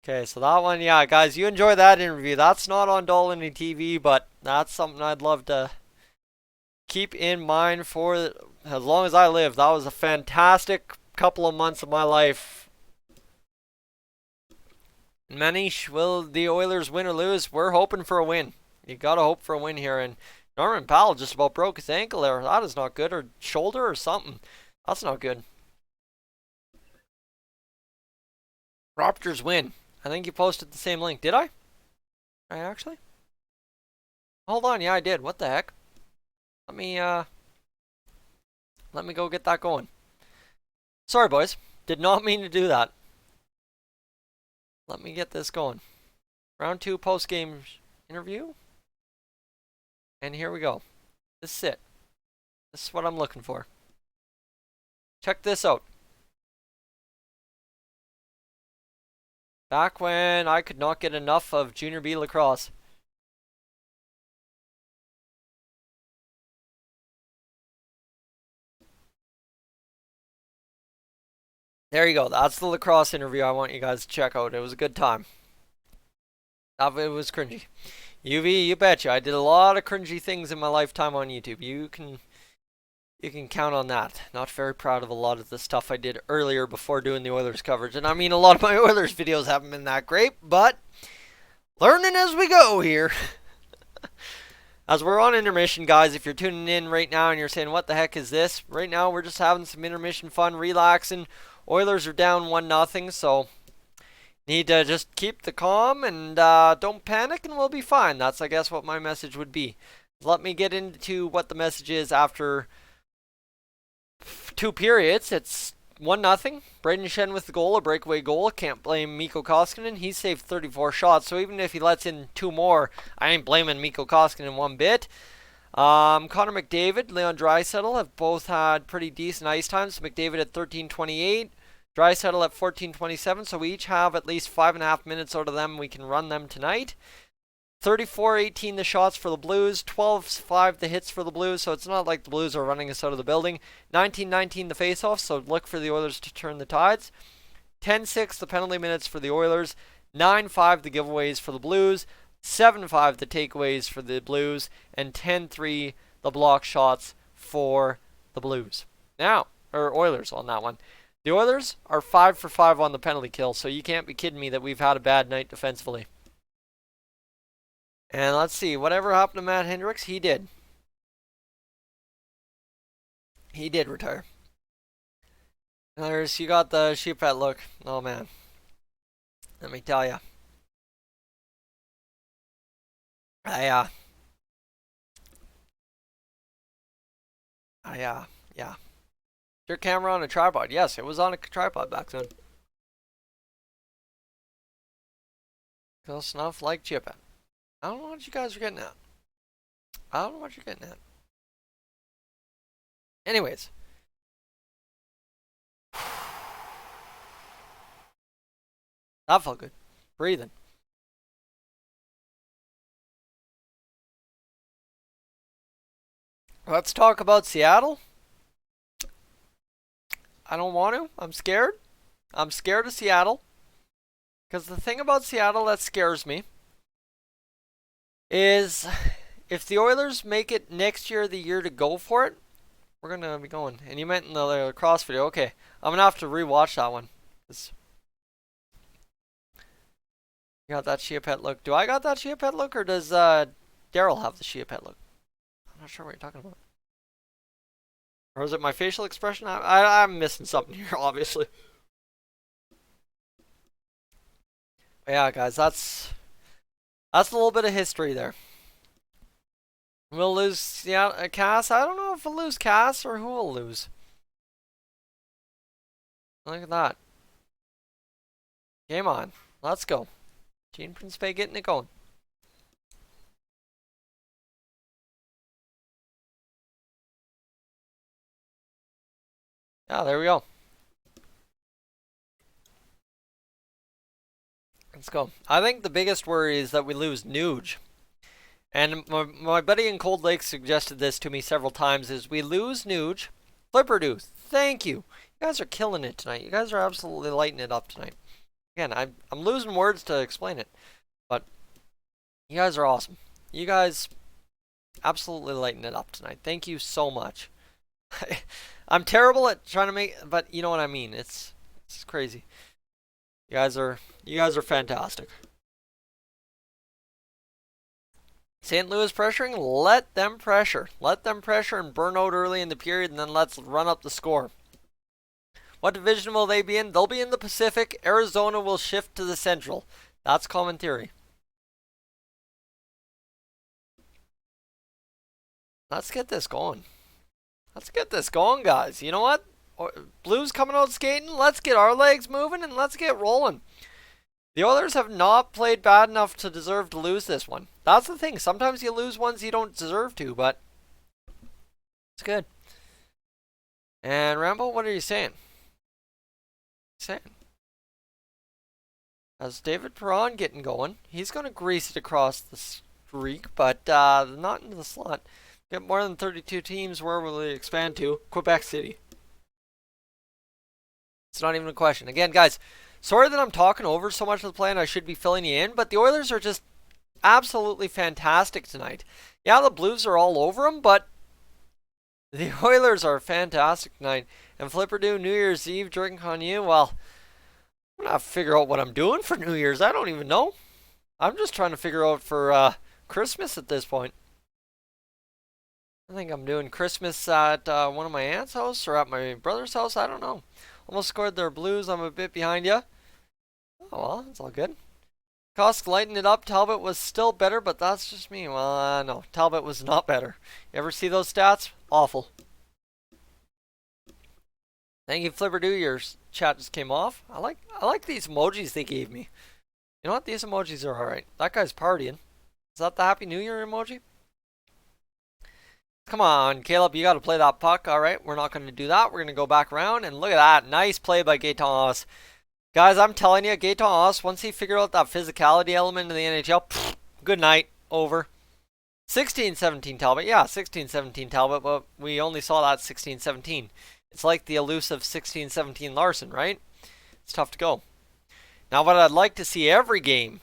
Okay, so that one, yeah, guys, you enjoy that interview. That's not on Dolynny TV, but that's something I'd love to keep in mind for as long as I live. That was a fantastic couple of months of my life. Manish, will the Oilers win or lose? We're hoping for a win. You gotta hope for a win here. And Norman Powell just about broke his ankle there. That is not good. Or shoulder or something. That's not good. Raptors win. I think you posted the same link. Did I? I actually? Hold on. Yeah, I did. What the heck? Let me go get that going. Sorry, boys. Did not mean to do that. Let me get this going. Round 2 post-game interview. And here we go. This is it. This is what I'm looking for. Check this out. Back when I could not get enough of Junior B lacrosse. There you go. That's the lacrosse interview I want you guys to check out. It was a good time. It was cringy. UV, you betcha. I did a lot of cringy things in my lifetime on YouTube. You can count on that. Not very proud of a lot of the stuff I did earlier before doing the Oilers coverage. And I mean, a lot of my Oilers videos haven't been that great, but learning as we go here. As we're on intermission, guys, if you're tuning in right now and you're saying, what the heck is this? Right now, we're just having some intermission fun, relaxing. Oilers are down 1-0, so need to just keep the calm and don't panic and we'll be fine. That's, I guess, what my message would be. Let me get into what the message is after 2 periods. It's 1-0. Braden Shen with the goal, a breakaway goal. Can't blame Mikko Koskinen. He saved 34 shots, so even if he lets in 2 more, I ain't blaming Mikko Koskinen one bit. Connor McDavid, Leon Draisaitl have both had pretty decent ice times. McDavid at 13:28, Draisaitl at 14:27, so we each have at least 5.5 minutes out of them. We can run them tonight. 34-18 the shots for the Blues, 12-5 the hits for the Blues, so it's not like the Blues are running us out of the building. 19-19 the faceoffs, so look for the Oilers to turn the tides. 10-6 the penalty minutes for the Oilers, 9-5 the giveaways for the Blues, 7-5 the takeaways for the Blues, and 10-3 the block shots for the Blues. Now, or Oilers on that one. The Oilers are 5 for 5 on the penalty kill, so you can't be kidding me that we've had a bad night defensively. And let's see, whatever happened to Matt Hendricks, he did. He did retire. There's, you got the sheep pet look. Oh man. Let me tell you. Yeah. Your camera on a tripod? Yes, it was on a tripod back then. Go snuff like chip it. I don't know what you guys are getting at. Anyways. That felt good. Breathing. Let's talk about Seattle. I don't want to. I'm scared. I'm scared of Seattle. Because the thing about Seattle that scares me is if the Oilers make it next year the year to go for it, we're going to be going. And you meant in the lacrosse video. Okay, I'm going to have to rewatch that one. You got that Shia Pet look. Do I got that Shia Pet look, or does Daryl have the Shia Pet look? I'm not sure what you're talking about. Or is it my facial expression? I'm missing something here, obviously. But yeah, guys, that's a little bit of history there. We'll lose Cass. I don't know if we'll lose Cass or who will lose. Look at that. Game on. Let's go. Gene Principe getting it going. Yeah, there we go. Let's go. I think the biggest worry is that we lose Nuge. And my buddy in Cold Lake suggested this to me several times, is we lose Nuge. Flipperdo, thank you. You guys are killing it tonight. You guys are absolutely lighting it up tonight. Again, I'm losing words to explain it. But you guys are awesome. You guys absolutely lighting it up tonight. Thank you so much. I'm terrible at trying to make, but you know what I mean. It's crazy. You guys are fantastic. St. Louis pressuring, let them pressure. Let them pressure and burn out early in the period, and then let's run up the score. What division will they be in? They'll be in the Pacific. Arizona will shift to the Central. That's common theory. Let's get this going. Let's get this going, guys. You know what? Blues coming out skating. Let's get our legs moving and let's get rolling. The Oilers have not played bad enough to deserve to lose this one. That's the thing. Sometimes you lose ones you don't deserve to, but it's good. And Rambo, what are you saying? As David Perron getting going, he's going to grease it across the streak, but not into the slot. Get more than 32 teams. Where will they expand to? Quebec City. It's not even a question. Again, guys, sorry that I'm talking over so much of the play and I should be filling you in, but the Oilers are just absolutely fantastic tonight. Yeah, the Blues are all over them, but the Oilers are fantastic tonight. And Flipperdo, New Year's Eve drinking on you. Well, I'm going to have to figure out what I'm doing for New Year's. I don't even know. I'm just trying to figure out for Christmas at this point. I think I'm doing Christmas at one of my aunt's house or at my brother's house. I don't know. Almost scored their Blues. I'm a bit behind you. Oh, well, it's all good. Kosk lighting it up. Talbot was still better, but that's just me. Well, no. Talbot was not better. You ever see those stats? Awful. Thank you, Flipperdo. Your chat just came off. I like these emojis they gave me. You know what? These emojis are alright. That guy's partying. Is that the Happy New Year emoji? Come on, Caleb, you got to play that puck. All right, we're not going to do that. We're going to go back around, and look at that. Nice play by Gaetan Haas. Guys, I'm telling you, Gaetan Haas, once he figured out that physicality element in the NHL, good night, over. 16-17 Talbot. Yeah, 16-17 Talbot, but we only saw that 16-17. It's like the elusive 16-17 Larson, right? It's tough to go. Now, what I'd like to see every game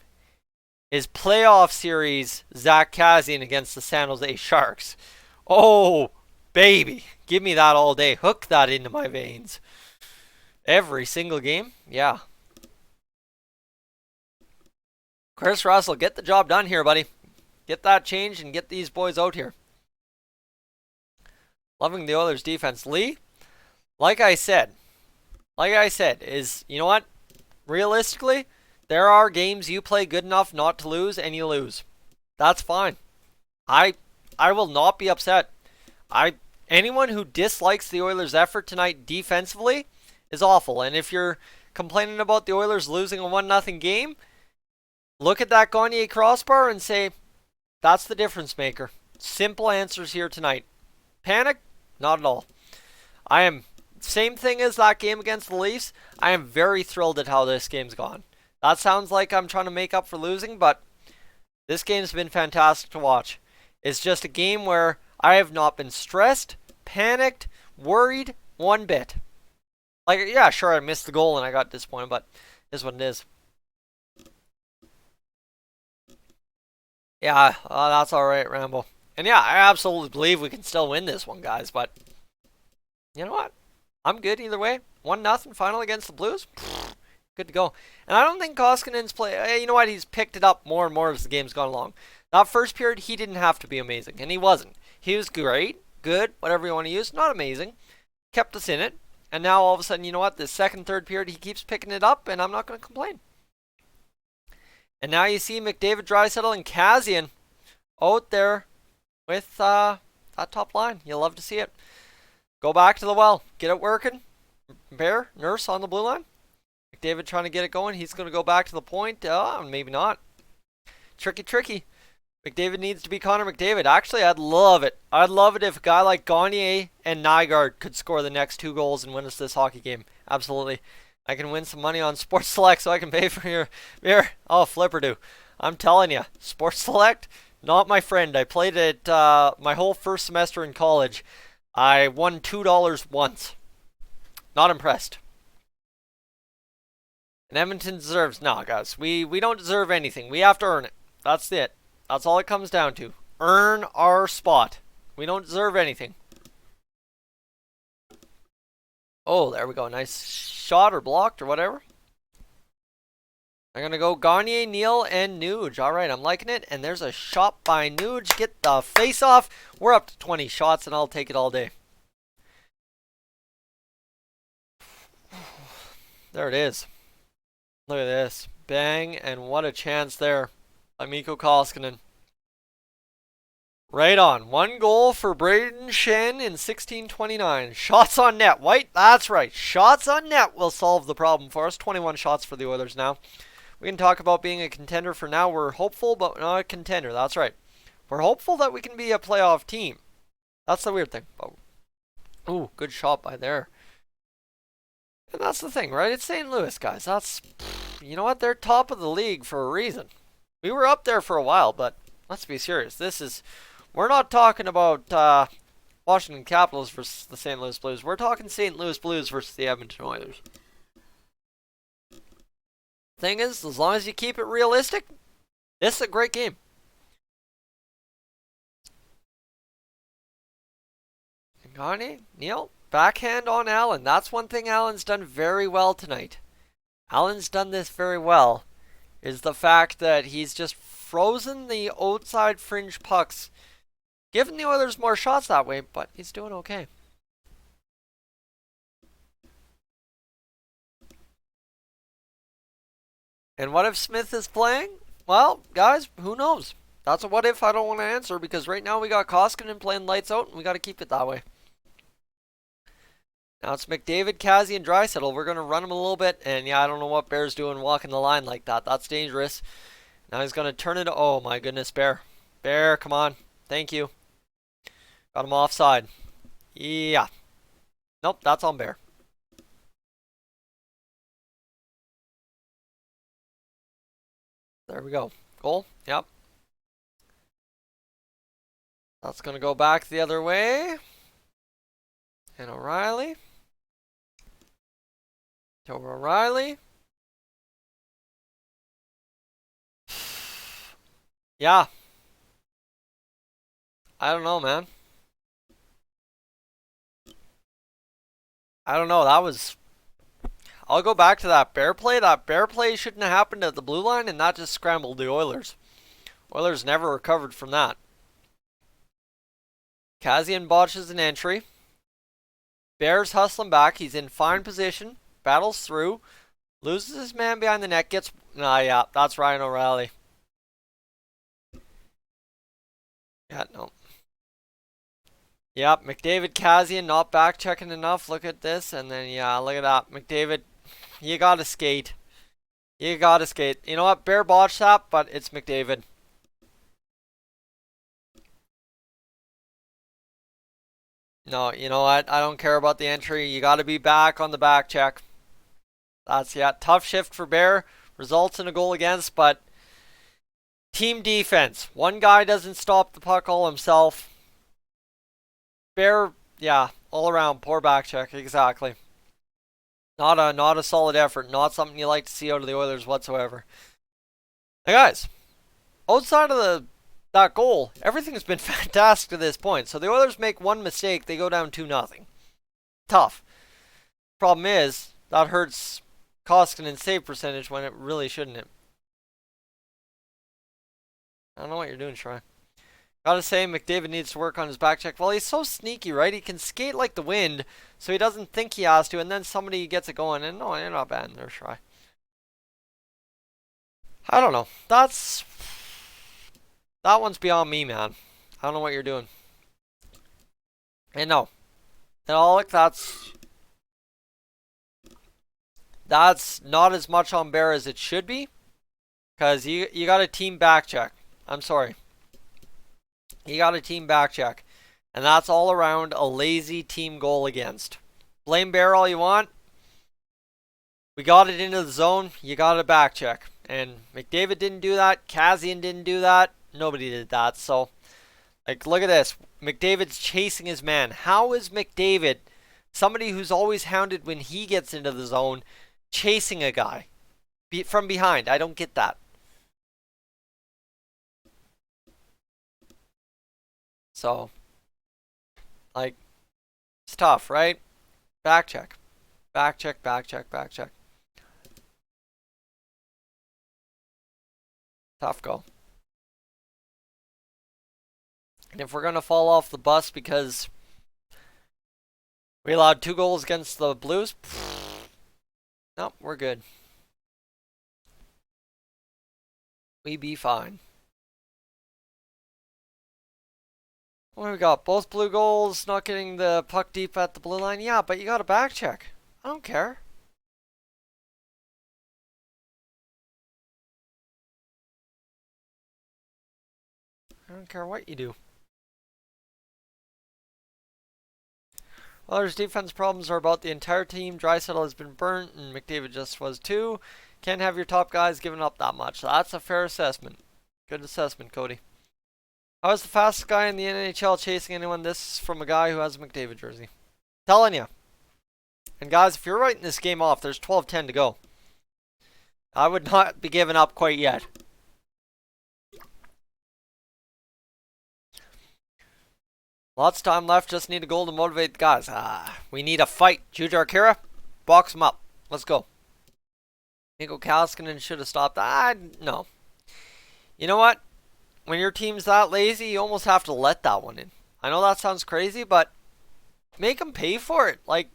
is playoff series Zach Kassian against the San Jose Sharks. Oh, baby. Give me that all day. Hook that into my veins. Every single game? Yeah. Chris Russell, get the job done here, buddy. Get that changed and get these boys out here. Loving the Oilers defense. Lee, like I said, is, you know what? Realistically, there are games you play good enough not to lose and you lose. That's fine. I will not be upset. Anyone who dislikes the Oilers' effort tonight defensively is awful. And if you're complaining about the Oilers losing a 1-0 game, look at that Gagne crossbar and say, that's the difference maker. Simple answers here tonight. Panic? Not at all. Same thing as that game against the Leafs. I am very thrilled at how this game's gone. That sounds like I'm trying to make up for losing, but this game's been fantastic to watch. It's just a game where I have not been stressed, panicked, worried one bit. Like, yeah, sure, I missed the goal and I got disappointed, but it is what it is. Yeah, that's alright, Rambo. And yeah, I absolutely believe we can still win this one, guys, but you know what? I'm good either way. 1-0 final against the Blues. Good to go. And I don't think Koskinen's play. You know what? He's picked it up more and more as the game's gone along. That first period, he didn't have to be amazing, and he wasn't. He was great, good, whatever you want to use. Not amazing. Kept us in it. And now all of a sudden, you know what? The second, third period, he keeps picking it up, and I'm not going to complain. And now you see McDavid, Draisaitl, and Kassian out there with that top line. You'll love to see it. Go back to the well. Get it working. Bear, Nurse on the blue line. McDavid trying to get it going. He's going to go back to the point. Maybe not. Tricky. McDavid needs to be Connor McDavid. Actually, I'd love it. I'd love it if a guy like Gagner and Nygaard could score the next 2 goals and win us this hockey game. Absolutely. I can win some money on Sports Select so I can pay for your beer. Oh, flipper do. I'm telling you, Sports Select, not my friend. I played it my whole first semester in college. I won $2 once. Not impressed. And Edmonton deserves... No, guys. We don't deserve anything. We have to earn it. That's it. That's all it comes down to. Earn our spot. We don't deserve anything. Oh, there we go. Nice shot or blocked or whatever. I'm going to go Gagner, Neal, and Nuge. All right, I'm liking it. And there's a shot by Nuge. Get the face off. We're up to 20 shots, and I'll take it all day. There it is. Look at this. Bang, and what a chance there by Mikko Koskinen. Right on. 1 goal for Braden Shen in 16:29. Shots on net. White, that's right. Shots on net will solve the problem for us. 21 shots for the Oilers now. We can talk about being a contender for now. We're hopeful, but not a contender. That's right. We're hopeful that we can be a playoff team. That's the weird thing. Oh, ooh, good shot by there. And that's the thing, right? It's St. Louis, guys. That's, you know what? They're top of the league for a reason. We were up there for a while, but let's be serious. We're not talking about Washington Capitals versus the St. Louis Blues. We're talking St. Louis Blues versus the Edmonton Oilers. Thing is, as long as you keep it realistic, this is a great game. Gagner, Neal, backhand on Allen. That's one thing Allen's done very well tonight. Allen's done this very well, is the fact that he's just frozen the outside fringe pucks, giving the Oilers more shots that way, but he's doing okay. And what if Smith is playing? Well, guys, who knows? That's a what if I don't want to answer, because right now we got Koskinen playing lights out, and we got to keep it that way. Now it's McDavid, Kassian, and Draisaitl. We're going to run him a little bit, and yeah, I don't know what Bear's doing walking the line like that. That's dangerous. Now he's going to turn it. Oh my goodness, Bear. Bear, come on. Thank you. Got him offside. Yeah. Nope, that's on Bear. There we go. Goal. Yep. That's going to go back the other way. And O'Reilly. To O'Reilly. Yeah. I don't know, man. I don't know. I'll go back to that Bear play. That Bear play shouldn't have happened at the blue line, and that just scrambled the Oilers. Oilers never recovered from that. Kassian botches an entry. Bear's hustling back. He's in fine position. Battles through. Loses his man behind the net. Gets... yeah, that's Ryan O'Reilly. Yeah, no. Yep, McDavid, Kassian not back checking enough. Look at this. And then, yeah, look at that. McDavid, you gotta skate. You gotta skate. You know what? Bear botched that, but it's McDavid. No, you know what? I don't care about the entry. You gotta be back on the back check. That's, yeah, tough shift for Bear. Results in a goal against, but team defense. One guy doesn't stop the puck all himself. Bear, yeah, all around poor back check. Exactly. Not a solid effort. Not something you like to see out of the Oilers whatsoever. Hey guys, outside of that goal, everything's been fantastic to this point. So the Oilers make one mistake, they go down 2-0. Tough. Problem is, that hurts Koskinen's save percentage when it really shouldn't it. I don't know what you're doing, Troy. Gotta say, McDavid needs to work on his back check. Well, he's so sneaky, right? He can skate like the wind, so he doesn't think he has to, and then somebody gets it going. And no, you're not bad in there, Troy. I don't know. That one's beyond me, man. I don't know what you're doing. And no, and Alec, that's not as much on Bear as it should be, because you got a team back check. I'm sorry. You got a team back check. And that's all around a lazy team goal against. Blame Bear all you want. We got it into the zone. You got a back check. And McDavid didn't do that. Kazian didn't do that. Nobody did that. So, like, look at this. McDavid's chasing his man. How is McDavid, somebody who's always hounded when he gets into the zone, chasing a guy from behind? I don't get that. So, like, it's tough, right? Back check. Back check, back check, back check. Tough go. And if we're going to fall off the bus because we allowed 2 goals against the Blues, nope, we're good. We be fine. What do we got? Both blue goals, not getting the puck deep at the blue line. Yeah, but you got a back check. I don't care. I don't care what you do. Oilers' defense problems are about the entire team. Draisaitl has been burnt, and McDavid just was too. Can't have your top guys giving up that much. That's a fair assessment. Good assessment, Cody. How is the fastest guy in the NHL chasing anyone? This is from a guy who has a McDavid jersey. Telling you. And guys, if you're writing this game off, there's 12:10 to go. I would not be giving up quite yet. Lots of time left. Just need a goal to motivate the guys. We need a fight. Jujhar Khaira, box him up. Let's go. Mikko Koskinen should have stopped. No. You know what? When your team's that lazy, you almost have to let that one in. I know that sounds crazy, but make them pay for it. Like,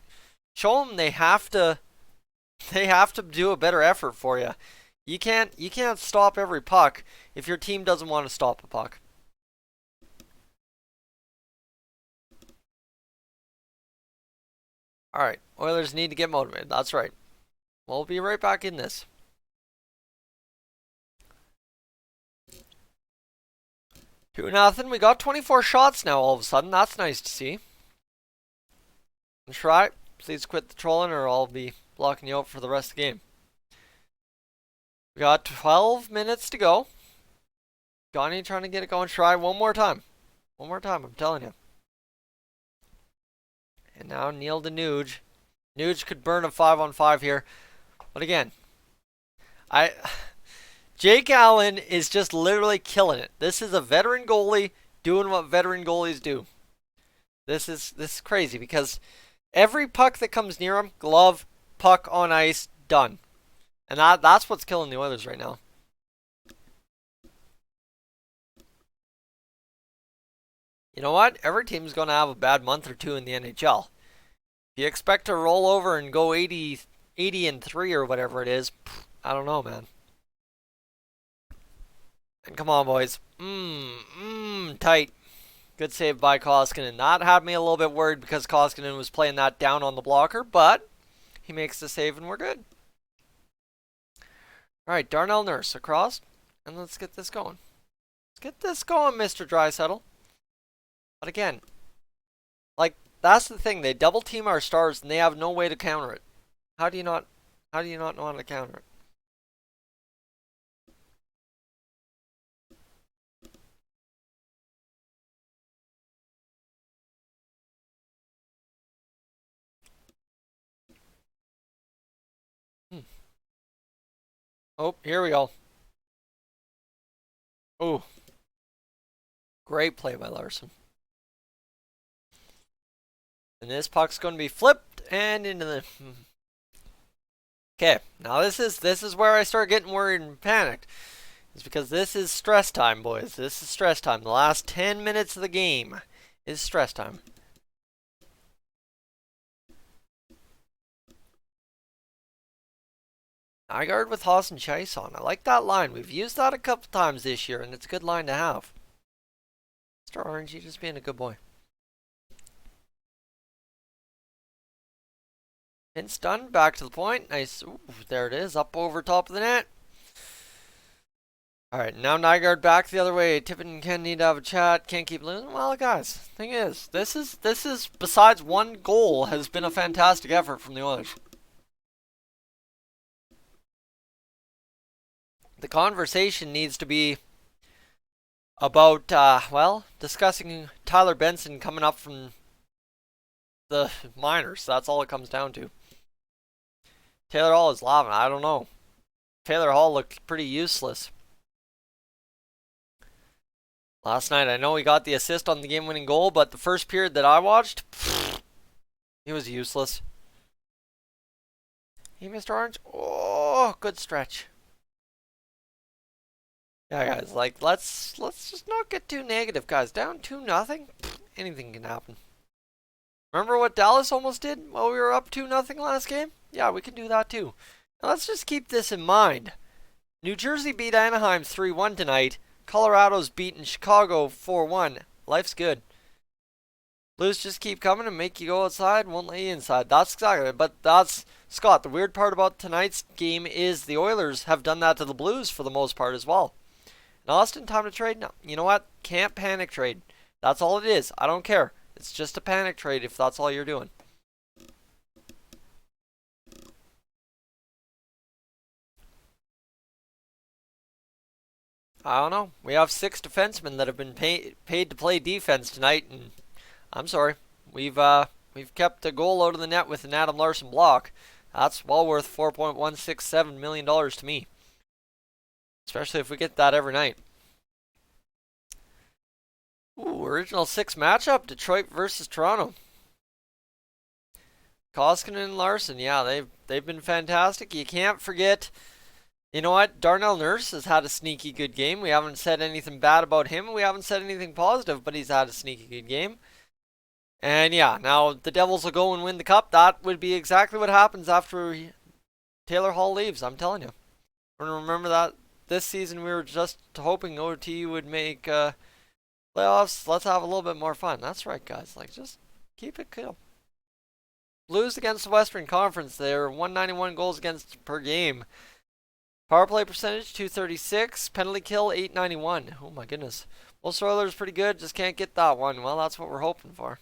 show them they have to do a better effort for you. You can't stop every puck if your team doesn't want to stop a puck. Alright, Oilers need to get motivated. That's right. We'll be right back in this. 2-0. We got 24 shots now all of a sudden. That's nice to see. Try. Please quit the trolling or I'll be blocking you out for the rest of the game. We got 12 minutes to go. Johnny trying to get it going. Try one more time. One more time, I'm telling you. And now Neil to Nuge. Nuge could burn a 5-on-5 here. But again, Jake Allen is just literally killing it. This is a veteran goalie doing what veteran goalies do. This is crazy because every puck that comes near him, glove, puck on ice, done. And that's what's killing the Oilers right now. You know what? Every team's going to have a bad month or two in the NHL. If you expect to roll over and go 80-3 or whatever it is, I don't know, man. And come on, boys. Tight. Good save by Koskinen. That had me a little bit worried because Koskinen was playing that down on the blocker, but he makes the save and we're good. Alright, Darnell Nurse across. And let's get this going. Let's get this going, Mr. Draisaitl. But again, like, that's the thing. They double team our stars and they have no way to counter it. How do you not know how to counter it? Oh, here we go. Oh, great play by Larson. And this puck's going to be flipped and into the... Okay, now this is where I start getting worried and panicked. It's because this is stress time, boys. This is stress time. The last 10 minutes of the game is stress time. Nygaard with Haas and Chase on. I like that line. We've used that a couple times this year, and it's a good line to have. Mr. Orange, you just being a good boy. Hint's done. Back to the point. Nice. Ooh, there it is. Up over top of the net. Alright, now Nygaard back the other way. Tippett and Ken need to have a chat. Can't keep losing. Well, guys, thing is, this is besides one goal, has been a fantastic effort from the Oilers. The conversation needs to be about, well, discussing Tyler Benson coming up from the minors. That's all it comes down to. Taylor Hall is laughing. I don't know. Taylor Hall looked pretty useless last night. I know he got the assist on the game-winning goal, but the first period that I watched, he was useless. Hey, Mr. Orange. Oh, good stretch. Yeah, guys, like, let's just not get too negative, guys. Down 2-0, anything can happen. Remember what Dallas almost did while we were up 2-0 last game? Yeah, we can do that too. Now let's just keep this in mind. New Jersey beat Anaheim 3-1 tonight. Colorado's beaten Chicago 4-1. Life's good. Blues just keep coming and make you go outside, won't let you inside. That's exactly it. But that's, Scott, the weird part about tonight's game is the Oilers have done that to the Blues for the most part as well. In Austin, time to trade? No. You know what? Can't panic trade. That's all it is. I don't care. It's just a panic trade if that's all you're doing. I don't know. We have 6 defensemen that have been paid to play defense tonight, and I'm sorry. We've kept a goal out of the net with an Adam Larson block. That's well worth $4.167 million to me. Especially if we get that every night. Ooh, original 6 matchup, Detroit versus Toronto. Koskinen and Larson, yeah, they've been fantastic. You can't forget, you know what? Darnell Nurse has had a sneaky good game. We haven't said anything bad about him. We haven't said anything positive, but he's had a sneaky good game. And yeah, now the Devils will go and win the cup. That would be exactly what happens after Taylor Hall leaves, I'm telling you. Remember that this season we were just hoping OT would make playoffs. Let's have a little bit more fun. That's right, guys. Like, just keep it cool. Blues against the Western Conference. They're 191 goals against per game. Power play percentage 236. Penalty kill 891. Oh my goodness. Most Oilers pretty good. Just can't get that one. Well, that's what we're hoping for.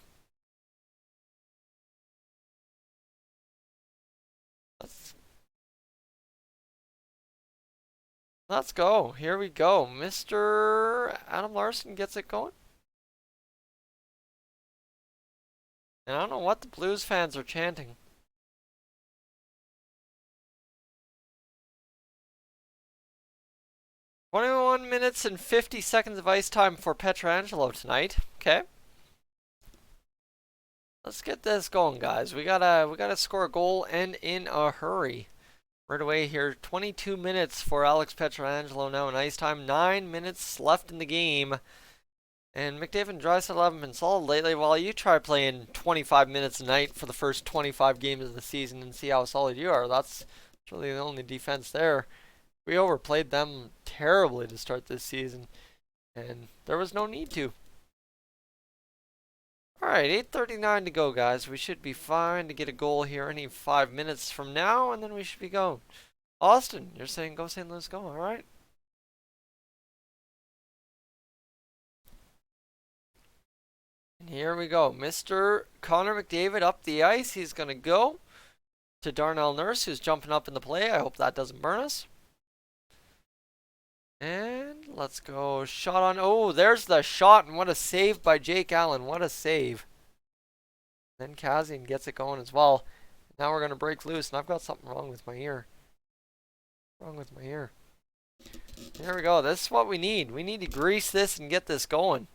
Let's go. Here we go. Mr. Adam Larson gets it going. And I don't know what the Blues fans are chanting. "21 minutes and 50 seconds of ice time for Pietrangelo tonight." Okay. Let's get this going, guys. We gotta score a and in a hurry. Right away here, 22 minutes for Alex Pietrangelo now in ice time. 9 minutes left in the game. And McDavid and Draisaitl haven't been solid lately. While you try playing 25 minutes a night for the first 25 games of the season and see how solid you are. That's really the only defense there. We overplayed them terribly to start this season. And there was no need to. Alright, 8:39 to go, guys. We should be fine to get a goal here any 5 minutes from now, and then we should be going. Austin, you're saying go St. Louis, go. Alright. And here we go. Mr. Connor McDavid up the ice. He's going to go to Darnell Nurse, who's jumping up in the play. I hope that doesn't burn us. And let's go. Shot on. Oh, there's the shot. And what a save by Jake Allen. What a save. Then Kazian gets it going as well. Now we're going to break loose. And I've got something wrong with my ear. What's wrong with my ear? There we go. This is what we need. We need to grease this and get this going.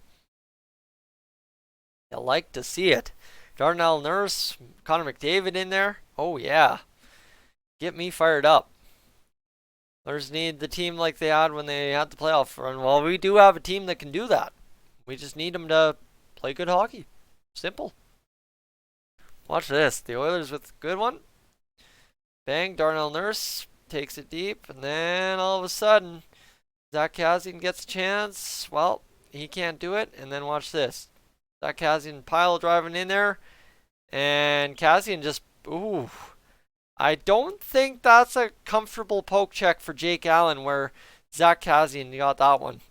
I like to see it. Darnell Nurse, Connor McDavid in there. Oh yeah. Get me fired up. Oilers need the team like they had when they had the playoff run. Well, we do have a team that can do that. We just need them to play good hockey. Simple. Watch this. The Oilers with a good one. Bang. Darnell Nurse takes it deep. And then all of a sudden, Zach Kassian gets a chance. Well, he can't do it. And then watch this. Zach Kassian pile driving in there. And Kassian just, ooh. I don't think that's a comfortable poke check for Jake Allen where Zach Kassian got that one.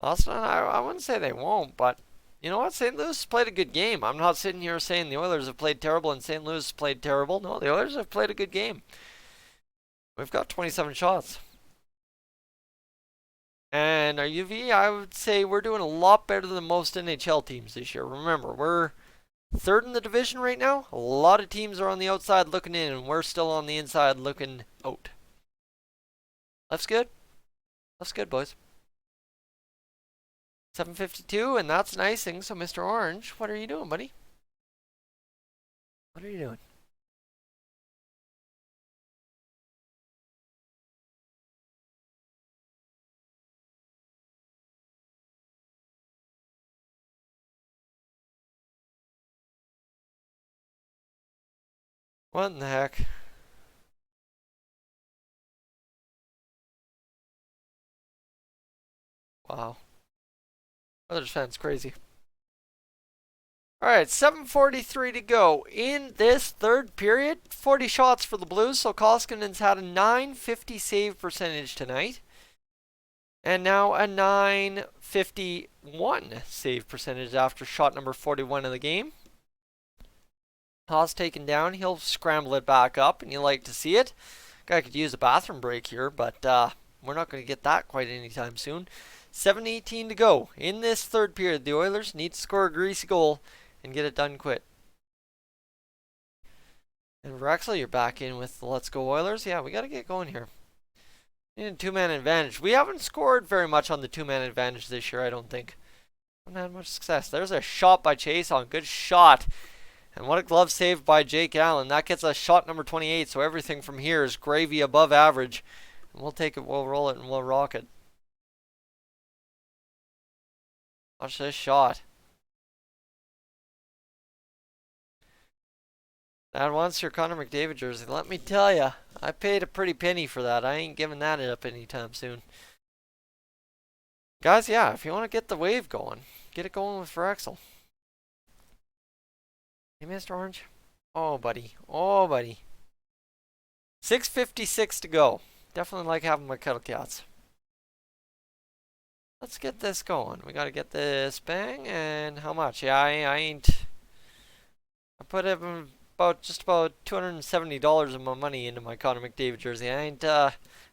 Austin, I wouldn't say they won't, but you know what? St. Louis played a good game. I'm not sitting here saying the Oilers have played terrible and St. Louis played terrible. No, the Oilers have played a good game. We've got 27 shots. And our UV, I would say we're doing a lot better than most NHL teams this year. Remember, we're third in the division right now. A lot of teams are on the outside looking in, and we're still on the inside looking out. That's good. That's good, boys. 7:52, and that's an icing. So, Mr. Orange, what are you doing, buddy? What are you doing? What in the heck? Wow. Oilers fans crazy. Alright, 7:43 to go in this third period. 40 shots for the Blues, so Koskinen's had a .950 save percentage tonight. And now a .951 save percentage after shot number 41 of the game. Haas taken down, he'll scramble it back up, and you like to see it. Guy could use a bathroom break here, but we're not going to get that quite anytime soon. 7:18 to go in this third period. The Oilers need to score a greasy goal and get it done quick. And Rexel, you're back in with the Let's Go Oilers. Yeah, we got to get going here. Need a two-man advantage. We haven't scored very much on the two-man advantage this year, I don't think. Haven't had much success. There's a shot by Chase on. Good shot. And what a glove save by Jake Allen. That gets us shot number 28, so everything from here is gravy above average. And we'll take it, we'll roll it, and we'll rock it. Watch this shot. That wants your Connor McDavid jersey. Let me tell ya, I paid a pretty penny for that. I ain't giving that up anytime soon. Guys, yeah, if you want to get the wave going, get it going with Rexel. Hey, Mr. Orange. Oh, buddy. Oh, buddy. 6:56 to go. Definitely like having my Kettle Cats. Let's get this going. We got to get this bang, and how much? Yeah, I put just about $270 of my money into my Connor McDavid jersey. I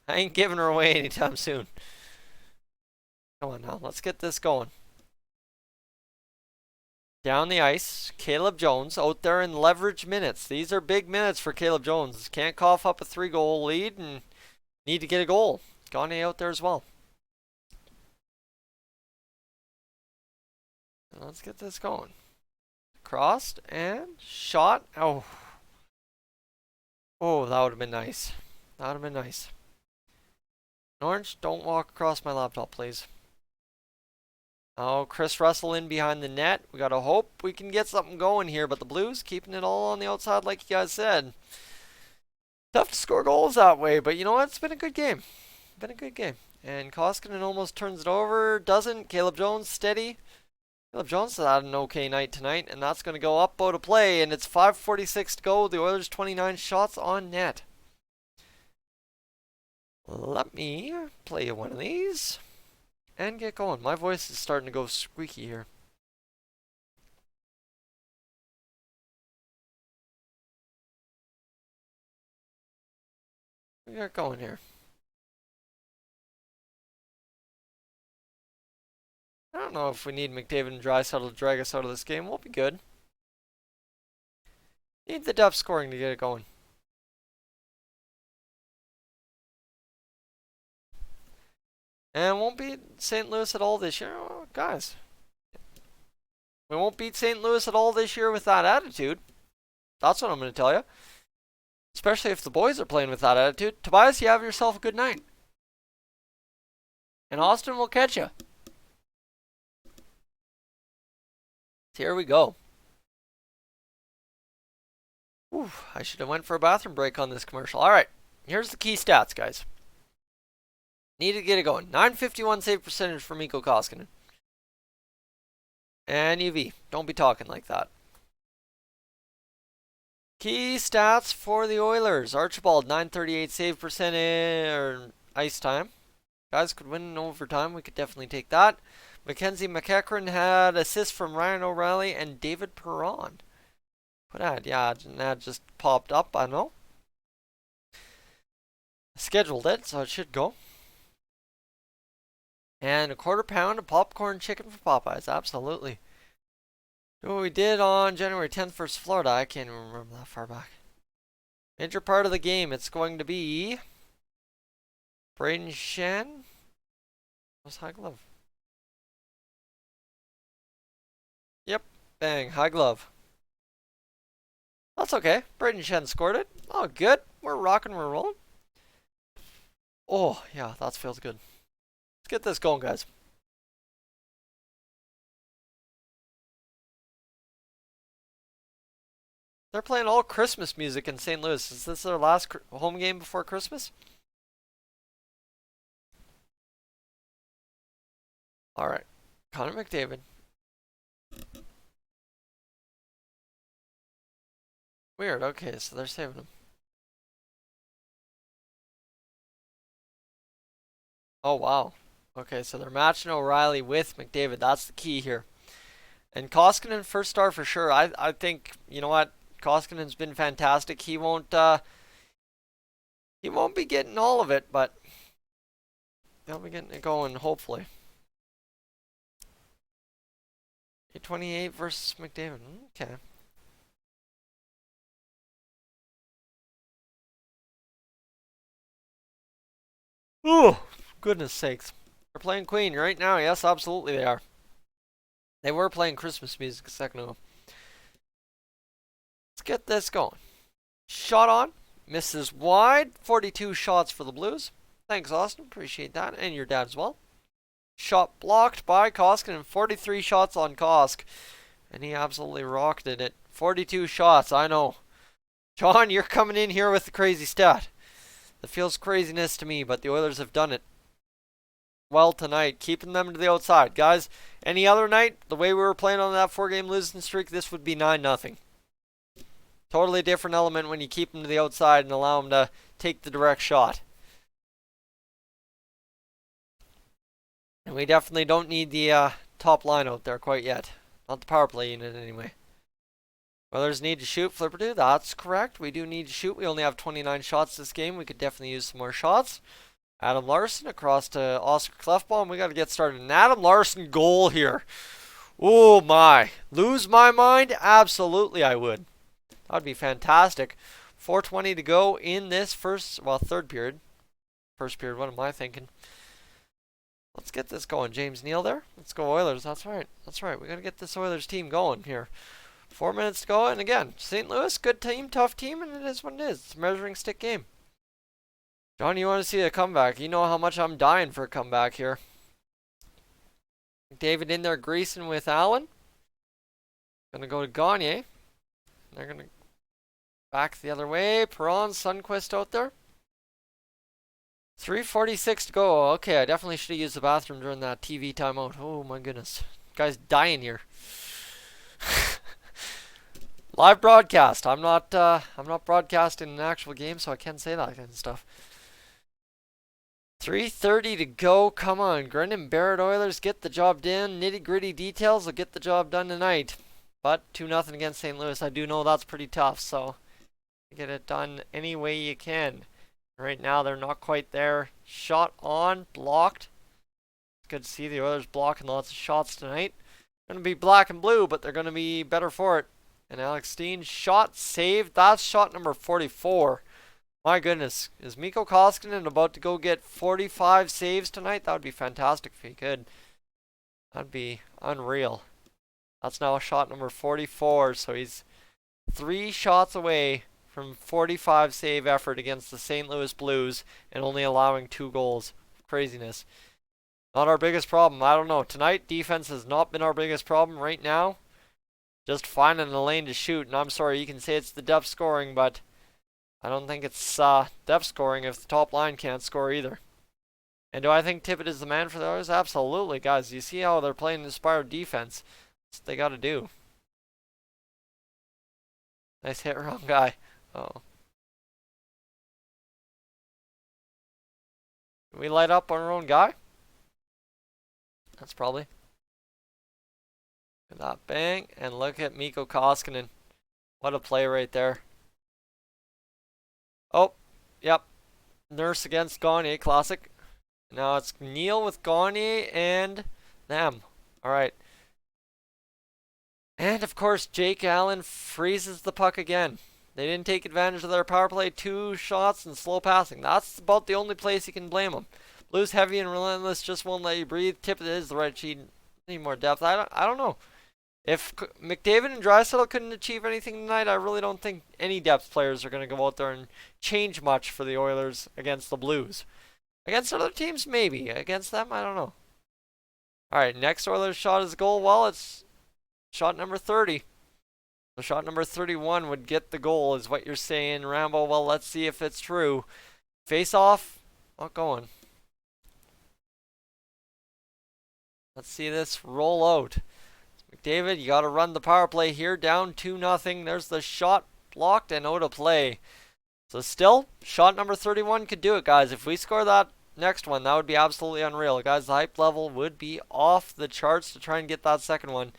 ain't giving her away anytime soon. Come on now, let's get this going. Down the ice, Caleb Jones out there in leverage minutes. These are big minutes for Caleb Jones. Can't cough up a 3-goal lead and need to get a goal. Gagne out there as well. Let's get this going. Crossed and shot. Oh. Oh, that would have been nice. That would have been nice. Orange, don't walk across my laptop, please. Oh, Chris Russell in behind the net. We gotta hope we can get something going here, but the Blues keeping it all on the outside like you guys said. Tough to score goals that way, but you know what? It's been a good game. Been a good game. And Koskinen almost turns it over. Doesn't. Caleb Jones steady. Caleb Jones had an okay night tonight, and that's going to go up out of play, and it's 5:46 to go. The Oilers 29 shots on net. Let me play one of these and get going. My voice is starting to go squeaky here. We got going here. I don't know if we need McDavid and Draisaitl to drag us out of this game. We'll be good. Need the depth scoring to get it going. And won't beat St. Louis at all this year. Oh, guys, we won't beat St. Louis at all this year with that attitude. That's what I'm going to tell you. Especially if the boys are playing with that attitude. Tobias, you have yourself a good night. And Austin will catch you. So here we go. Ooh, I should have went for a bathroom break on this commercial. All right, here's the key stats, guys. Need to get it going. 951 save percentage for Mikko Koskinen. And UV, don't be talking like that. Key stats for the Oilers. Archibald, 938 save percentage, or ice time. Guys could win in overtime. We could definitely take that. Mackenzie McEachran had assists from Ryan O'Reilly and David Perron. What ad? Yeah, that just popped up. I don't know. Scheduled it, so it should go. And a quarter pound of popcorn chicken for Popeyes. Absolutely. What we did on January 10th versus Florida. I can't even remember that far back. Major part of the game. It's going to be Braden Shen. What's high glove? Yep. Bang. High glove. That's okay. Braden Shen scored it. Oh, good. We're rocking. We're rolling. Oh, yeah. That feels good. Let's get this going, guys. They're playing all Christmas music in St. Louis. Is this their last home game before Christmas? All right. Connor McDavid. Weird. Okay, so they're saving him. Oh, wow. Okay, so they're matching O'Reilly with McDavid. That's the key here. And Koskinen, first star for sure. I think, you know what? Koskinen's been fantastic. He won't be getting all of it, but they'll be getting it going, hopefully. 828 versus McDavid. Okay. Oh, goodness sakes. They're playing Queen right now. Yes, absolutely they are. They were playing Christmas music a second ago. Let's get this going. Shot on. Misses wide. 42 shots for the Blues. Thanks, Austin. Appreciate that. And your dad as well. Shot blocked by Koskinen. 43 shots on Kosk. And he absolutely rocketed it. 42 shots. I know. John, you're coming in here with the crazy stat. That feels craziness to me, but the Oilers have done it well tonight, keeping them to the outside. Guys, any other night, the way we were playing on that 4-game losing streak, this would be 9-0. Totally different element when you keep them to the outside and allow them to take the direct shot. And we definitely don't need the top line out there quite yet. Not the power play unit anyway. Oilers need to shoot. Flipper do. That's correct. We do need to shoot. We only have 29 shots this game. We could definitely use some more shots. Adam Larson across to Oscar Clefbaum. We got to get started. An Adam Larson goal here. Oh my. Lose my mind? Absolutely I would. That would be fantastic. 4:20 to go in this third period. First period, what am I thinking? Let's get this going. James Neal there. Let's go Oilers. That's right. That's right. We got to get this Oilers team going here. 4 minutes to go, and again, St. Louis, good team, tough team, and it is what it is. It's a measuring stick game. John, you want to see a comeback? You know how much I'm dying for a comeback here. David in there greasing with Allen. Gonna go to Gagne. They're gonna back the other way. Perron, Sundqvist out there. 3:46 to go. Okay, I definitely should have used the bathroom during that TV timeout. Oh my goodness, guy's dying here. Live broadcast. I'm not broadcasting an actual game, so I can't say that kind of stuff. 3:30 to go. Come on, Brendan Barrett Oilers, get the job done. Nitty gritty details will get the job done tonight. But 2-0 against St. Louis. I do know that's pretty tough, so get it done any way you can. Right now they're not quite there. Shot on, blocked. It's good to see the Oilers blocking lots of shots tonight. Going to be black and blue, but they're going to be better for it. And Alex Steen, shot saved. That's shot number 44. My goodness, is Mikko Koskinen about to go get 45 saves tonight? That would be fantastic if he could. That'd be unreal. That's now shot number 44, so he's 3 shots away from 45 save effort against the St. Louis Blues and only allowing 2 goals. Craziness. Not our biggest problem. I don't know. Tonight, defense has not been our biggest problem right now. Just finding the lane to shoot, and I'm sorry, you can say it's the depth scoring, but I don't think it's depth scoring if the top line can't score either. And do I think Tippett is the man for the Oilers? Absolutely, guys. You see how they're playing inspired defense. That's what they got to do. Nice hit, wrong guy. Oh. Did we light up on our own guy? That's probably. Look at that bang. And look at Mikko Koskinen. What a play right there. Oh, yep. Nurse against Gagne, classic. Now it's Neal with Gagne and them. Alright. And of course, Jake Allen freezes the puck again. They didn't take advantage of their power play. 2 shots and slow passing. That's about the only place you can blame them. Blues heavy and relentless, just won't let you breathe. Tippett is the right sheet. Need more depth. I don't know. If McDavid and Draisaitl couldn't achieve anything tonight, I really don't think any depth players are going to go out there and change much for the Oilers against the Blues. Against other teams, maybe. Against them, I don't know. Alright, next Oilers shot is a goal. Well, it's shot number 30. So shot number 31 would get the goal, is what you're saying, Rambo. Well, let's see if it's true. Face off. Not going. Let's see this roll out. McDavid, you got to run the power play here. Down 2-0. There's the shot blocked and out of play. So still, shot number 31 could do it, guys. If we score that next one, that would be absolutely unreal. Guys, the hype level would be off the charts to try and get that second one.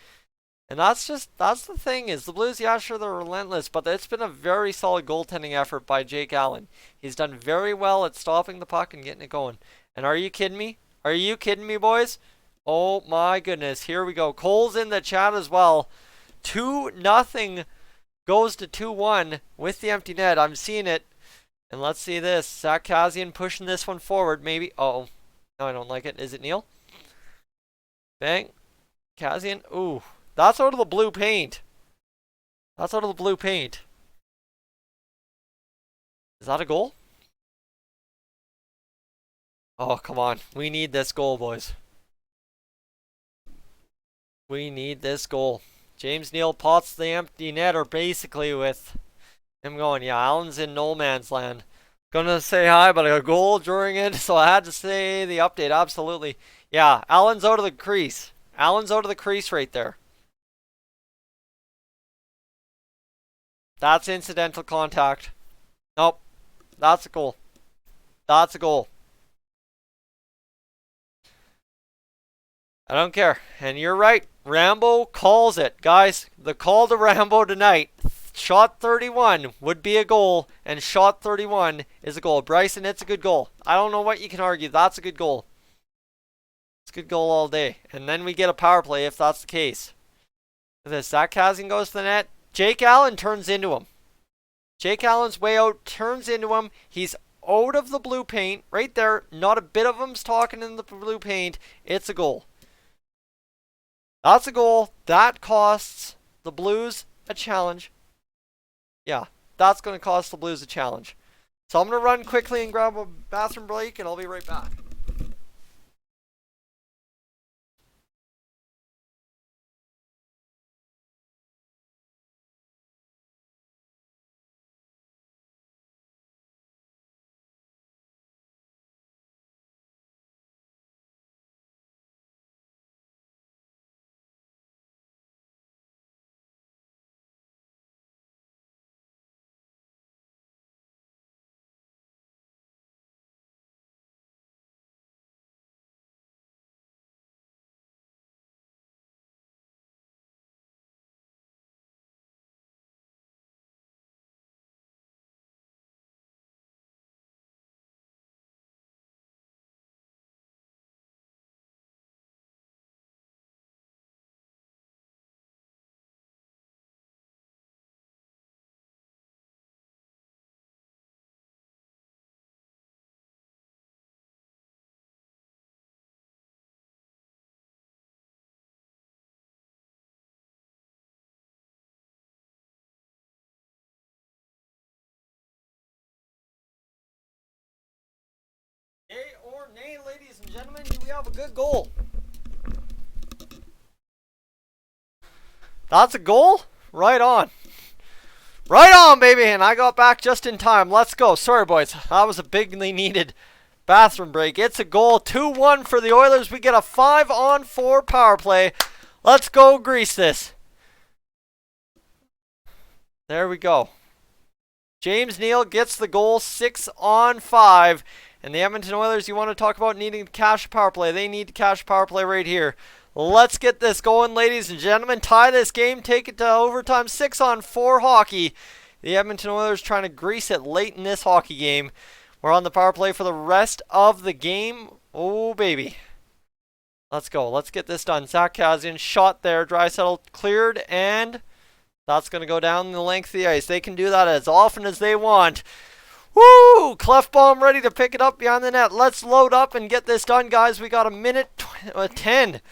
And that's the thing is, the Blues, yeah, sure, they're relentless, but it's been a very solid goaltending effort by Jake Allen. He's done very well at stopping the puck and getting it going. And are you kidding me? Are you kidding me, boys? Oh my goodness, here we go. Cole's in the chat as well. 2-0 goes to 2-1 with the empty net. I'm seeing it. And let's see this. Zach Kassian pushing this one forward, maybe. Uh-oh. No, I don't like it. Is it Neal? Bang. Kassian. Ooh. That's out of the blue paint. That's out of the blue paint. Is that a goal? Oh, come on. We need this goal, boys. We need this goal. James Neal pots the empty netter basically with him going, yeah, Allen's in no man's land. Gonna say hi, but a goal during it, so I had to say the update, absolutely. Yeah, Allen's out of the crease. Allen's out of the crease right there. That's incidental contact. Nope. That's a goal. That's a goal. I don't care. And you're right. Rambo calls it. Guys, the call to Rambo tonight. Shot 31 would be a goal, and shot 31 is a goal. Bryson, it's a good goal. I don't know what you can argue. That's a good goal. It's a good goal all day. And then we get a power play if that's the case. This Zach Kassian goes to the net. Jake Allen turns into him. Jake Allen's way out, turns into him. He's out of the blue paint. Right there. Not a bit of him's talking in the blue paint. It's a goal. That's a goal. That costs the Blues a challenge. Yeah, that's going to cost the Blues a challenge. So I'm going to run quickly and grab a bathroom break, and I'll be right back. nay, ladies and gentlemen, we have a good goal. That's a goal? Right on. Right on, baby, and I got back just in time. Let's go. Sorry, boys. That was a bigly needed bathroom break. It's a goal. 2-1 for the Oilers. We get a 5-on-4 power play. Let's go grease this. There we go. James Neal gets the goal, 6-on-5. And the Edmonton Oilers, you want to talk about needing to cash a power play. They need to cash a power play right here. Let's get this going, ladies and gentlemen. Tie this game, take it to overtime. 6-on-4 hockey. The Edmonton Oilers trying to grease it late in this hockey game. We're on the power play for the rest of the game. Oh, baby. Let's go. Let's get this done. Zach Kassian, shot there. Draisaitl cleared, and that's going to go down the length of the ice. They can do that as often as they want. Woo! Clefbaum ready to pick it up behind the net. Let's load up and get this done, guys. We got a minute 10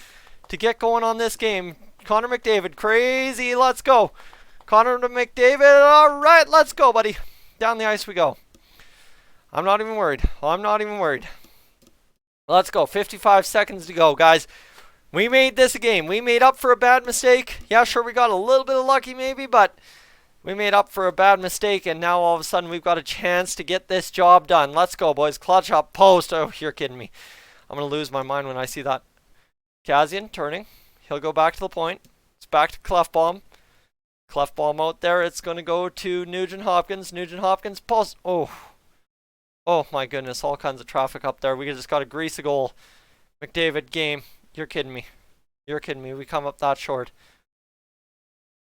to get going on this game. Connor McDavid, crazy. Let's go. Connor McDavid, all right, let's go, buddy. Down the ice we go. I'm not even worried. I'm not even worried. Let's go. 55 seconds to go, guys. We made this a game. We made up for a bad mistake. Yeah, sure, we got a little bit of lucky maybe, but we made up for a bad mistake, and now all of a sudden we've got a chance to get this job done. Let's go, boys. Clutch up, post. Oh, you're kidding me. I'm going to lose my mind when I see that. Kassian turning. He'll go back to the point. It's back to Clefbaum. Clefbaum out there. It's going to go to Nugent Hopkins. Nugent Hopkins post. Oh. Oh my goodness. All kinds of traffic up there. We just got to grease a goal. McDavid game. You're kidding me. You're kidding me. We come up that short.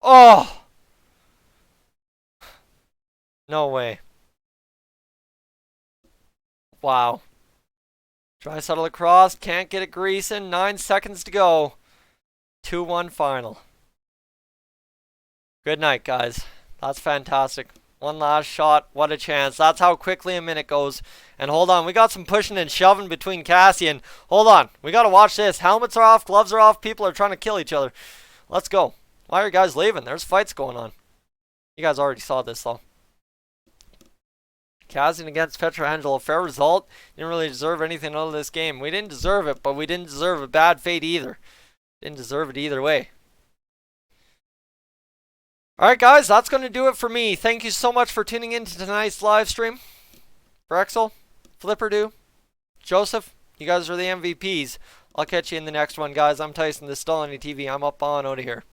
Oh. No way. Wow. Draisaitl across. Can't get it greasing. 9 seconds to go. 2-1 final. Good night, guys. That's fantastic. One last shot. What a chance. That's how quickly a minute goes. And hold on. We got some pushing and shoving between Kassian. Hold on. We got to watch this. Helmets are off. Gloves are off. People are trying to kill each other. Let's go. Why are you guys leaving? There's fights going on. You guys already saw this, though. Kassian against Pietrangelo. Fair result. Didn't really deserve anything out of this game. We didn't deserve it, but we didn't deserve a bad fate either. Didn't deserve it either way. Alright, guys. That's going to do it for me. Thank you so much for tuning in to tonight's live stream. Rexel, Flipperdo, Joseph, you guys are the MVPs. I'll catch you in the next one, guys. I'm Tyson. This is Dolynny TV. I'm up on out of here.